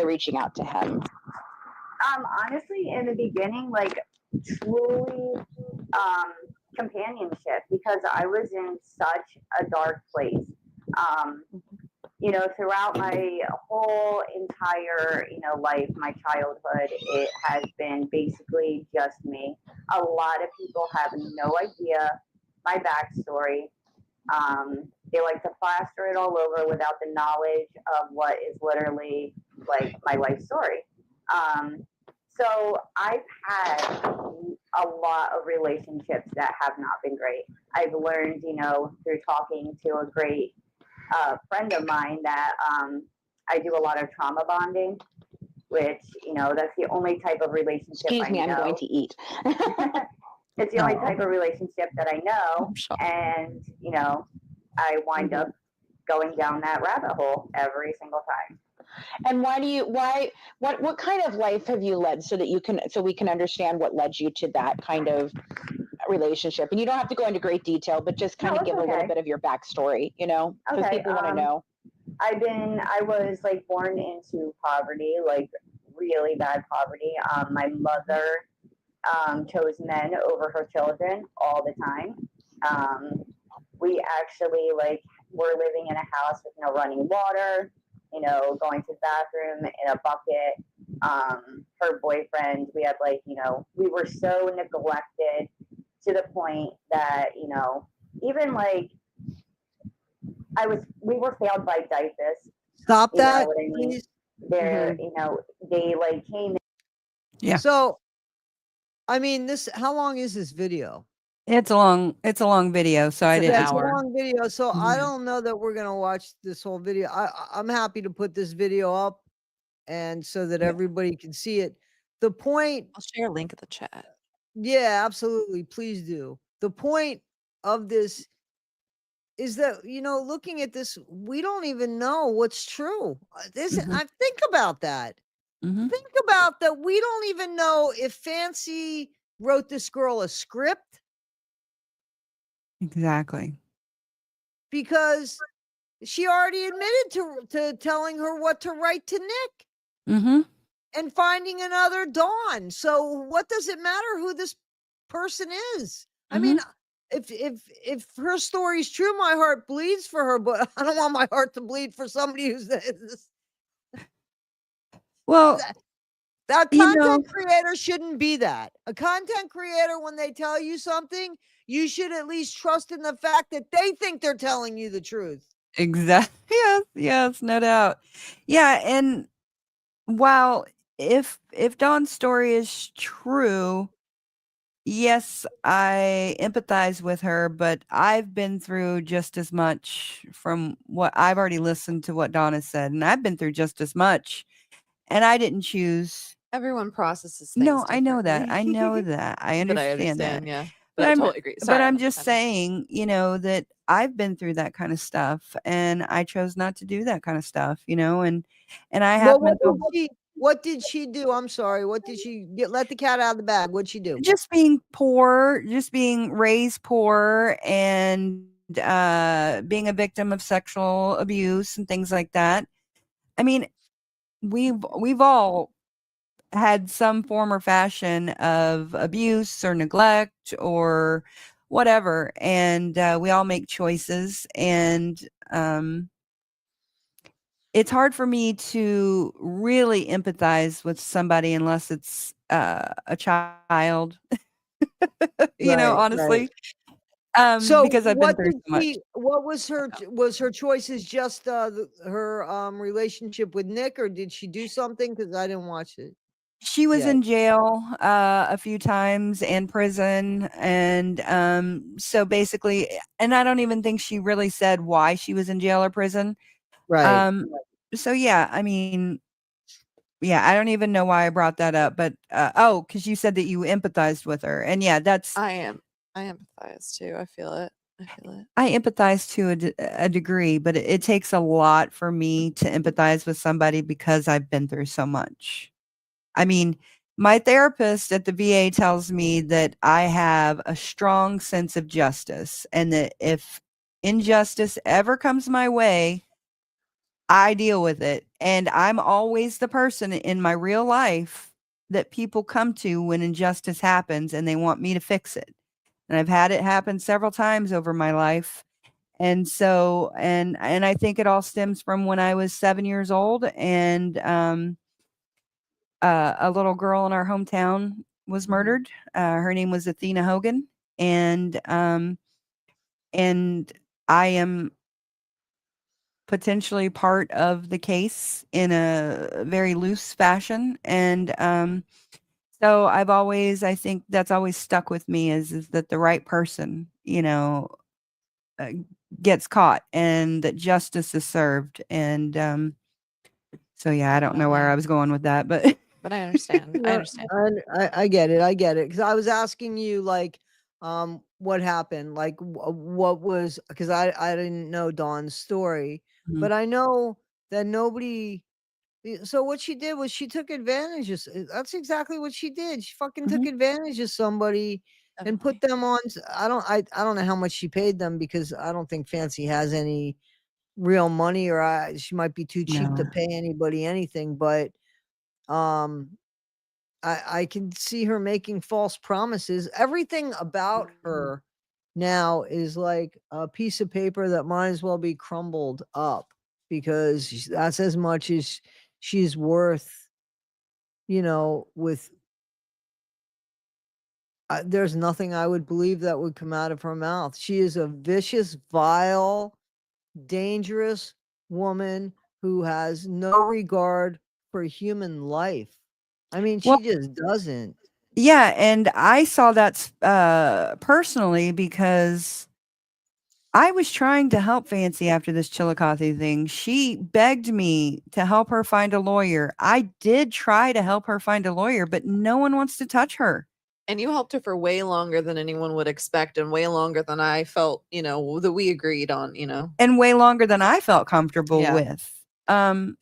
reaching out to him? Honestly, in the beginning, truly companionship, because I was in such a dark place. Throughout my whole entire, life, my childhood, it has been basically just me. A lot of people have no idea my backstory. They like to plaster it all over without the knowledge of what is literally like my life story. So I've had a lot of relationships that have not been great. I've learned, you know, through talking to a great friend of mine that I do a lot of trauma bonding, which, you know, that's the only type of relationship Excuse I me, know. I'm going to eat. It's the only No. type of relationship that I know. I'm shocked. And, you know, I wind up going down that rabbit hole every single time. And what kind of life have you led so we can understand what led you to that kind of relationship? And you don't have to go into great detail, but just kind of give a little bit of your backstory, you know, because people want to know. I was like born into poverty, like really bad poverty. My mother chose men over her children all the time. We actually like were living in a house with no running water, you know, going to the bathroom in a bucket. Her boyfriend, we had like, you know, we were so neglected to the point that, you know, even like we were failed by diapers. Stop You know that, what I mean? please. They're, you know, they like came in. Yeah. So, I mean, how long is this video? It's a long video, so I It's an didn't. It's a hour. long video, so I Mhm. don't know that we're gonna watch this whole video. I'm happy to put this video up, and so that Yeah. everybody can see it. The point, I'll share a link in the chat. yeah, absolutely, please do. The point of this is that, you know, looking at this, we don't even know what's true. I think about that. Mhm. Think about that. We don't even know if Fancy wrote this girl a script, Exactly. because she already admitted to telling her what to write to Nick Mm-hmm. and finding another Dawn. So what does it matter who this person is? I mean, if her story's true, my heart bleeds for her, but I don't want my heart to bleed for somebody who's Well, that you content know, creator shouldn't be that. A content creator, when they tell you something, you should at least trust in the fact that they think they're telling you the truth. exactly. Yes, no doubt. Yeah, and while if Dawn's story is true, yes, I empathize with her, but I've been through just as much. From what I've already listened to what Dawn has said, and I've been through just as much, and I didn't choose. Everyone processes things No, I know that. I differently. know that. I But I understand that. understand, yeah. But But I I'm totally agree. Sorry, I'm I'm just kinda- saying, you know, that I've been through that kind of stuff, and I chose not to do that kind of stuff, you know, and I have Well, mental what did she do? I'm sorry. What did she let the cat out of the bag? What'd she do? just being poor, just being raised poor, and being a victim of sexual abuse and things like that. I mean, we've all had some form or fashion of abuse or neglect or whatever, and we all make choices, and it's hard for me to really empathize with somebody unless it's a child. You know, Right. honestly, So because I've been what through did so much. what was her choices just her relationship with Nick, or did she do something? Because I didn't watch it. She was Yeah. in jail a few times and prison, and so basically, and I don't even think she really said why she was in jail or prison. Right. So yeah, I mean, yeah, I don't even know why I brought that up, but because you said that you empathized with her, and yeah, that's I empathize too. I feel it. I empathize to a degree, but it takes a lot for me to empathize with somebody because I've been through so much. I mean, my therapist at the VA tells me that I have a strong sense of justice, and that if injustice ever comes my way, I deal with it. And I'm always the person in my real life that people come to when injustice happens and they want me to fix it. And I've had it happen several times over my life. And so, and I think it all stems from when I was 7 years old, and a little girl in our hometown was murdered. Her name was Athena Hogan, and and I am potentially part of the case in a very loose fashion. And so I think that's always stuck with me is that the right person, uh, gets caught and that justice is served. And so, yeah, I don't know where I was going with that, but But I understand. I No, understand. I get it. I get it. Because I was asking you, like, what happened? Like, what was, because I didn't know Dawn's story, Mhm. but I know that nobody. So what she did was she took advantage of. That's exactly what she did. She fucking took advantage of somebody and put them on. I don't know how much she paid them because I don't think Fancy has any real money, or she might be too cheap to No. pay anybody anything. But um, I can see her making false promises. Everything about her now is like a piece of paper that might as well be crumbled up because that's as much as she's worth, with there's nothing I would believe that would come out of her mouth. She is a vicious, vile, dangerous woman who has no regard for human life. I mean, Well, she just doesn't. yeah, and I saw that personally because I was trying to help Fancy after this Chillicothe thing. She begged me to help her find a lawyer. I did try to help her find a lawyer, but no one wants to touch her. And you helped her for way longer than anyone would expect and way longer than I felt, that we agreed on, And way longer than I felt comfortable Yeah. with.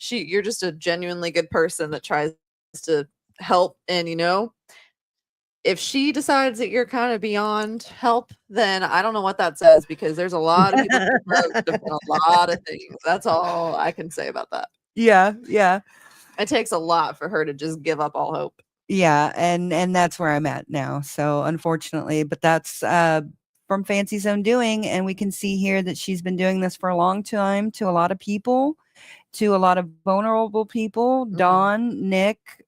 You're just a genuinely good person that tries to help. And, if she decides that you're kind of beyond help, then I don't know what that says because there's a lot of people who have done a lot of things. That's all I can say about that. Yeah, yeah. It takes a lot for her to just give up all hope. Yeah, and that's where I'm at now. So unfortunately, but that's from Fancy's own doing, and we can see here that she's been doing this for a long time to a lot of people, to a lot of vulnerable people, Dawn, Nick.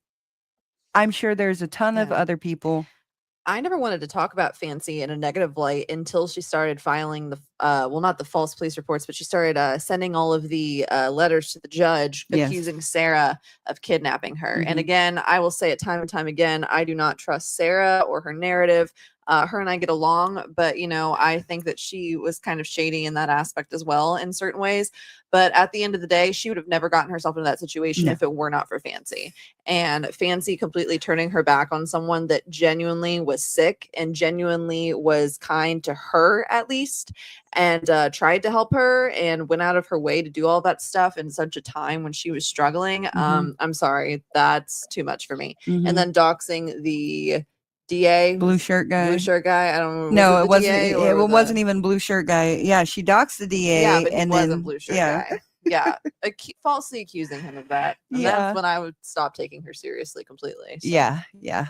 I'm sure there's a ton of other people. I never wanted to talk about Fancy in a negative light until she started filing the not the false police reports, but she started sending all of the letters to the judge accusing Sarah of kidnapping her. And again, I will say it time and time again, I do not trust Sarah or her narrative. Her and I get along, but I think that she was kind of shady in that aspect as well in certain ways. But at the end of the day, she would have never gotten herself into that situation if it were not for Fancy. And Fancy completely turning her back on someone that genuinely was sick and genuinely was kind to her, at least, and tried to help her and went out of her way to do all that stuff in such a time when she was struggling. I'm sorry, that's too much for me. And then doxing the DA, blue shirt guy. I don't know. No, It wasn't. It wasn't even blue shirt guy. Yeah, she doxed the DA. Yeah, but he and wasn't then, blue shirt guy. Yeah, falsely accusing him of that. And that's when I would stop taking her seriously completely. So. Yeah.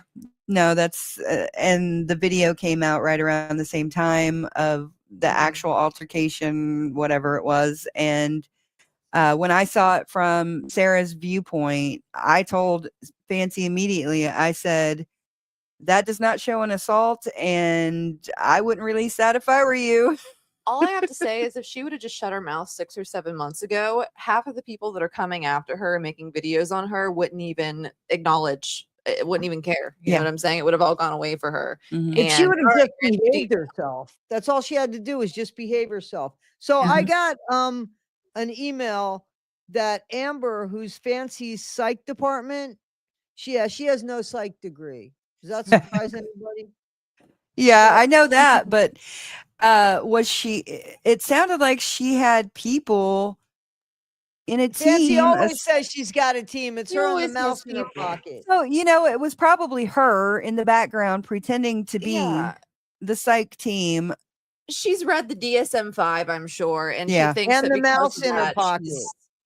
No, that's and the video came out right around the same time of the actual altercation, whatever it was. And when I saw it from Sarah's viewpoint, I told Fancy immediately, I said, that does not show an assault, and I wouldn't release that if I were you. All I have to say is if she would have just shut her mouth 6 or 7 months ago, half of the people that are coming after her and making videos on her wouldn't even acknowledge, it wouldn't even care. You know what I'm saying? It would have all gone away for her. If she would have just behaved herself, that's all she had to do is just behave herself. So I got an email that Amber, who's Fancy's psych department, she has no psych degree. Does that surprise anybody? Yeah, I know that, but was she? It sounded like she had people in a team. Fancy always says she's got a team. It's her and the mouse in her pocket. So it was probably her in the background pretending to be the psych team. She's read the DSM-5, I'm sure, and she thinks and that the because mouse of in her that, pocket.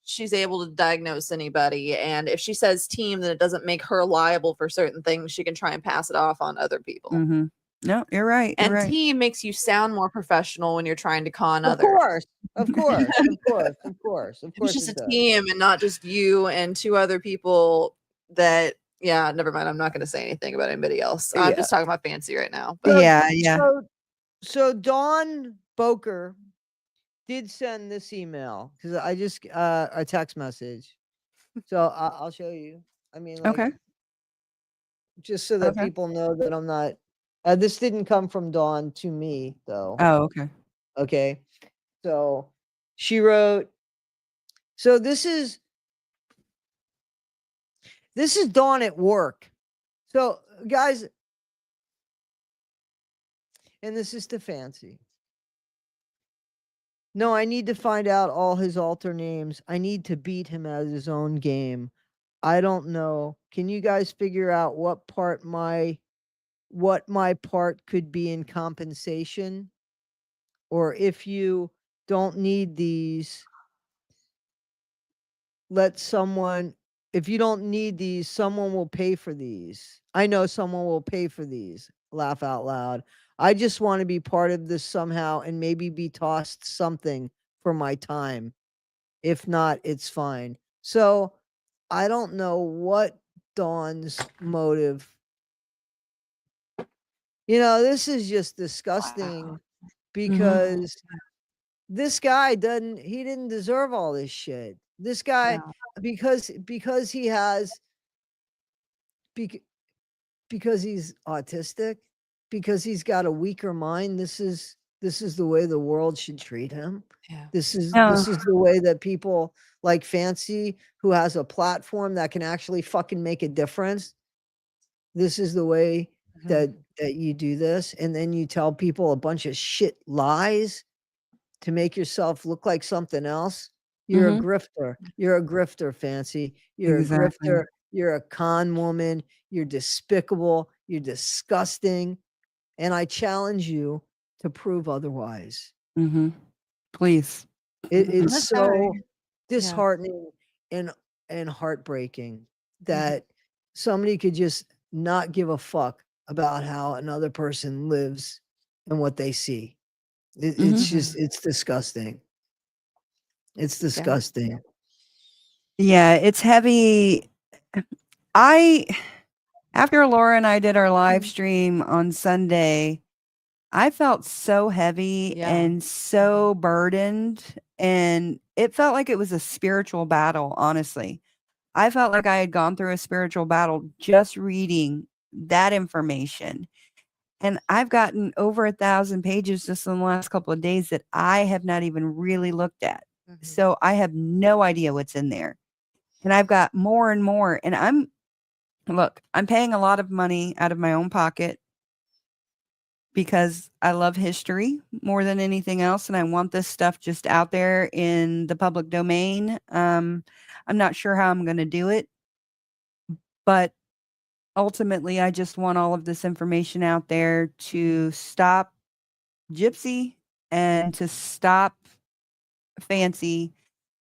she's able to diagnose anybody. And if she says team, then it doesn't make her liable for certain things. She can try and pass it off on other people. No, you're right. And team makes you sound more professional when you're trying to con others. Of course. It's just a team and not just you and 2 other people that, never mind. I'm not going to say anything about anybody else. I'm just talking about Fancy right now. But So Dawn Boker did send this email because I just a text message. So I'll show you. I mean, like, Okay. just so that Okay. people know that I'm not. This didn't come from Dawn to me, though. Oh, okay. Okay. So she wrote. So this is Dawn at work. So guys, and this is to Fancy. No, I need to find out all his alter names. I need to beat him at his own game. I don't know. Can you guys figure out what my part could be in compensation? Or if you don't need these, if you don't need these, someone will pay for these. I know someone will pay for these. Laugh out loud. I just want to be part of this somehow and maybe be tossed something for my time. If not, it's fine. So I don't know what Dawn's motive. This is just disgusting because this guy didn't deserve all this shit. This guy, because he has, because he's autistic, because he's got a weaker mind, this is the way the world should treat him. Yeah. This is the way that people like Fancy, who has a platform that can actually fucking make a difference. This is the way that you do this, and then you tell people a bunch of shit lies to make yourself look like something else. You're a grifter. You're a grifter, Fancy. You're Exactly. a grifter. You're a con woman. You're despicable. You're disgusting. And I challenge you to prove otherwise. Please. It's so disheartening and heartbreaking that somebody could just not give a fuck about how another person lives and what they see. It's just, it's disgusting. It's disgusting. Yeah, it's heavy. After Laura and I did our live stream on Sunday, I felt so heavy and so burdened, and it felt like it was a spiritual battle, honestly. I felt like I had gone through a spiritual battle just reading that information. And I've gotten over 1,000 pages just in the last couple of days that I have not even really looked at. So I have no idea what's in there. And I've got more and more. And I'm paying a lot of money out of my own pocket because I love history more than anything else. And I want this stuff just out there in the public domain. I'm not sure how I'm going to do it, but ultimately, I just want all of this information out there to stop Gypsy and to stop Fancy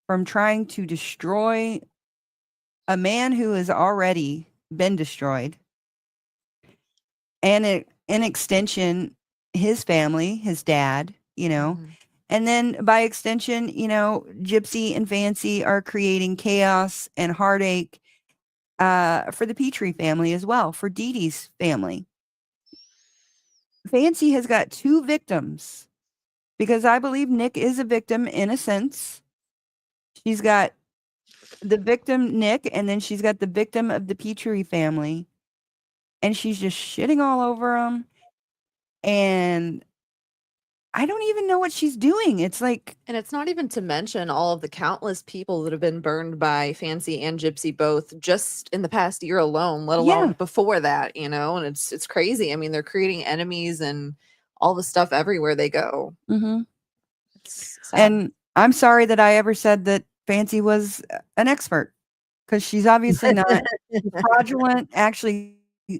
from trying to destroy a man who has already been destroyed. And in extension, his family, his dad, and then by extension, Gypsy and Fancy are creating chaos and heartache for the Petrie family as well, for Dee Dee's family. Fancy has got 2 victims because I believe Nick is a victim in a sense. She's got the victim, Nick, and then she's got the victim of the Petrie family. And she's just shitting all over them. And I don't even know what she's doing. It's like, and it's not even to mention all of the countless people that have been burned by Fancy and Gypsy both just in the past year alone, let alone before that, and it's crazy. I mean, they're creating enemies and all the stuff everywhere they go. It's sad. And I'm sorry that I ever said that Fancy was an expert, because she's obviously not. Fraudulent. Actually,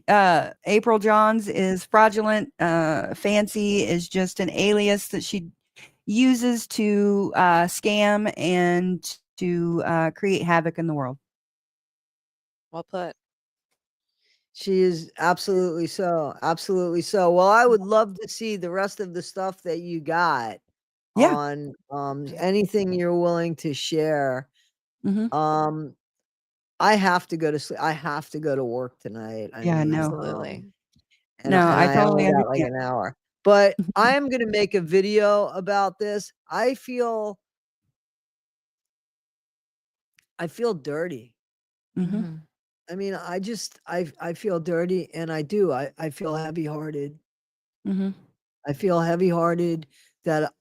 April Johns is fraudulent. Fancy is just an alias that she uses to scam and to create havoc in the world. Well put. She is absolutely so. Absolutely so. Well, I would love to see the rest of the stuff that you got on anything you're willing to share. I have to go to sleep. I have to go to work tonight. Absolutely. I totally got like an hour. But I am going to make a video about this. I feel dirty. Mm-hmm. I mean, I feel dirty, and I do. I feel heavy-hearted. Mm-hmm. I feel heavy-hearted that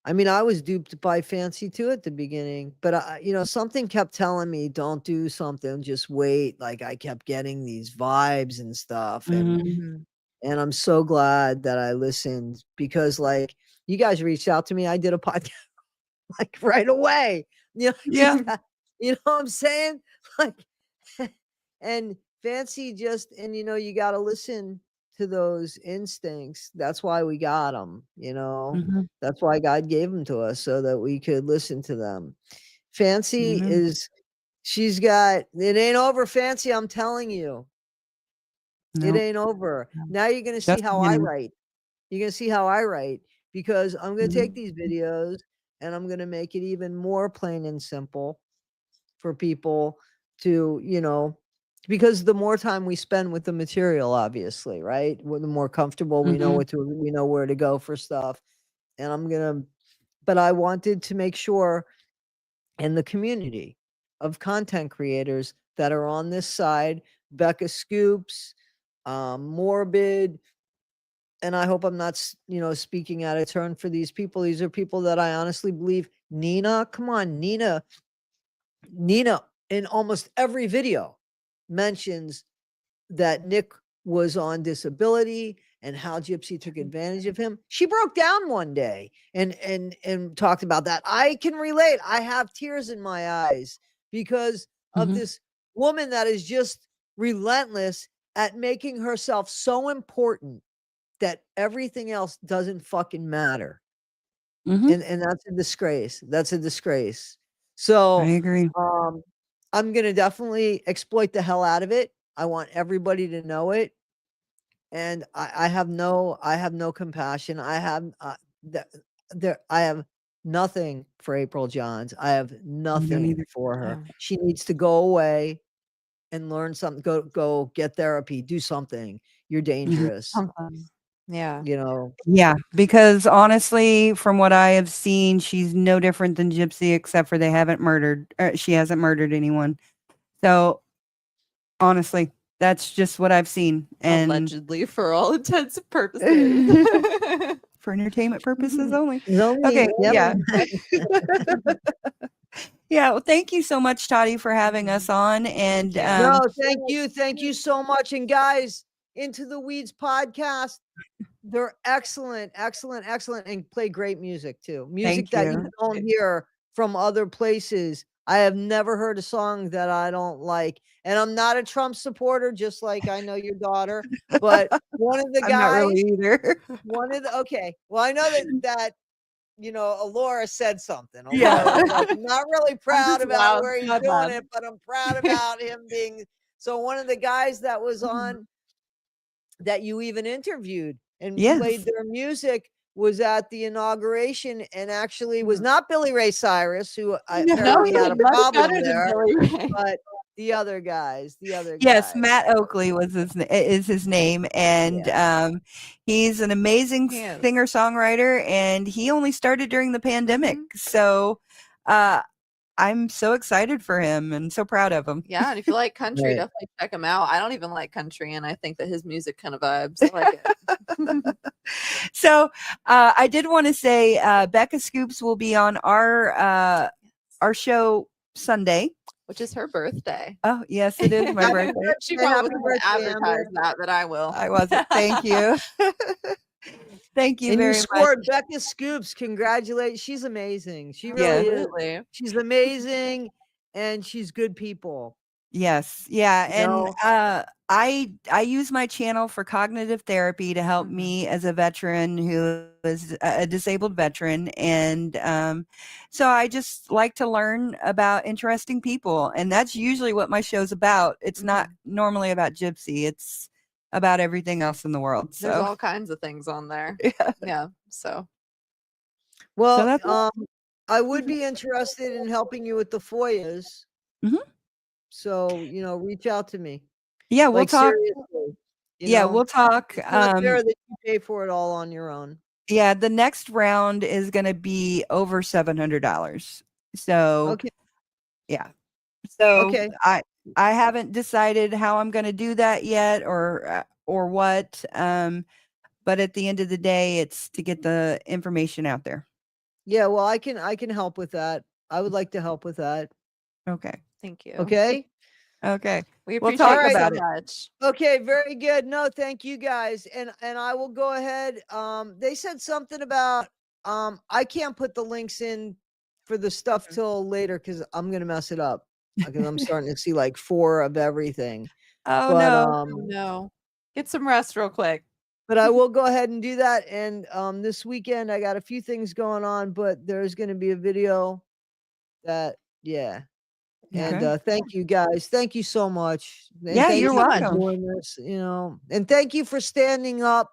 I mean, I was duped by Fancy too at the beginning, but something kept telling me, don't do something, just wait. Like, I kept getting these vibes and stuff. Mm-hmm. And I'm so glad that I listened, because like, you guys reached out to me. I did a podcast like right away. Yeah. You know what I'm saying? Like, and Fancy you got to listen to those instincts. That's why we got them, Mm-hmm. That's why God gave them to us, so that we could listen to them. Fancy Mm-hmm. she's got, it ain't over, Fancy. I'm telling you, it Nope. ain't over. Now you're going to see Just how I beginning. write. You're going to see how I write, because I'm going to Mhm. take these videos and I'm going to make it even more plain and simple for people to, because the more time we spend with the material, obviously, right? The more comfortable we know Mhm. we know where to go for stuff. And but I wanted to make sure, in the community of content creators that are on this side, Becca Scoops, Morbid, and I hope I'm not, speaking out of turn for these people. These are people that I honestly believe. Nina, come on, Nina, in almost every video mentions that Nick was on disability and how Gypsy took advantage of him. She broke down one day and talked about that. I can relate. I have tears in my eyes because of this woman that is just relentless at making herself so important that everything else doesn't fucking matter. Mhm. And that's a disgrace. That's a disgrace. I So agree. I'm gonna definitely exploit the hell out of it. I want everybody to know it. And I have no compassion. I have I have nothing for April Johns. I have I don't nothing either. for her. Yeah. She needs to go away and learn something. Go get therapy. Do something. You're dangerous. Something. Yeah. Yeah, because honestly, from what I have seen, she's no different than Gypsy, except for she hasn't murdered anyone. So honestly, that's just what I've seen. And Allegedly, for all intents and purposes. for entertainment purposes only. No, Okay, yep. yeah. Yeah, well, thank you so much, Toddie, for having us on. And you. No, thank you so much. And guys, Into the Weeds podcast, they're excellent, and play great music too. Music Thank that you you. don't hear from other places. I have never heard a song that I don't like. And I'm not a Trump supporter, just like I know your daughter. But one of the I'm not guys, really either. okay. Well, I know that Alora said something. Yeah. Alora was like, I'm not really proud just about loud, where he's not doing loud. it, but I'm proud about him being. So one of the guys that was on, that you even interviewed and played Yes. their music, was at the inauguration, and actually was not Billy Ray Cyrus, who apparently had a much problem better than there, Billy Ray. but the other guys. Yes, Matt Oakley is his name, and he's an amazing He is. singer-songwriter, and he only started during the pandemic. So I'm so excited for him and so proud of him. Yeah, and if you like country, Right. definitely check him out. I don't even like country, and I think that his music kind of vibes. I like it. So I did want to say Becca Scoops will be on our show Sunday, which is her birthday. Oh, yes, it is my Happy birthday. She birthday, probably happy wasn't going to birthday, advertise Amber. that, but I will. I wasn't. Thank you. Thank you And you very much. scored Becca Scoops. Congratulations. She's amazing. She really is. Absolutely. She's amazing, and she's good people. Yes. Yeah. You know? And I use my channel for cognitive therapy to help me as a veteran who is a disabled veteran. And so I just like to learn about interesting people. And that's usually what my show's about. It's not normally about Gypsy. It's about everything else in the world. So There's all kinds of things on there. yeah. Yeah. So Well, that's I would be interested in helping you with the FOIAs. Mhm. So, reach out to me. Yeah, we'll Like, talk. seriously. You Yeah, know? we'll talk. It's not fair that you pay for it all on your own. Yeah, the next round is going to be over $700. So, Okay. yeah. So Okay. I haven't decided how I'm going to do that yet or what. But at the end of the day, it's to get the information out there. Yeah, well, I can help with that. I would like to help with that. Okay. Thank you. Okay. Okay. We We'll appreciate talk you about so it. much. Okay, very good. No, thank you guys. And I will go ahead. They said something about I can't put the links in for the stuff till later because I'm gonna mess it up. Because I'm starting to see like 4 of everything. Oh But no. Oh, no. Get some rest real quick. but I will go ahead and do that. And this weekend I got a few things going on, but there's gonna be a video that And Okay. thank you guys. Thank you so much. And Yeah, thank you're you for welcome. doing this, and thank you for standing up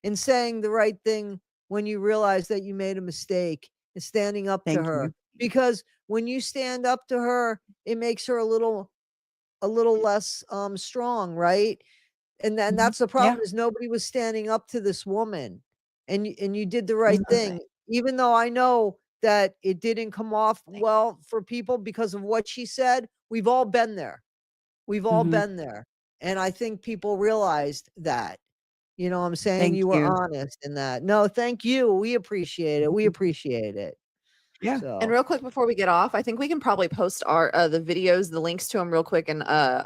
and saying the right thing when you realize that you made a mistake and standing up to Thank her. you. Because when you stand up to her, it makes her a little less strong, right? And then Mhm. that's the problem Yeah. is nobody was standing up to this woman. And you did the right Mhm. thing. Even though I know that it didn't come off well for people because of what she said, we've all been there. We've all Mhm. been there. And I think people realized that. You know what I'm saying? Thank You were you. honest in that. No, thank you. We appreciate it. We appreciate it. Yeah. And So real quick before we get off, I think we can probably post our the videos, the links to them real quick, and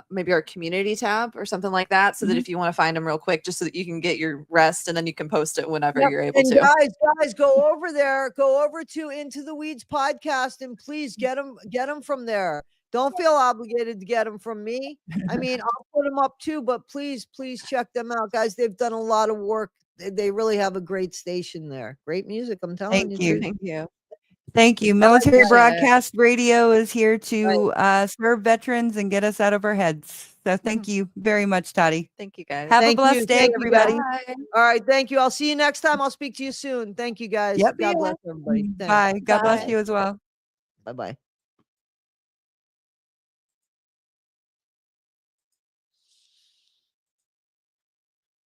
maybe our community tab or something like that, so that Mhm. if you want to find them real quick, just so that you can get your rest, and then you can post it whenever Yep. you're able And to. guys, go over there. Go over to Into the Weeds podcast and please get them from there. Don't feel obligated to get them from me. I mean, I'll put them up too, but please check them out, guys. They've done a lot of work. They really have a great station there. Great music, I'm telling Thank you. you. Thank you. Thank you. right, Military guys. Broadcast Radio is here to serve veterans and get us out of our heads. So thank you very much, Toddie. Thank you, guys. Have a Thank you. blessed day, Thank you, guys. everybody. Bye. All right, thank you. I'll see you next time. I'll speak to you soon. Thank you, guys. Yep. God bless everybody. Thanks. Bye. God bless Bye. you as well. Bye-bye.